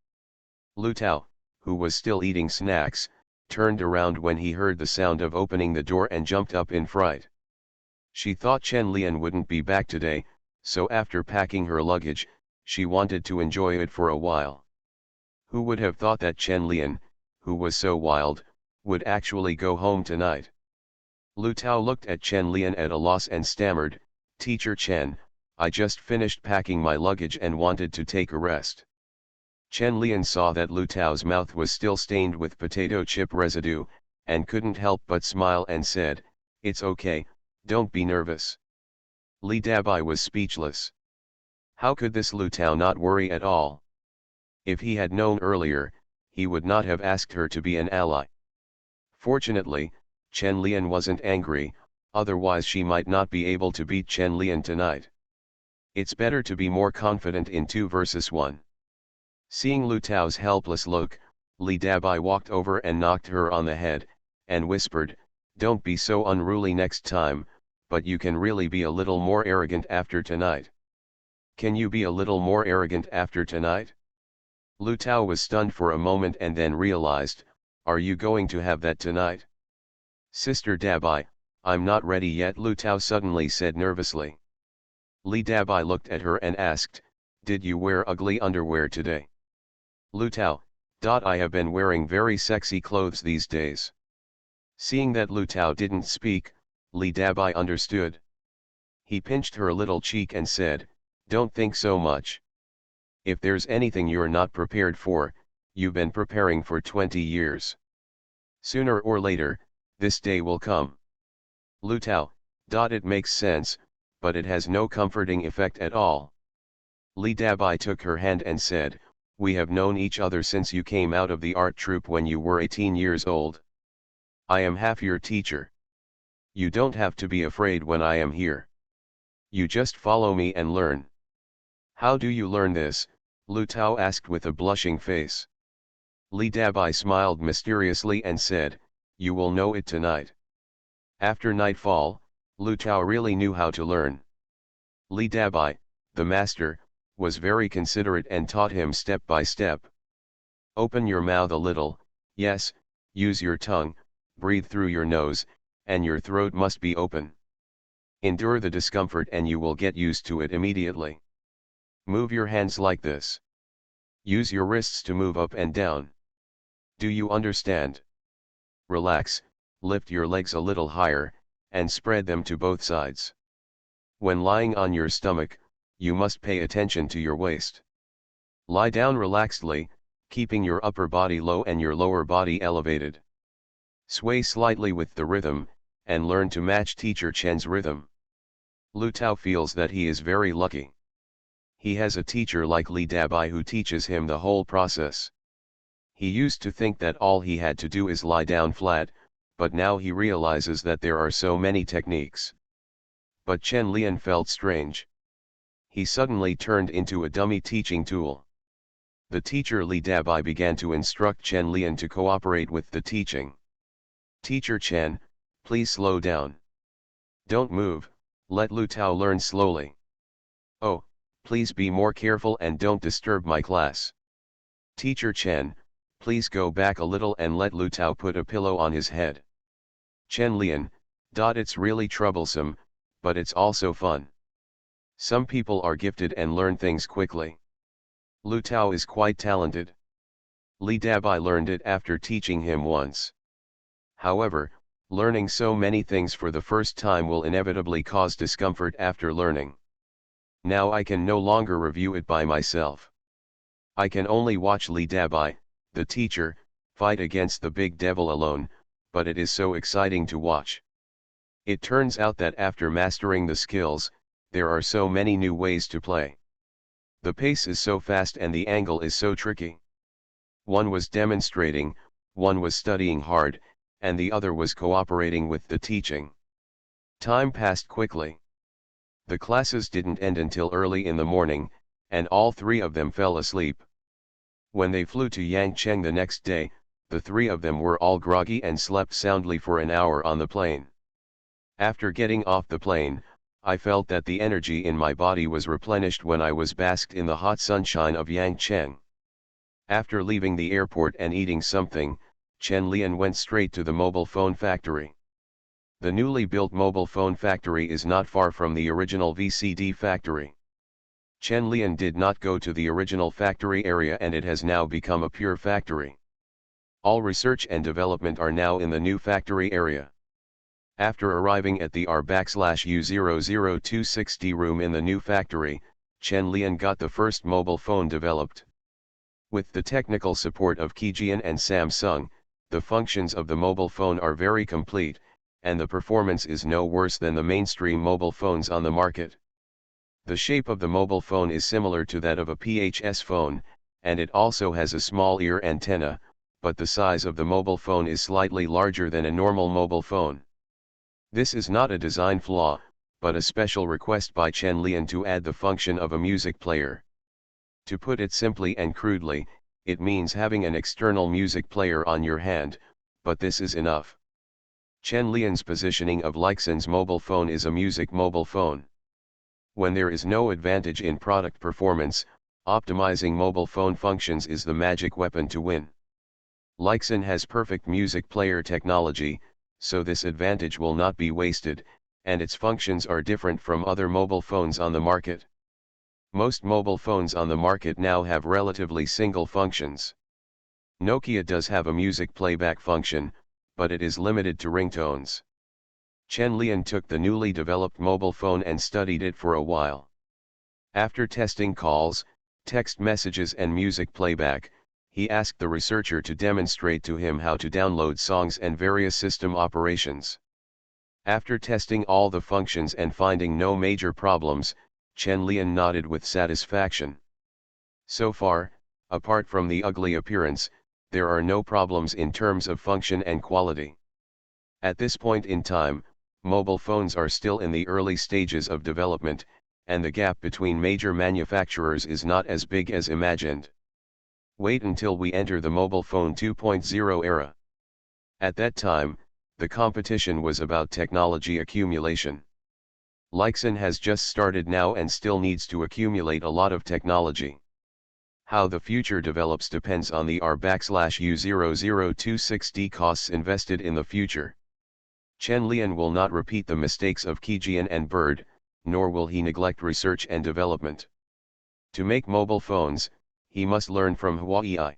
Lu Tao, who was still eating snacks, turned around when he heard the sound of opening the door and jumped up in fright. She thought Chen Lian wouldn't be back today, so after packing her luggage, she wanted to enjoy it for a while. Who would have thought that Chen Lian, who was so wild, would actually go home tonight? Lu Tao looked at Chen Lian at a loss and stammered, "Teacher Chen, I just finished packing my luggage and wanted to take a rest." Chen Lian saw that Lu Tao's mouth was still stained with potato chip residue, and couldn't help but smile and said, "It's okay, don't be nervous." Li Dabai was speechless. How could this Lu Tao not worry at all? If he had known earlier, he would not have asked her to be an ally. Fortunately, Chen Lian wasn't angry, otherwise she might not be able to beat Chen Lian tonight. It's better to be more confident in 2 versus 1. Seeing Lu Tao's helpless look, Li Dabai walked over and knocked her on the head, and whispered, "Don't be so unruly next time, but you can really be a little more arrogant after tonight." "Can you be a little more arrogant after tonight?" Lu Tao was stunned for a moment and then realized, "Are you going to have that tonight?" "Sister Dabai, I'm not ready yet," Lu Tao suddenly said nervously. Li Dabai looked at her and asked, "Did you wear ugly underwear today?" "Lu Tao, I have been wearing very sexy clothes these days." Seeing that Lu Tao didn't speak, Li Dabai understood. He pinched her little cheek and said, "Don't think so much. If there's anything you're not prepared for, you've been preparing for 20 years. Sooner or later, this day will come." "Lu Tao, it makes sense, but it has no comforting effect at all." Li Dabai took her hand and said, "We have known each other since you came out of the art troupe when you were 18 years old. I am half your teacher. You don't have to be afraid when I am here. You just follow me and learn." "How do you learn this?" Lu Tao asked with a blushing face. Li Dabai smiled mysteriously and said, "You will know it tonight." After nightfall, Lu Tao really knew how to learn. Li Dabai, the master, was very considerate and taught him step by step. "Open your mouth a little, yes, use your tongue, breathe through your nose, and your throat must be open. Endure the discomfort and you will get used to it immediately. Move your hands like this. Use your wrists to move up and down. Do you understand? Relax, lift your legs a little higher, and spread them to both sides. When lying on your stomach, you must pay attention to your waist. Lie down relaxedly, keeping your upper body low and your lower body elevated. Sway slightly with the rhythm, and learn to match teacher Chen's rhythm." Lu Tao feels that he is very lucky. He has a teacher like Li Dabai who teaches him the whole process. He used to think that all he had to do is lie down flat, but now he realizes that there are so many techniques. But Chen Lian felt strange. He suddenly turned into a dummy teaching tool. The teacher Li Dabai began to instruct Chen Lian to cooperate with the teaching. "Teacher Chen, please slow down. Don't move, let Lu Tao learn slowly. Oh, please be more careful and don't disturb my class. Teacher Chen, please go back a little and let Lu Tao put a pillow on his head. Chen Lian, it's really troublesome, but it's also fun. Some people are gifted and learn things quickly. Lu Tao is quite talented. Li Dabai learned it after teaching him once. However, learning so many things for the first time will inevitably cause discomfort after learning. Now I can no longer review it by myself. I can only watch Li Dabai, the teacher, fight against the big devil alone, but it is so exciting to watch. It turns out that after mastering the skills, There are so many new ways to play. The pace is so fast and the angle is so tricky. One was demonstrating, one was studying hard, and the other was cooperating with the teaching. Time passed quickly. The classes didn't end until early in the morning, and all three of them fell asleep. When they flew to Yangcheng the next day, the three of them were all groggy and slept soundly for an hour on the plane. After getting off the plane, I felt that the energy in my body was replenished when I was basked in the hot sunshine of Yangcheng. After leaving the airport and eating something, Chen Lian went straight to the mobile phone factory. The newly built mobile phone factory is not far from the original VCD factory. Chen Lian did not go to the original factory area and it has now become a pure factory. All research and development are now in the new factory area. After arriving at the R/U00260 room in the new factory, Chen Lian got the first mobile phone developed. With the technical support of Kijian and Samsung, the functions of the mobile phone are very complete, and the performance is no worse than the mainstream mobile phones on the market. The shape of the mobile phone is similar to that of a PHS phone, and it also has a small ear antenna, but the size of the mobile phone is slightly larger than a normal mobile phone. This is not a design flaw, but a special request by Chen Lian to add the function of a music player. To put it simply and crudely, it means having an external music player on your hand, but this is enough. Chen Lian's positioning of Leixin's mobile phone is a music mobile phone. When there is no advantage in product performance, optimizing mobile phone functions is the magic weapon to win. Leixin has perfect music player technology, so this advantage will not be wasted, and its functions are different from other mobile phones on the market. Most mobile phones on the market now have relatively single functions. Nokia does have a music playback function, but it is limited to ringtones. Chen Lian took the newly developed mobile phone and studied it for a while. After testing calls, text messages and music playback, he asked the researcher to demonstrate to him how to download songs and various system operations. After testing all the functions and finding no major problems, Chen Lian nodded with satisfaction. So far, apart from the ugly appearance, there are no problems in terms of function and quality. At this point in time, mobile phones are still in the early stages of development, and the gap between major manufacturers is not as big as imagined. Wait until we enter the mobile phone 2.0 era. At that time, the competition was about technology accumulation. Leixin has just started now and still needs to accumulate a lot of technology. How the future develops depends on the R/U00260 costs invested in the future. Chen Lian will not repeat the mistakes of Kijian and Bird, nor will he neglect research and development. To make mobile phones, he must learn from Huawei.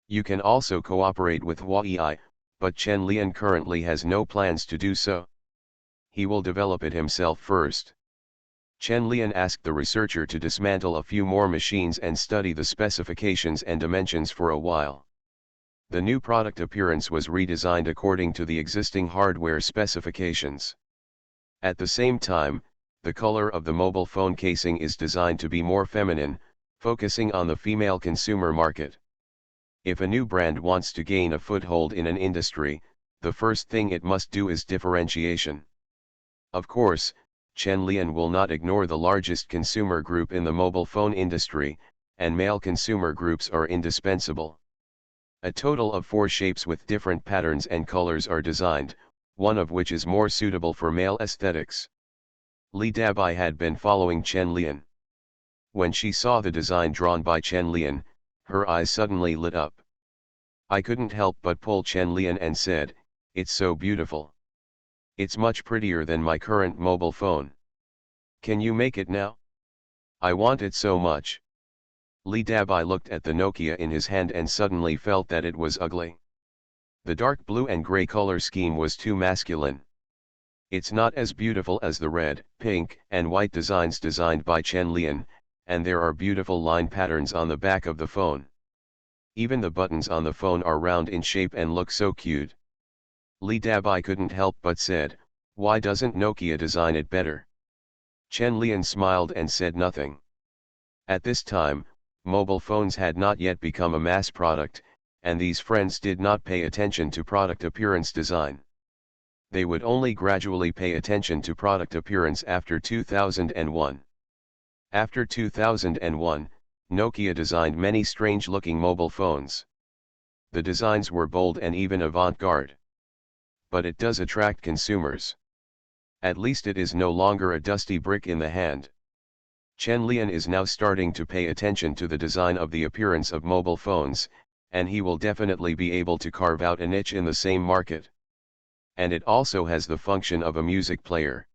You can also cooperate with Huawei, but Chen Lian currently has no plans to do so. He will develop it himself first. Chen Lian asked the researcher to dismantle a few more machines and study the specifications and dimensions for a while. The new product appearance was redesigned according to the existing hardware specifications. At the same time, the color of the mobile phone casing is designed to be more feminine, focusing on the female consumer market. If a new brand wants to gain a foothold in an industry, the first thing it must do is differentiation. Of course, Chen Lian will not ignore the largest consumer group in the mobile phone industry, and male consumer groups are indispensable. A total of 4 shapes with different patterns and colors are designed, one of which is more suitable for male aesthetics. Li Dabai had been following Chen Lian. When she saw the design drawn by Chen Lian, her eyes suddenly lit up. I couldn't help but pull Chen Lian and said, "It's so beautiful. It's much prettier than my current mobile phone. Can you make it now? I want it so much." Li Dabai looked at the Nokia in his hand and suddenly felt that it was ugly. The dark blue and gray color scheme was too masculine. It's not as beautiful as the red, pink, and white designs designed by Chen Lian, and there are beautiful line patterns on the back of the phone. Even the buttons on the phone are round in shape and look so cute. Li Dabai couldn't help but said, "Why doesn't Nokia design it better?" Chen Lian smiled and said nothing. At this time, mobile phones had not yet become a mass product, and these friends did not pay attention to product appearance design. They would only gradually pay attention to product appearance after 2001. After 2001, Nokia designed many strange-looking mobile phones. The designs were bold and even avant-garde. But it does attract consumers. At least it is no longer a dusty brick in the hand. Chen Lian is now starting to pay attention to the design of the appearance of mobile phones, and he will definitely be able to carve out a niche in the same market. And it also has the function of a music player.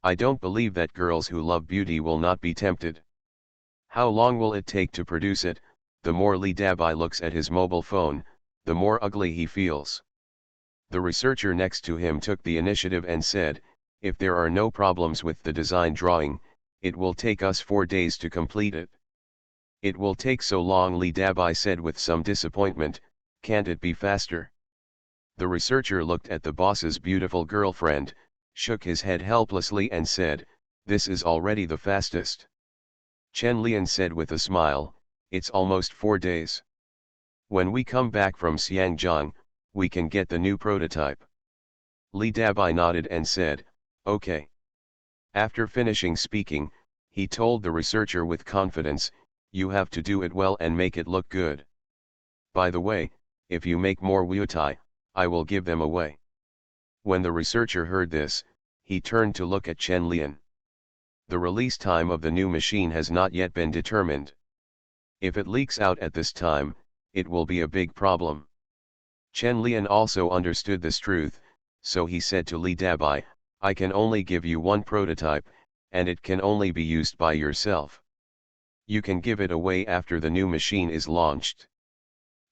I don't believe that girls who love beauty will not be tempted. How long will it take to produce it? The more Li Dabai looks at his mobile phone, the more ugly he feels. The researcher next to him took the initiative and said, if there are no problems with the design drawing, it will take us 4 days to complete it. It will take so long, Li Dabai said with some disappointment. Can't it be faster? The researcher looked at the boss's beautiful girlfriend, shook his head helplessly and said, this is already the fastest. Chen Lian said with a smile, it's almost 4 days. When we come back from Xiangjiang, we can get the new prototype. Li Dabai nodded and said, okay. After finishing speaking, he told the researcher with confidence, you have to do it well and make it look good. By the way, if you make more Wutai, I will give them away. When the researcher heard this, he turned to look at Chen Lian. The release time of the new machine has not yet been determined. If it leaks out at this time, it will be a big problem. Chen Lian also understood this truth, so he said to Li Dabai, I can only give you one prototype, and it can only be used by yourself. You can give it away after the new machine is launched.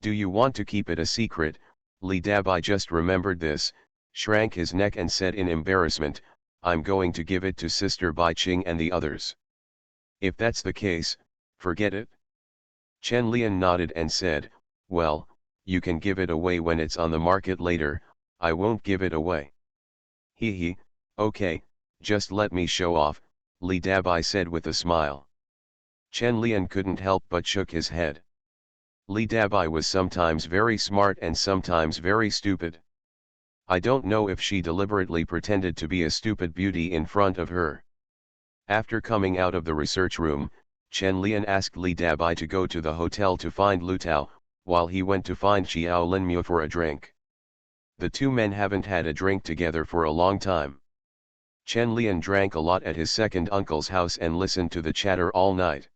Do you want to keep it a secret? Li Dabai just remembered this, shrank his neck and said in embarrassment, I'm going to give it to Sister Bai Qing and the others. If that's the case, forget it. Chen Lian nodded and said, well, you can give it away when it's on the market later, I won't give it away. Hee, okay, just let me show off, Li Dabai said with a smile. Chen Lian couldn't help but shook his head. Li Dabai was sometimes very smart and sometimes very stupid. I don't know if she deliberately pretended to be a stupid beauty in front of her. After coming out of the research room, Chen Lian asked Li Dabai to go to the hotel to find Lu Tao, while he went to find Xiao Linmu for a drink. The two men haven't had a drink together for a long time. Chen Lian drank a lot at his second uncle's house and listened to the chatter all night.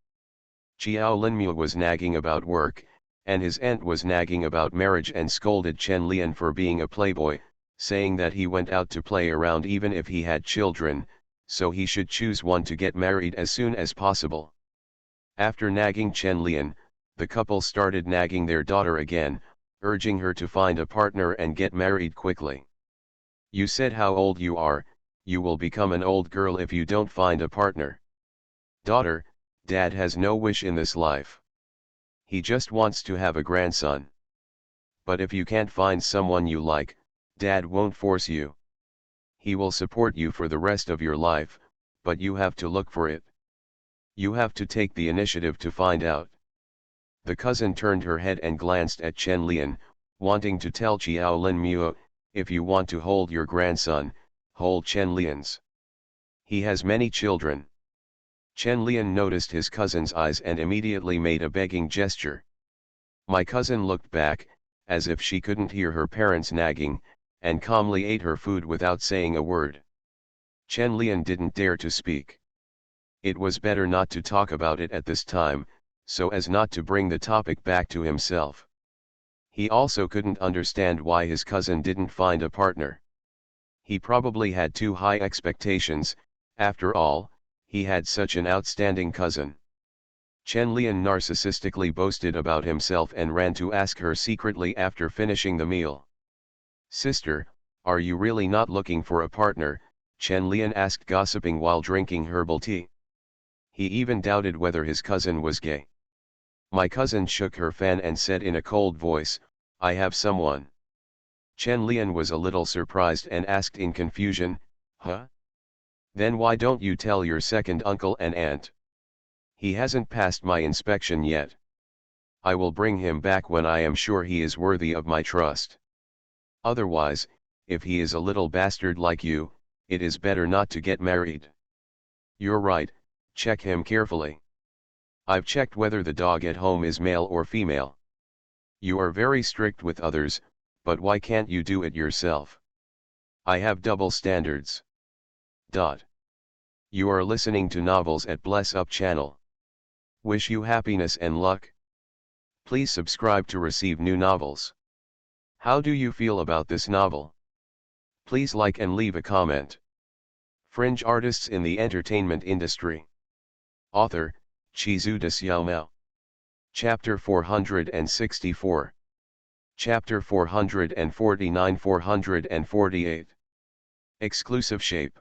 Xiao Linmu was nagging about work, and his aunt was nagging about marriage and scolded Chen Lian for being a playboy, saying that he went out to play around even if he had children, so he should choose one to get married as soon as possible. After nagging Chen Lian, the couple started nagging their daughter again, urging her to find a partner and get married quickly. You said how old you are, you will become an old girl if you don't find a partner. Daughter, Dad has no wish in this life. He just wants to have a grandson. But if you can't find someone you like, Dad won't force you. He will support you for the rest of your life, but you have to look for it. You have to take the initiative to find out. The cousin turned her head and glanced at Chen Lian, wanting to tell Xiao Linmu, if you want to hold your grandson, hold Chen Lian's. He has many children. Chen Lian noticed his cousin's eyes and immediately made a begging gesture. My cousin looked back, as if she couldn't hear her parents nagging, and calmly ate her food without saying a word. Chen Lian didn't dare to speak. It was better not to talk about it at this time, so as not to bring the topic back to himself. He also couldn't understand why his cousin didn't find a partner. He probably had too high expectations, after all, he had such an outstanding cousin. Chen Lian narcissistically boasted about himself and ran to ask her secretly after finishing the meal. Sister, are you really not looking for a partner? Chen Lian asked, gossiping while drinking herbal tea. He even doubted whether his cousin was gay. My cousin shook her fan and said in a cold voice, I have someone. Chen Lian was a little surprised and asked in confusion, huh? Then why don't you tell your second uncle and aunt? He hasn't passed my inspection yet. I will bring him back when I am sure he is worthy of my trust. Otherwise, if he is a little bastard like you, it is better not to get married. You're right, check him carefully. I've checked whether the dog at home is male or female. You are very strict with others, but why can't you do it yourself? I have double standards. You are listening to Novels at Bless Up channel. Wish you happiness and luck. Please subscribe to receive new novels. How do you feel about this novel? Please like and leave a comment. Fringe artists in the entertainment industry. Author, Chizuda Xiaomao. Chapter 464. Chapter 449-448. Exclusive shape.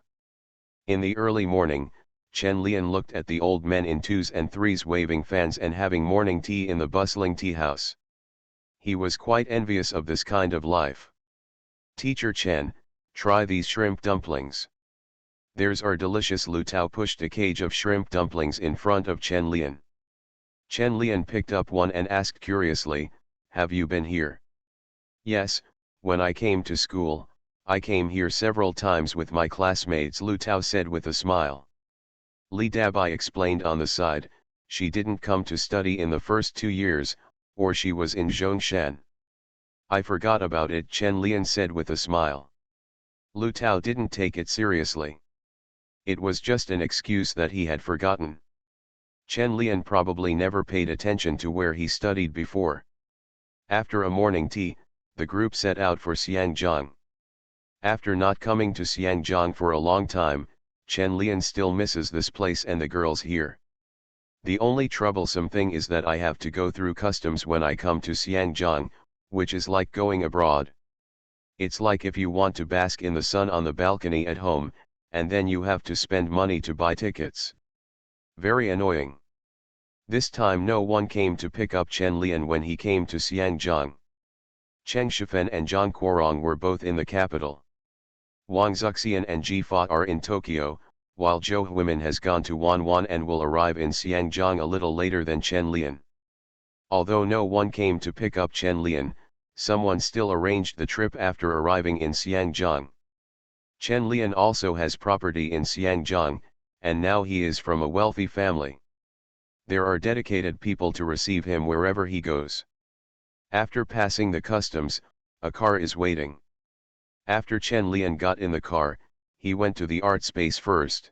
In the early morning, Chen Lian looked at the old men in twos and threes waving fans and having morning tea in the bustling tea house. He was quite envious of this kind of life. Teacher Chen, try these shrimp dumplings. Theirs are delicious. Lu Tao pushed a cage of shrimp dumplings in front of Chen Lian. Chen Lian picked up one and asked curiously, have you been here? Yes, when I came to school, I came here several times with my classmates, Lu Tao said with a smile. Li Dabai explained on the side, she didn't come to study in the first 2 years, or she was in Zhongshan. I forgot about it, Chen Lian said with a smile. Lu Tao didn't take it seriously. It was just an excuse that he had forgotten. Chen Lian probably never paid attention to where he studied before. After a morning tea, the group set out for Xiangjiang. After not coming to Xiangjiang for a long time, Chen Lian still misses this place and the girls here. The only troublesome thing is that I have to go through customs when I come to Xiangjiang, which is like going abroad. It's like if you want to bask in the sun on the balcony at home, and then you have to spend money to buy tickets. Very annoying. This time no one came to pick up Chen Lian when he came to Xiangjiang. Cheng Shifen and Zhang Guorong were both in the capital. Wang Zuxian and Ji Fa are in Tokyo, while Zhou Huimin has gone to Wanwan and will arrive in Xiangjiang a little later than Chen Lian. Although no one came to pick up Chen Lian, someone still arranged the trip after arriving in Xiangjiang. Chen Lian also has property in Xiangjiang, and now he is from a wealthy family. There are dedicated people to receive him wherever he goes. After passing the customs, a car is waiting. After Chen Lian got in the car, he went to the art space first.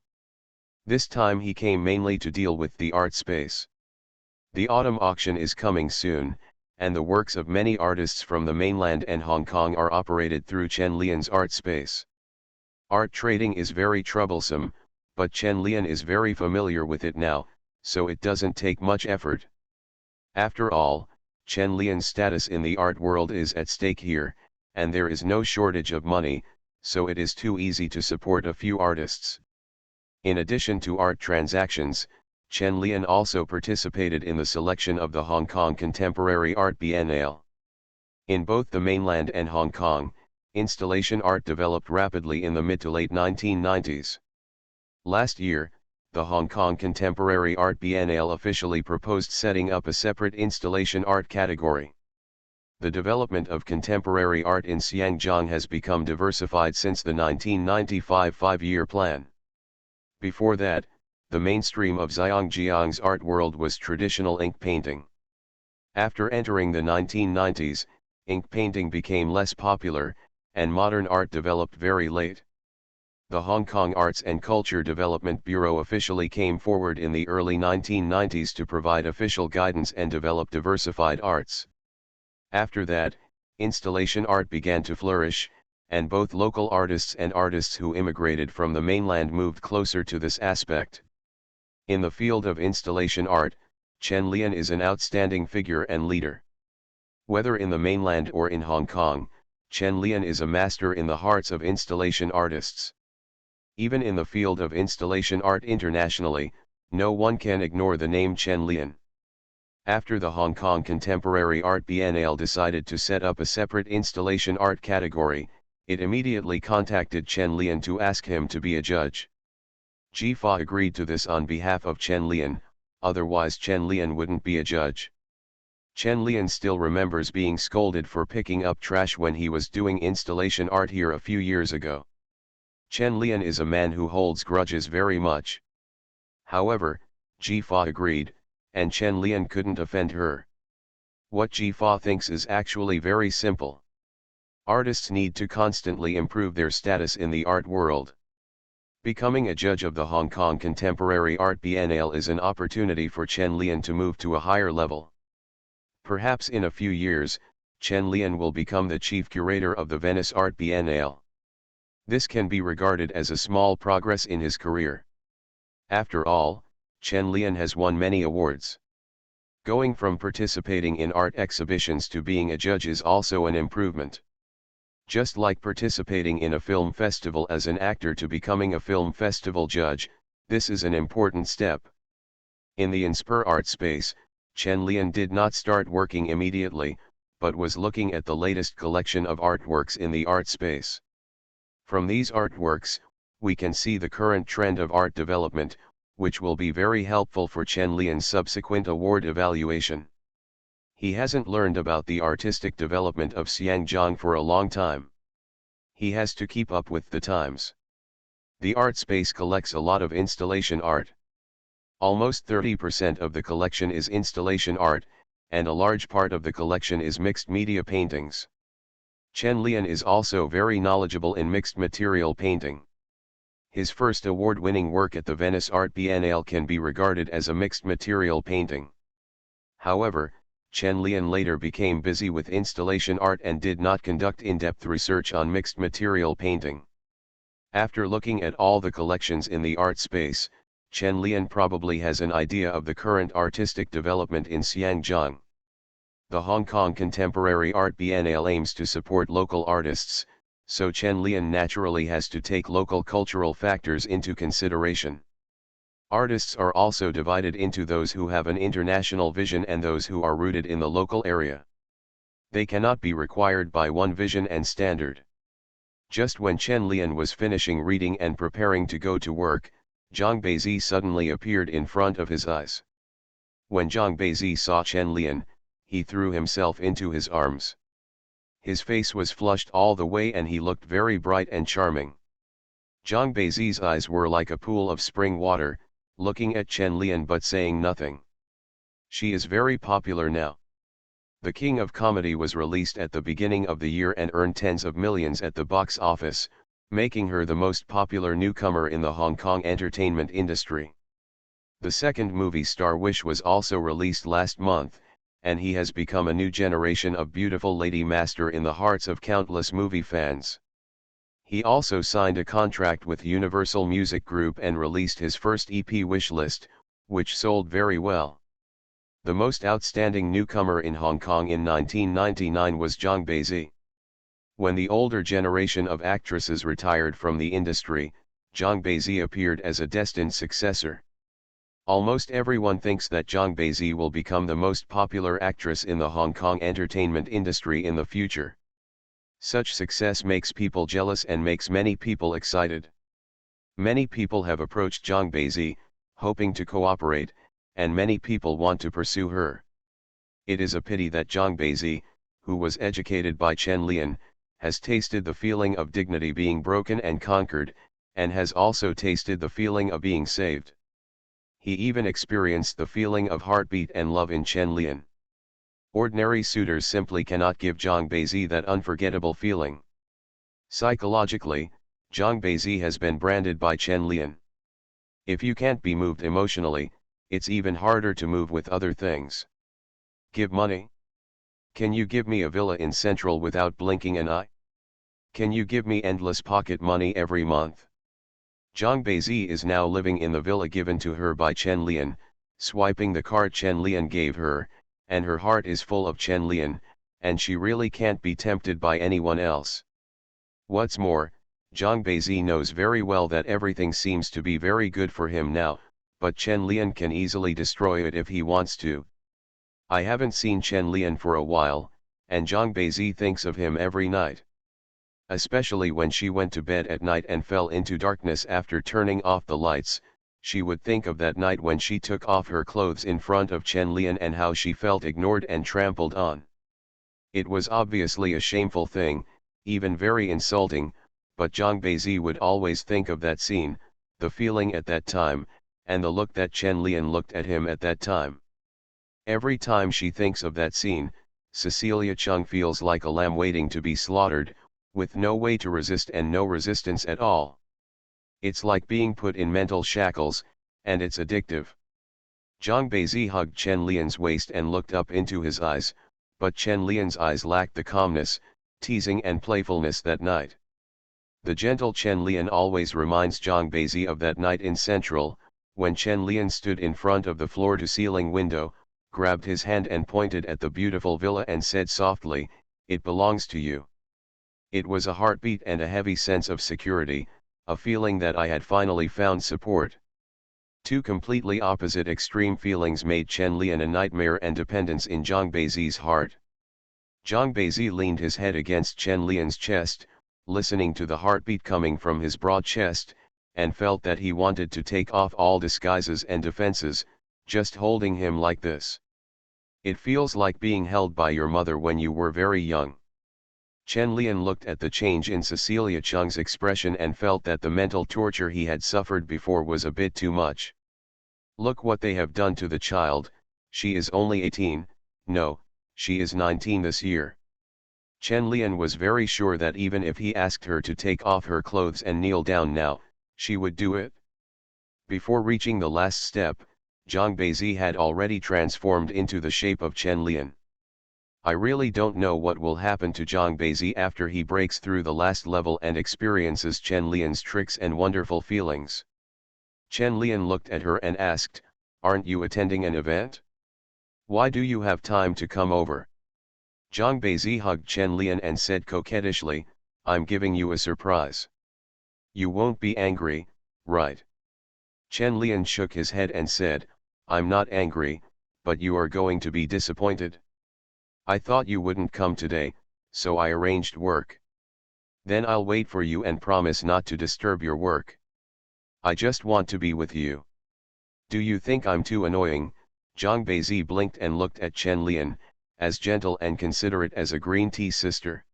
This time he came mainly to deal with the art space. The autumn auction is coming soon, and the works of many artists from the mainland and Hong Kong are operated through Chen Lian's art space. Art trading is very troublesome, but Chen Lian is very familiar with it now, so it doesn't take much effort. After all, Chen Lian's status in the art world is at stake here, and there is no shortage of money, so it is too easy to support a few artists. In addition to art transactions, Chen Lian also participated in the selection of the Hong Kong Contemporary Art Biennale. In both the mainland and Hong Kong, installation art developed rapidly in the mid to late 1990s. Last year, the Hong Kong Contemporary Art Biennale officially proposed setting up a separate installation art category. The development of contemporary art in Xiangjiang has become diversified since the 1995 five-year plan. Before that, the mainstream of Zhangjiang's art world was traditional ink painting. After entering the 1990s, ink painting became less popular, and modern art developed very late. The Hong Kong Arts and Culture Development Bureau officially came forward in the early 1990s to provide official guidance and develop diversified arts. After that, installation art began to flourish, and both local artists and artists who immigrated from the mainland moved closer to this aspect. In the field of installation art, Chen Lian is an outstanding figure and leader. Whether in the mainland or in Hong Kong, Chen Lian is a master in the hearts of installation artists. Even in the field of installation art internationally, no one can ignore the name Chen Lian. After the Hong Kong Contemporary Art Biennale decided to set up a separate installation art category, it immediately contacted Chen Lian to ask him to be a judge. Jifa agreed to this on behalf of Chen Lian, otherwise Chen Lian wouldn't be a judge. Chen Lian still remembers being scolded for picking up trash when he was doing installation art here a few years ago. Chen Lian is a man who holds grudges very much. However, Jifa agreed, and Chen Lian couldn't offend her. What Jifa thinks is actually very simple. Artists need to constantly improve their status in the art world. Becoming a judge of the Hong Kong Contemporary Art Biennale is an opportunity for Chen Lian to move to a higher level. Perhaps in a few years, Chen Lian will become the chief curator of the Venice Art Biennale. This can be regarded as a small progress in his career. After all, Chen Lian has won many awards. Going from participating in art exhibitions to being a judge is also an improvement. Just like participating in a film festival as an actor to becoming a film festival judge, this is an important step. In the Inspire art space, Chen Lian did not start working immediately, but was looking at the latest collection of artworks in the art space. From these artworks, we can see the current trend of art development, which will be very helpful for Chen Lian's subsequent award evaluation. He hasn't learned about the artistic development of Xiangjiang for a long time. He has to keep up with the times. The art space collects a lot of installation art. Almost 30% of the collection is installation art, and a large part of the collection is mixed media paintings. Chen Lian is also very knowledgeable in mixed material painting. His first award-winning work at the Venice Art Biennale can be regarded as a mixed material painting. However, Chen Lian later became busy with installation art and did not conduct in-depth research on mixed material painting. After looking at all the collections in the art space, Chen Lian probably has an idea of the current artistic development in Xiangjiang. The Hong Kong Contemporary Art Biennale aims to support local artists, so Chen Lian naturally has to take local cultural factors into consideration. Artists are also divided into those who have an international vision and those who are rooted in the local area. They cannot be required by one vision and standard. Just when Chen Lian was finishing reading and preparing to go to work, Zhang Beizi suddenly appeared in front of his eyes. When Zhang Beizi saw Chen Lian, he threw himself into his arms. His face was flushed all the way and he looked very bright and charming. Zhang Beizi's eyes were like a pool of spring water, looking at Chen Lian but saying nothing. She is very popular now. The King of Comedy was released at the beginning of the year and earned tens of millions at the box office, making her the most popular newcomer in the Hong Kong entertainment industry. The second movie Star Wish was also released last month, and he has become a new generation of beautiful lady master in the hearts of countless movie fans. He also signed a contract with Universal Music Group and released his first EP Wishlist, which sold very well. The most outstanding newcomer in Hong Kong in 1999 was Zhang Beizi. When the older generation of actresses retired from the industry, Zhang Beizi appeared as a destined successor. Almost everyone thinks that Zhang Beizi will become the most popular actress in the Hong Kong entertainment industry in the future. Such success makes people jealous and makes many people excited. Many people have approached Zhang Beizi, hoping to cooperate, and many people want to pursue her. It is a pity that Zhang Beizi, who was educated by Chen Lian, has tasted the feeling of dignity being broken and conquered, and has also tasted the feeling of being saved. He even experienced the feeling of heartbeat and love in Chen Lian. Ordinary suitors simply cannot give Zhang Beizi that unforgettable feeling. Psychologically, Zhang Beizi has been branded by Chen Lian. If you can't be moved emotionally, it's even harder to move with other things. Give money? Can you give me a villa in Central without blinking an eye? Can you give me endless pocket money every month? Zhang Beizi is now living in the villa given to her by Chen Lian, swiping the card Chen Lian gave her, and her heart is full of Chen Lian, and she really can't be tempted by anyone else. What's more, Zhang Beizi knows very well that everything seems to be very good for him now, but Chen Lian can easily destroy it if he wants to. I haven't seen Chen Lian for a while, and Zhang Beizi thinks of him every night. Especially when she went to bed at night and fell into darkness after turning off the lights, she would think of that night when she took off her clothes in front of Chen Lian and how she felt ignored and trampled on. It was obviously a shameful thing, even very insulting, but Zhang Beizi would always think of that scene, the feeling at that time, and the look that Chen Lian looked at him at that time. Every time she thinks of that scene, Cecilia Chung feels like a lamb waiting to be slaughtered, with no way to resist and no resistance at all. It's like being put in mental shackles, and it's addictive. Zhang Beizi hugged Chen Lian's waist and looked up into his eyes, but Chen Lian's eyes lacked the calmness, teasing and playfulness that night. The gentle Chen Lian always reminds Zhang Beizi of that night in Central, when Chen Lian stood in front of the floor-to-ceiling window, grabbed his hand and pointed at the beautiful villa and said softly, "It belongs to you." It was a heartbeat and a heavy sense of security, a feeling that I had finally found support. Two completely opposite extreme feelings made Chen Lian a nightmare and dependence in Zhang Beizi's heart. Zhang Beizi leaned his head against Chen Lian's chest, listening to the heartbeat coming from his broad chest, and felt that he wanted to take off all disguises and defenses, just holding him like this. It feels like being held by your mother when you were very young. Chen Lian looked at the change in Cecilia Chung's expression and felt that the mental torture he had suffered before was a bit too much. Look what they have done to the child, she is only 18, no, she is 19 this year. Chen Lian was very sure that even if he asked her to take off her clothes and kneel down now, she would do it. Before reaching the last step, Zhang Beizi had already transformed into the shape of Chen Lian. I really don't know what will happen to Zhang Beizi after he breaks through the last level and experiences Chen Lian's tricks and wonderful feelings. Chen Lian looked at her and asked, "Aren't you attending an event? Why do you have time to come over?" Zhang Beizi hugged Chen Lian and said coquettishly, "I'm giving you a surprise. You won't be angry, right?" Chen Lian shook his head and said, "I'm not angry, but you are going to be disappointed. I thought you wouldn't come today, so I arranged work. Then I'll wait for you and promise not to disturb your work. I just want to be with you. Do you think I'm too annoying?" Zhang Beizi blinked and looked at Chen Lian, as gentle and considerate as a green tea sister.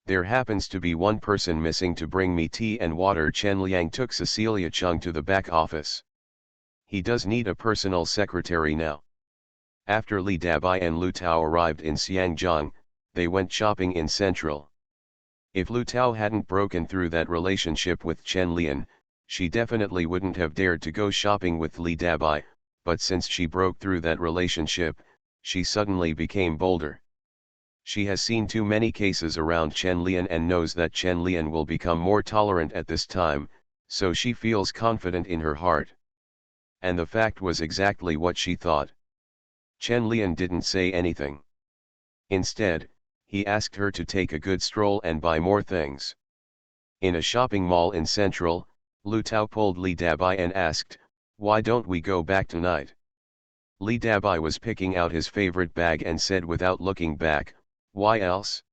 "There happens to be one person missing to bring me tea and water." Chen Liang took Cecilia Chung to the back office. "He does need a personal secretary now." After Li Dabai and Lu Tao arrived in Xiangjiang, they went shopping in Central. If Lu Tao hadn't broken through that relationship with Chen Lian, she definitely wouldn't have dared to go shopping with Li Dabai, but since she broke through that relationship, she suddenly became bolder. She has seen too many cases around Chen Lian and knows that Chen Lian will become more tolerant at this time, so she feels confident in her heart. And the fact was exactly what she thought. Chen Lian didn't say anything. Instead, he asked her to take a good stroll and buy more things. In a shopping mall in Central, Lu Tao pulled Li Dabai and asked, "Why don't we go back tonight?" Li Dabai was picking out his favorite bag and said without looking back, "Why else?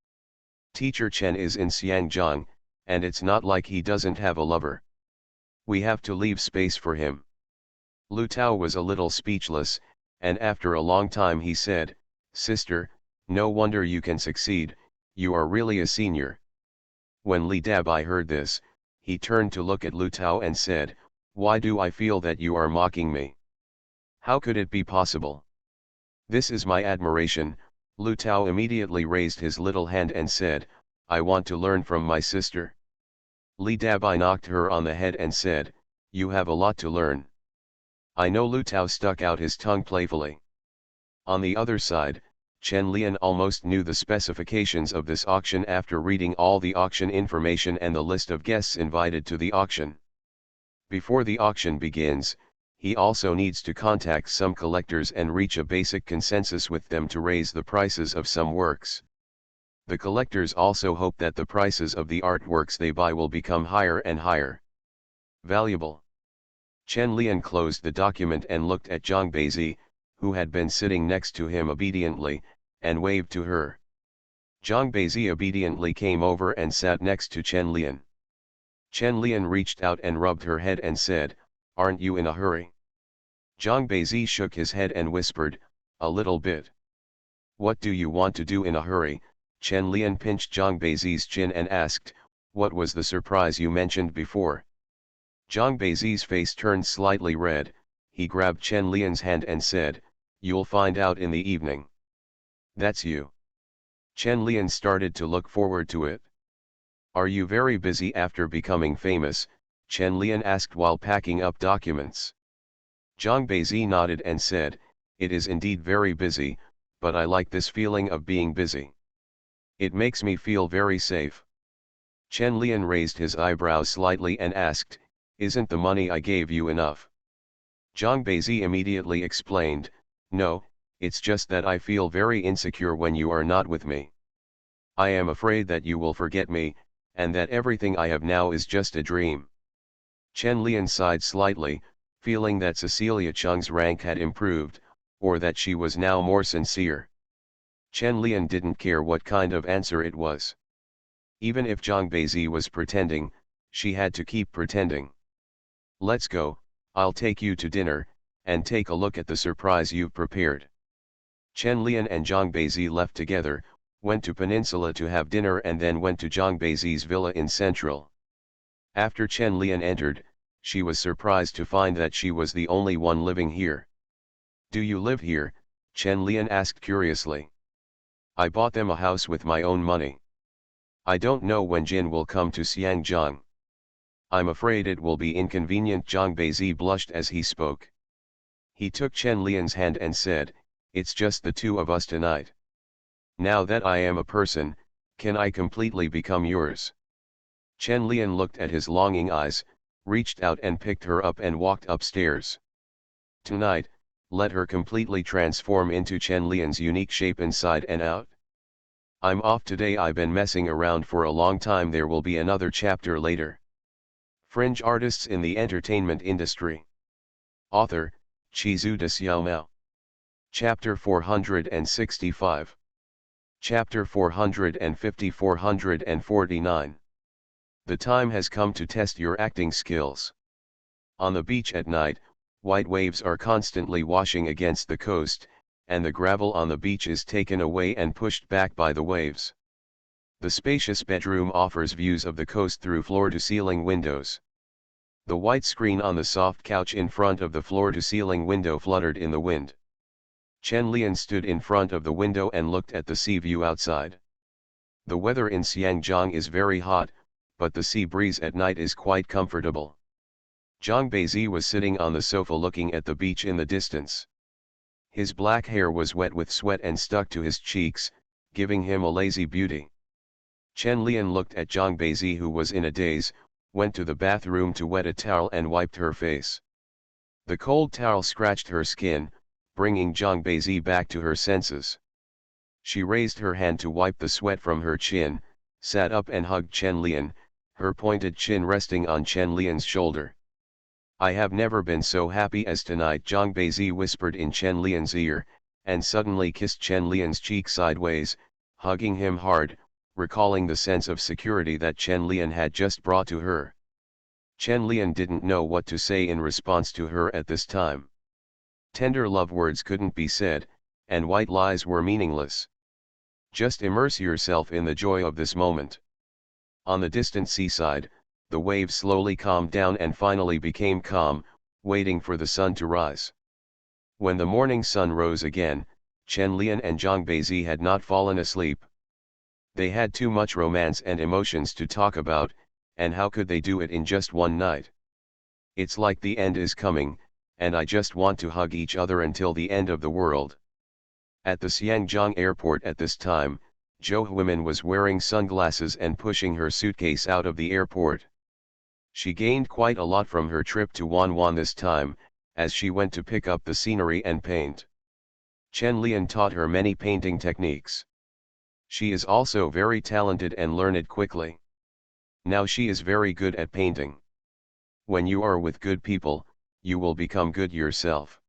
Teacher Chen is in Xiangjiang, and it's not like he doesn't have a lover. We have to leave space for him." Lu Tao was a little speechless, and after a long time he said, "Sister, no wonder you can succeed, you are really a senior." When Li Dabai heard this, he turned to look at Lu Tao and said, "Why do I feel that you are mocking me? How could it be possible? This is my admiration." Lu Tao immediately raised his little hand and said, "I want to learn from my sister." Li Dabai knocked her on the head and said, "You have a lot to learn." "I know." Lu Tao stuck out his tongue playfully. On the other side, Chen Lian almost knew the specifications of this auction after reading all the auction information and the list of guests invited to the auction. Before the auction begins, he also needs to contact some collectors and reach a basic consensus with them to raise the prices of some works. The collectors also hope that the prices of the artworks they buy will become higher and higher. Valuable. Chen Lian closed the document and looked at Zhang Beizi, who had been sitting next to him obediently, and waved to her. Zhang Beizi obediently came over and sat next to Chen Lian. Chen Lian reached out and rubbed her head and said, "Aren't you in a hurry?" Zhang Beizi shook his head and whispered, "A little bit." "What do you want to do in a hurry?" Chen Lian pinched Zhang Beizi's chin and asked, "What was the surprise you mentioned before?" Zhang Beizi's face turned slightly red. He grabbed Chen Lian's hand and said, "You'll find out in the evening." "That's you." Chen Lian started to look forward to it. "Are you very busy after becoming famous?" Chen Lian asked while packing up documents. Zhang Beizi nodded and said, "It is indeed very busy, but I like this feeling of being busy. It makes me feel very safe." Chen Lian raised his eyebrows slightly and asked, "Isn't the money I gave you enough?" Zhang Beizi immediately explained, "No, it's just that I feel very insecure when you are not with me. I am afraid that you will forget me, and that everything I have now is just a dream." Chen Lian sighed slightly, feeling that Cecilia Cheng's rank had improved, or that she was now more sincere. Chen Lian didn't care what kind of answer it was. Even if Zhang Beizi was pretending, she had to keep pretending. "Let's go, I'll take you to dinner, and take a look at the surprise you've prepared." Chen Lian and Zhang Beizi left together, went to Peninsula to have dinner and then went to Zhang Beizi's villa in Central. After Chen Lian entered, she was surprised to find that she was the only one living here. "Do you live here?" Chen Lian asked curiously. "I bought them a house with my own money. I don't know when Jin will come to Xiangjiang. I'm afraid it will be inconvenient." Zhang Beizi blushed as he spoke. He took Chen Lian's hand and said, "It's just the two of us tonight. Now that I am a person, can I completely become yours?" Chen Lian looked at his longing eyes, reached out and picked her up and walked upstairs. "Tonight, let her completely transform into Chen Lian's unique shape inside and out. I'm off today. I've been messing around for a long time. There will be another chapter later." Fringe artists in the entertainment industry. Author, Chizu de Xiaomao. Chapter 465. Chapter 450-449. The time has come to test your acting skills. On the beach at night, white waves are constantly washing against the coast, and the gravel on the beach is taken away and pushed back by the waves. The spacious bedroom offers views of the coast through floor-to-ceiling windows. The white screen on the soft couch in front of the floor-to-ceiling window fluttered in the wind. Chen Lian stood in front of the window and looked at the sea view outside. The weather in Xiangjiang is very hot, but the sea breeze at night is quite comfortable. Zhang Beizi was sitting on the sofa looking at the beach in the distance. His black hair was wet with sweat and stuck to his cheeks, giving him a lazy beauty. Chen Lian looked at Zhang Beizi, who was in a daze, went to the bathroom to wet a towel and wiped her face. The cold towel scratched her skin, bringing Zhang Beizi back to her senses. She raised her hand to wipe the sweat from her chin, sat up and hugged Chen Lian, her pointed chin resting on Chen Lian's shoulder. "I have never been so happy as tonight," Zhang Beizi whispered in Chen Lian's ear, and suddenly kissed Chen Lian's cheek sideways, hugging him hard, recalling the sense of security that Chen Lian had just brought to her. Chen Lian didn't know what to say in response to her at this time. Tender love words couldn't be said, and white lies were meaningless. Just immerse yourself in the joy of this moment. On the distant seaside, the waves slowly calmed down and finally became calm, waiting for the sun to rise. When the morning sun rose again, Chen Lian and Zhang Beizi had not fallen asleep. They had too much romance and emotions to talk about, and how could they do it in just one night? "It's like the end is coming, and I just want to hug each other until the end of the world." At the Xiangjiang airport at this time, Zhou Huimin was wearing sunglasses and pushing her suitcase out of the airport. She gained quite a lot from her trip to Wanwan this time, as she went to pick up the scenery and paint. Chen Lian taught her many painting techniques. She is also very talented and learned quickly. Now she is very good at painting. When you are with good people, you will become good yourself.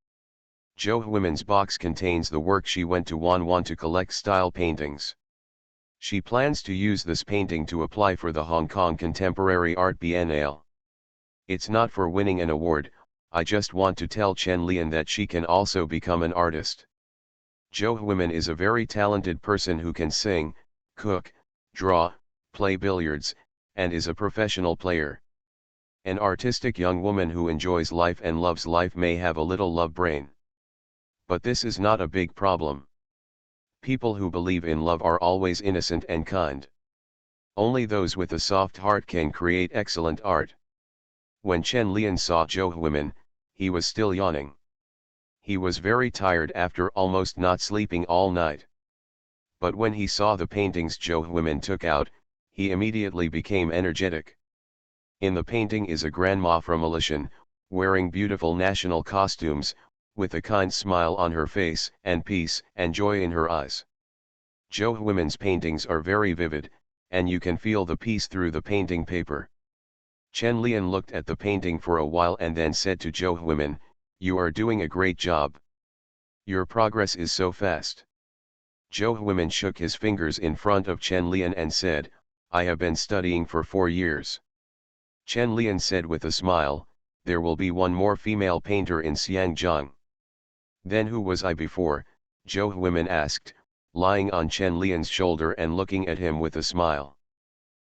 Zhou Huimin's box contains the work she went to Wanwan to collect style paintings. She plans to use this painting to apply for the Hong Kong Contemporary Art Biennale. It's not for winning an award, I just want to tell Chen Lian that she can also become an artist. Jo Huimin is a very talented person who can sing, cook, draw, play billiards, and is a professional player. An artistic young woman who enjoys life and loves life may have a little love brain. But this is not a big problem. People who believe in love are always innocent and kind. Only those with a soft heart can create excellent art. When Chen Lian saw Jo Huimin, he was still yawning. He was very tired after almost not sleeping all night. But when he saw the paintings Jo Huimin took out, he immediately became energetic. In the painting is a grandma from Alishan, wearing beautiful national costumes, with a kind smile on her face and peace and joy in her eyes. Jo Huimin's paintings are very vivid, and you can feel the peace through the painting paper. Chen Lian looked at the painting for a while and then said to Jo Huimin, "You are doing a great job. Your progress is so fast." Jo Huimin shook his fingers in front of Chen Lian and said, "I have been studying for 4 years." Chen Lian said with a smile, "There will be one more female painter in Xiangjiang." "Then who was I before?" Jo Huimin asked, lying on Chen Lian's shoulder and looking at him with a smile.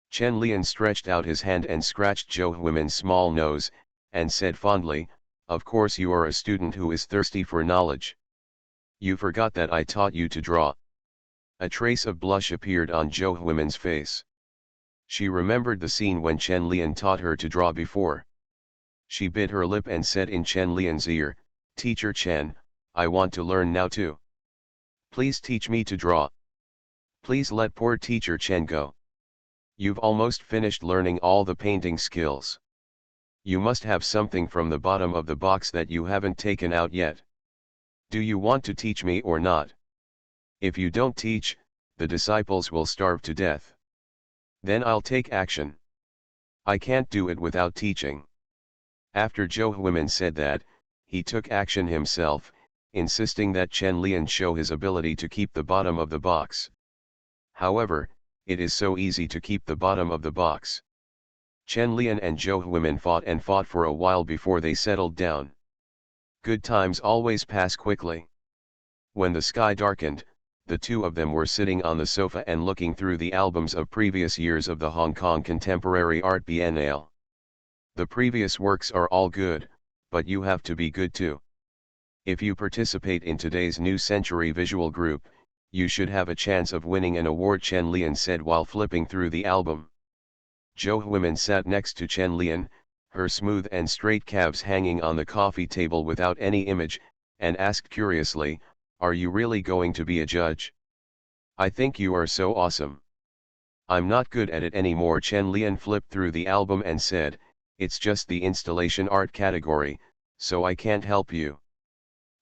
Chen Lian stretched out his hand and scratched Jo Huimin's small nose, and said fondly, "Of course you are a student who is thirsty for knowledge. You forgot that I taught you to draw." A trace of blush appeared on Jo Huimin's face. She remembered the scene when Chen Lian taught her to draw before. She bit her lip and said in Chen Lian's ear, "Teacher Chen, I want to learn now too. Please teach me to draw. Please let poor teacher Chen go. You've almost finished learning all the painting skills. You must have something from the bottom of the box that you haven't taken out yet. Do you want to teach me or not? If you don't teach, the disciples will starve to death. Then I'll take action. I can't do it without teaching." After Jo Huimin said that, he took action himself, insisting that Chen Lian show his ability to keep the bottom of the box. However, it is so easy to keep the bottom of the box. Chen Lian and Jo Huimin fought and fought for a while before they settled down. Good times always pass quickly. When the sky darkened, the two of them were sitting on the sofa and looking through the albums of previous years of the Hong Kong Contemporary Art Biennale. The previous works are all good, but you have to be good too. If you participate in today's New Century Visual Group, you should have a chance of winning an award, Chen Lian said while flipping through the album. Jo Huimin sat next to Chen Lian, her smooth and straight calves hanging on the coffee table without any image, and asked curiously, "Are you really going to be a judge? I think you are so awesome." "I'm not good at it anymore," Chen Lian flipped through the album and said, "It's just the installation art category, so I can't help you."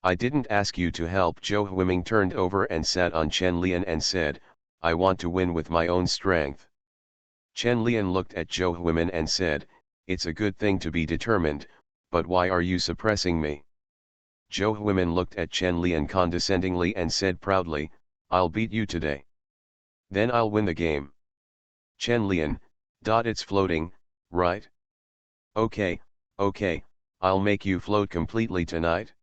"I didn't ask you to help." Jo Huimin turned over and sat on Chen Lian and said, "I want to win with my own strength." Chen Lian looked at Jo Huimin and said, "It's a good thing to be determined, but why are you suppressing me?" Jo Huimin looked at Chen Lian condescendingly and said proudly, "I'll beat you today. Then I'll win the game." Chen Lian, "It's floating, right? Okay, I'll make you float completely tonight."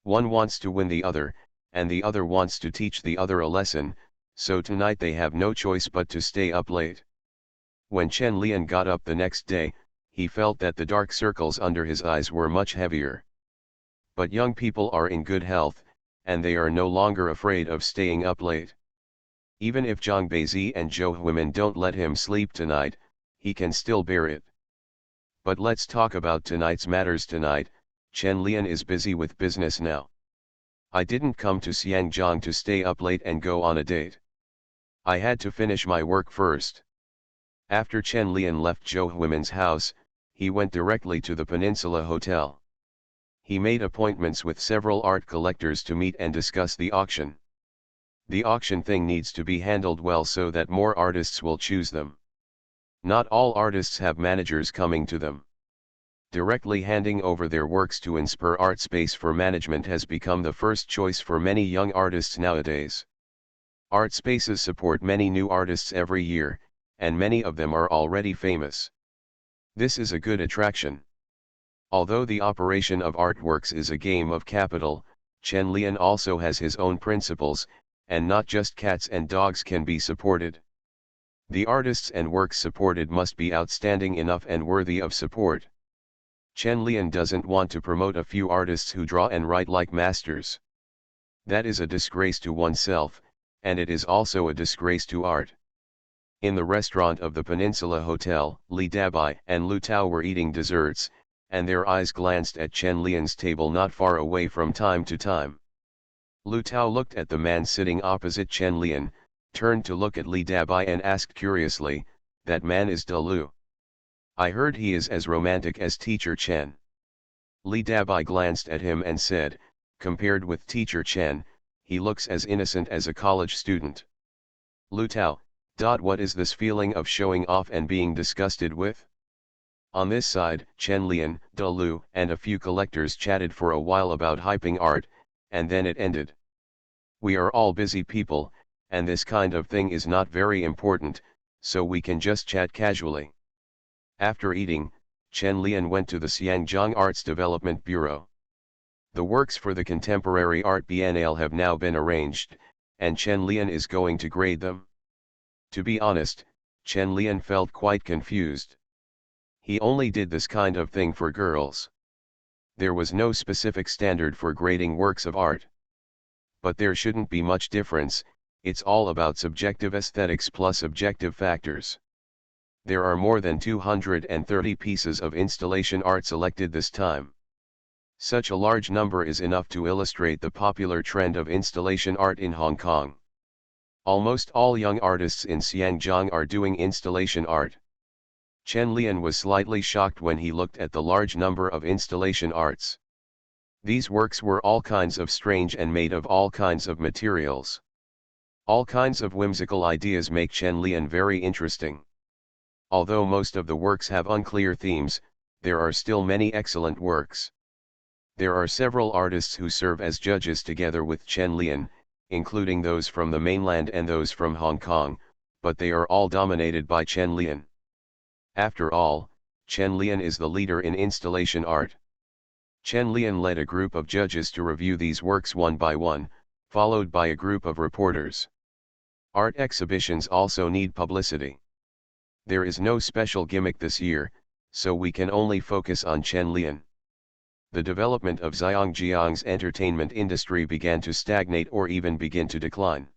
One wants to win the other, and the other wants to teach the other a lesson, so tonight they have no choice but to stay up late. When Chen Lian got up the next day, he felt that the dark circles under his eyes were much heavier. But young people are in good health, and they are no longer afraid of staying up late. Even if Zhang Beizi and Jo Huimin don't let him sleep tonight, he can still bear it. But let's talk about tonight's matters. Tonight, Chen Lian is busy with business now. "I didn't come to Xiangjiang to stay up late and go on a date. I had to finish my work first." After Chen Lian left Jo Huimin's house, he went directly to the Peninsula Hotel. He made appointments with several art collectors to meet and discuss the auction. The auction thing needs to be handled well so that more artists will choose them. Not all artists have managers coming to them. Directly handing over their works to Inspire Art Space for management has become the first choice for many young artists nowadays. Art spaces support many new artists every year, and many of them are already famous. This is a good attraction. Although the operation of artworks is a game of capital, Chen Lian also has his own principles, and not just cats and dogs can be supported. The artists and works supported must be outstanding enough and worthy of support. Chen Lian doesn't want to promote a few artists who draw and write like masters. That is a disgrace to oneself, and it is also a disgrace to art. In the restaurant of the Peninsula Hotel, Li Dabai and Lu Tao were eating desserts, and their eyes glanced at Chen Lian's table not far away from time to time. Lu Tao looked at the man sitting opposite Chen Lian, turned to look at Li Dabai and asked curiously, "That man is De Lu? I heard he is as romantic as Teacher Chen." Li Dabai glanced at him and said, "Compared with Teacher Chen, he looks as innocent as a college student." Lu Tao, what is this feeling of showing off and being disgusted with? On this side, Chen Lian, De Lu, and a few collectors chatted for a while about hyping art, and then it ended. We are all busy people, and this kind of thing is not very important, so we can just chat casually. After eating, Chen Lian went to the Xiangjiang Arts Development Bureau. The works for the Contemporary Art Biennale have now been arranged, and Chen Lian is going to grade them. To be honest, Chen Lian felt quite confused. He only did this kind of thing for girls. There was no specific standard for grading works of art. But there shouldn't be much difference, it's all about subjective aesthetics plus objective factors. There are more than 230 pieces of installation art selected this time. Such a large number is enough to illustrate the popular trend of installation art in Hong Kong. Almost all young artists in Xiangjiang are doing installation art. Chen Lian was slightly shocked when he looked at the large number of installation arts. These works were all kinds of strange and made of all kinds of materials. All kinds of whimsical ideas make Chen Lian very interesting. Although most of the works have unclear themes, there are still many excellent works. There are several artists who serve as judges together with Chen Lian, including those from the mainland and those from Hong Kong, but they are all dominated by Chen Lian. After all, Chen Lian is the leader in installation art. Chen Lian led a group of judges to review these works one by one, followed by a group of reporters. Art exhibitions also need publicity. There is no special gimmick this year, so we can only focus on Chen Lian. The development of Zhejiang's entertainment industry began to stagnate or even begin to decline.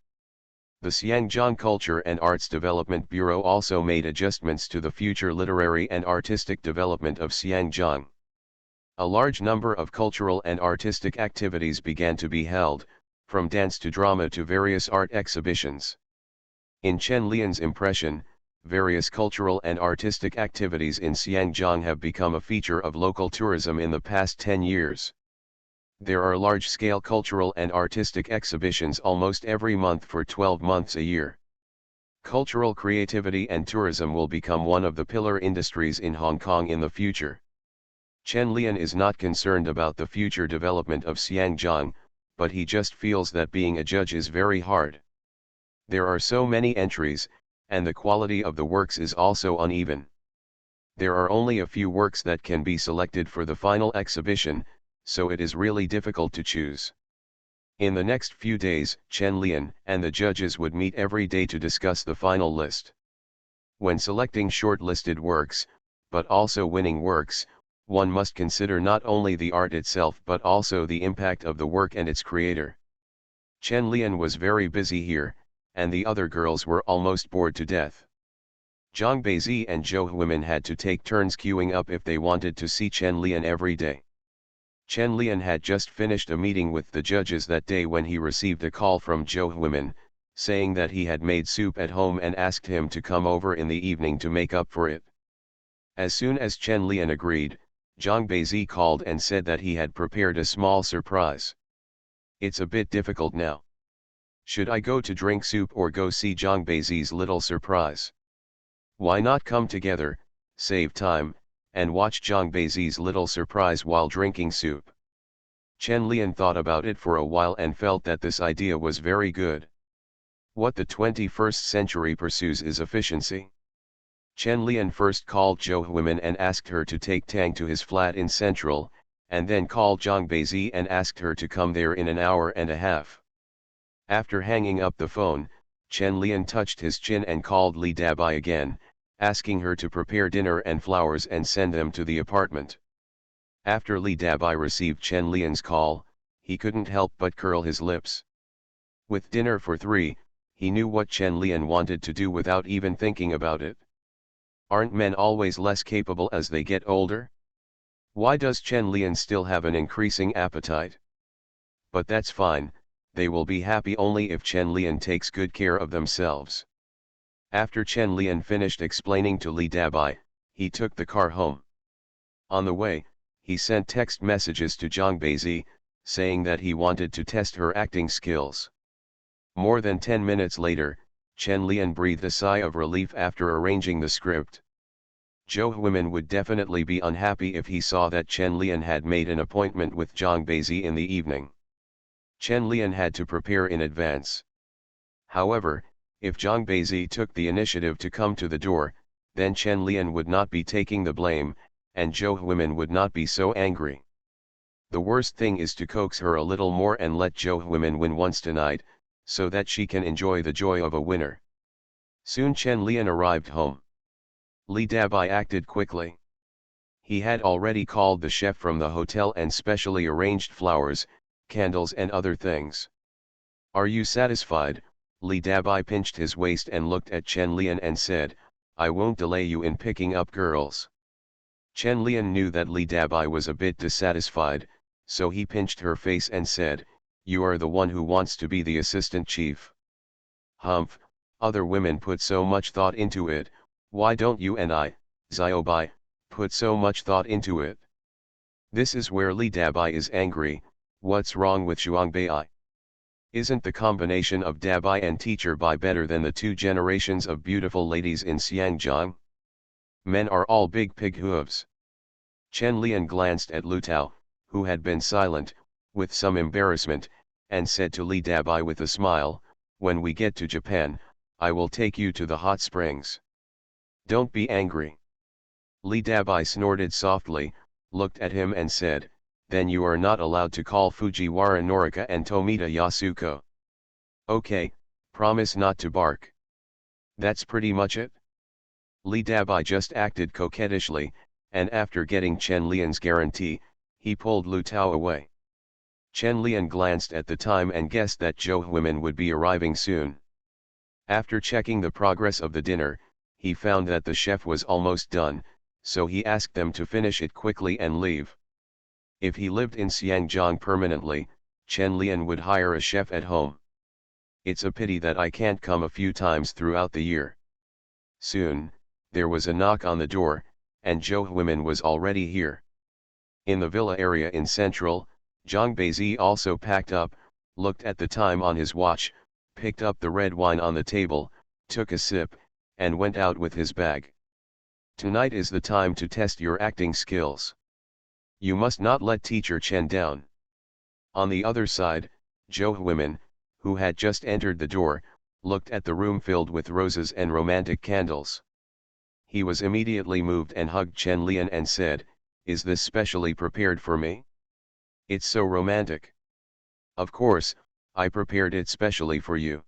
The Xiangjiang Culture and Arts Development Bureau also made adjustments to the future literary and artistic development of Xiangjiang. A large number of cultural and artistic activities began to be held, from dance to drama to various art exhibitions. In Chen Lian's impression, various cultural and artistic activities in Xiangjiang have become a feature of local tourism in the past 10 years. There are large-scale cultural and artistic exhibitions almost every month for 12 months a year. Cultural creativity and tourism will become one of the pillar industries in Hong Kong in the future. Chen Lian is not concerned about the future development of Xiangjiang, but he just feels that being a judge is very hard. There are so many entries, and the quality of the works is also uneven. There are only a few works that can be selected for the final exhibition, so it is really difficult to choose. In the next few days, Chen Lian and the judges would meet every day to discuss the final list. When selecting shortlisted works, but also winning works, one must consider not only the art itself but also the impact of the work and its creator. Chen Lian was very busy here, and the other girls were almost bored to death. Zhang Beizi and Zhou Huimin had to take turns queuing up if they wanted to see Chen Lian every day. Chen Lian had just finished a meeting with the judges that day when he received a call from Zhou Huimin, saying that he had made soup at home and asked him to come over in the evening to make up for it. As soon as Chen Lian agreed, Zhang Beizi called and said that he had prepared a small surprise. It's a bit difficult now. Should I go to drink soup or go see Zhang Beizi's little surprise? Why not come together, save time, and watch Zhang Beizi's little surprise while drinking soup? Chen Lian thought about it for a while and felt that this idea was very good. What the 21st century pursues is efficiency. Chen Lian first called Zhou Huimin and asked her to take Tang to his flat in Central, and then called Zhang Beizi and asked her to come there in an hour and a half. After hanging up the phone, Chen Lian touched his chin and called Li Dabai again, asking her to prepare dinner and flowers and send them to the apartment. After Li Dabai received Chen Lian's call, he couldn't help but curl his lips. With dinner for three, he knew what Chen Lian wanted to do without even thinking about it. Aren't men always less capable as they get older? Why does Chen Lian still have an increasing appetite? But that's fine, they will be happy only if Chen Lian takes good care of themselves. After Chen Lian finished explaining to Li Dabai, he took the car home. On the way, he sent text messages to Zhang Beizi, saying that he wanted to test her acting skills. More than 10 minutes later, Chen Lian breathed a sigh of relief after arranging the script. Zhou Huimin would definitely be unhappy if he saw that Chen Lian had made an appointment with Zhang Beizi in the evening. Chen Lian had to prepare in advance. However, if Zhang Beizi took the initiative to come to the door, then Chen Lian would not be taking the blame, and Zhou Huimin would not be so angry. The worst thing is to coax her a little more and let Zhou Huimin win once tonight, so that she can enjoy the joy of a winner. Soon Chen Lian arrived home. Li Dabai acted quickly. He had already called the chef from the hotel and specially arranged flowers, candles and other things. "Are you satisfied?" Li Dabai pinched his waist and looked at Chen Lian and said, "I won't delay you in picking up girls." Chen Lian knew that Li Dabai was a bit dissatisfied, so he pinched her face and said, "You are the one who wants to be the assistant chief." "Humph, other women put so much thought into it, why don't you and I, Xiaobai, put so much thought into it?" This is where Li Dabai is angry. What's wrong with Zhuangbei? Isn't the combination of Dabai and Teacher Bai better than the two generations of beautiful ladies in Xiangjiang? Men are all big pig hooves. Chen Lian glanced at Lu Tao, who had been silent, with some embarrassment, and said to Li Dabai with a smile, "When we get to Japan, I will take you to the hot springs. Don't be angry." Li Dabai snorted softly, looked at him and said, "Then you are not allowed to call Fujiwara Norika and Tomita Yasuko. Okay, promise not to bark." That's pretty much it. Li Dabai just acted coquettishly, and after getting Chen Lian's guarantee, he pulled Lu Tao away. Chen Lian glanced at the time and guessed that Zhou Huimin would be arriving soon. After checking the progress of the dinner, he found that the chef was almost done, so he asked them to finish it quickly and leave. If he lived in Xiangjiang permanently, Chen Lian would hire a chef at home. It's a pity that I can't come a few times throughout the year. Soon, there was a knock on the door, and Zhou Huimin was already here. In the villa area in Central, Zhang Beizi also packed up, looked at the time on his watch, picked up the red wine on the table, took a sip, and went out with his bag. "Tonight is the time to test your acting skills. You must not let Teacher Chen down." On the other side, Zhou Huimin, who had just entered the door, looked at the room filled with roses and romantic candles. He was immediately moved and hugged Chen Lian and said, "Is this specially prepared for me? It's so romantic." "Of course, I prepared it specially for you.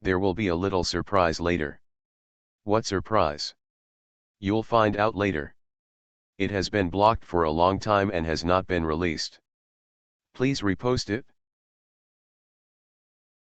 There will be a little surprise later." "What surprise?" "You'll find out later. It has been blocked for a long time and has not been released. Please repost it."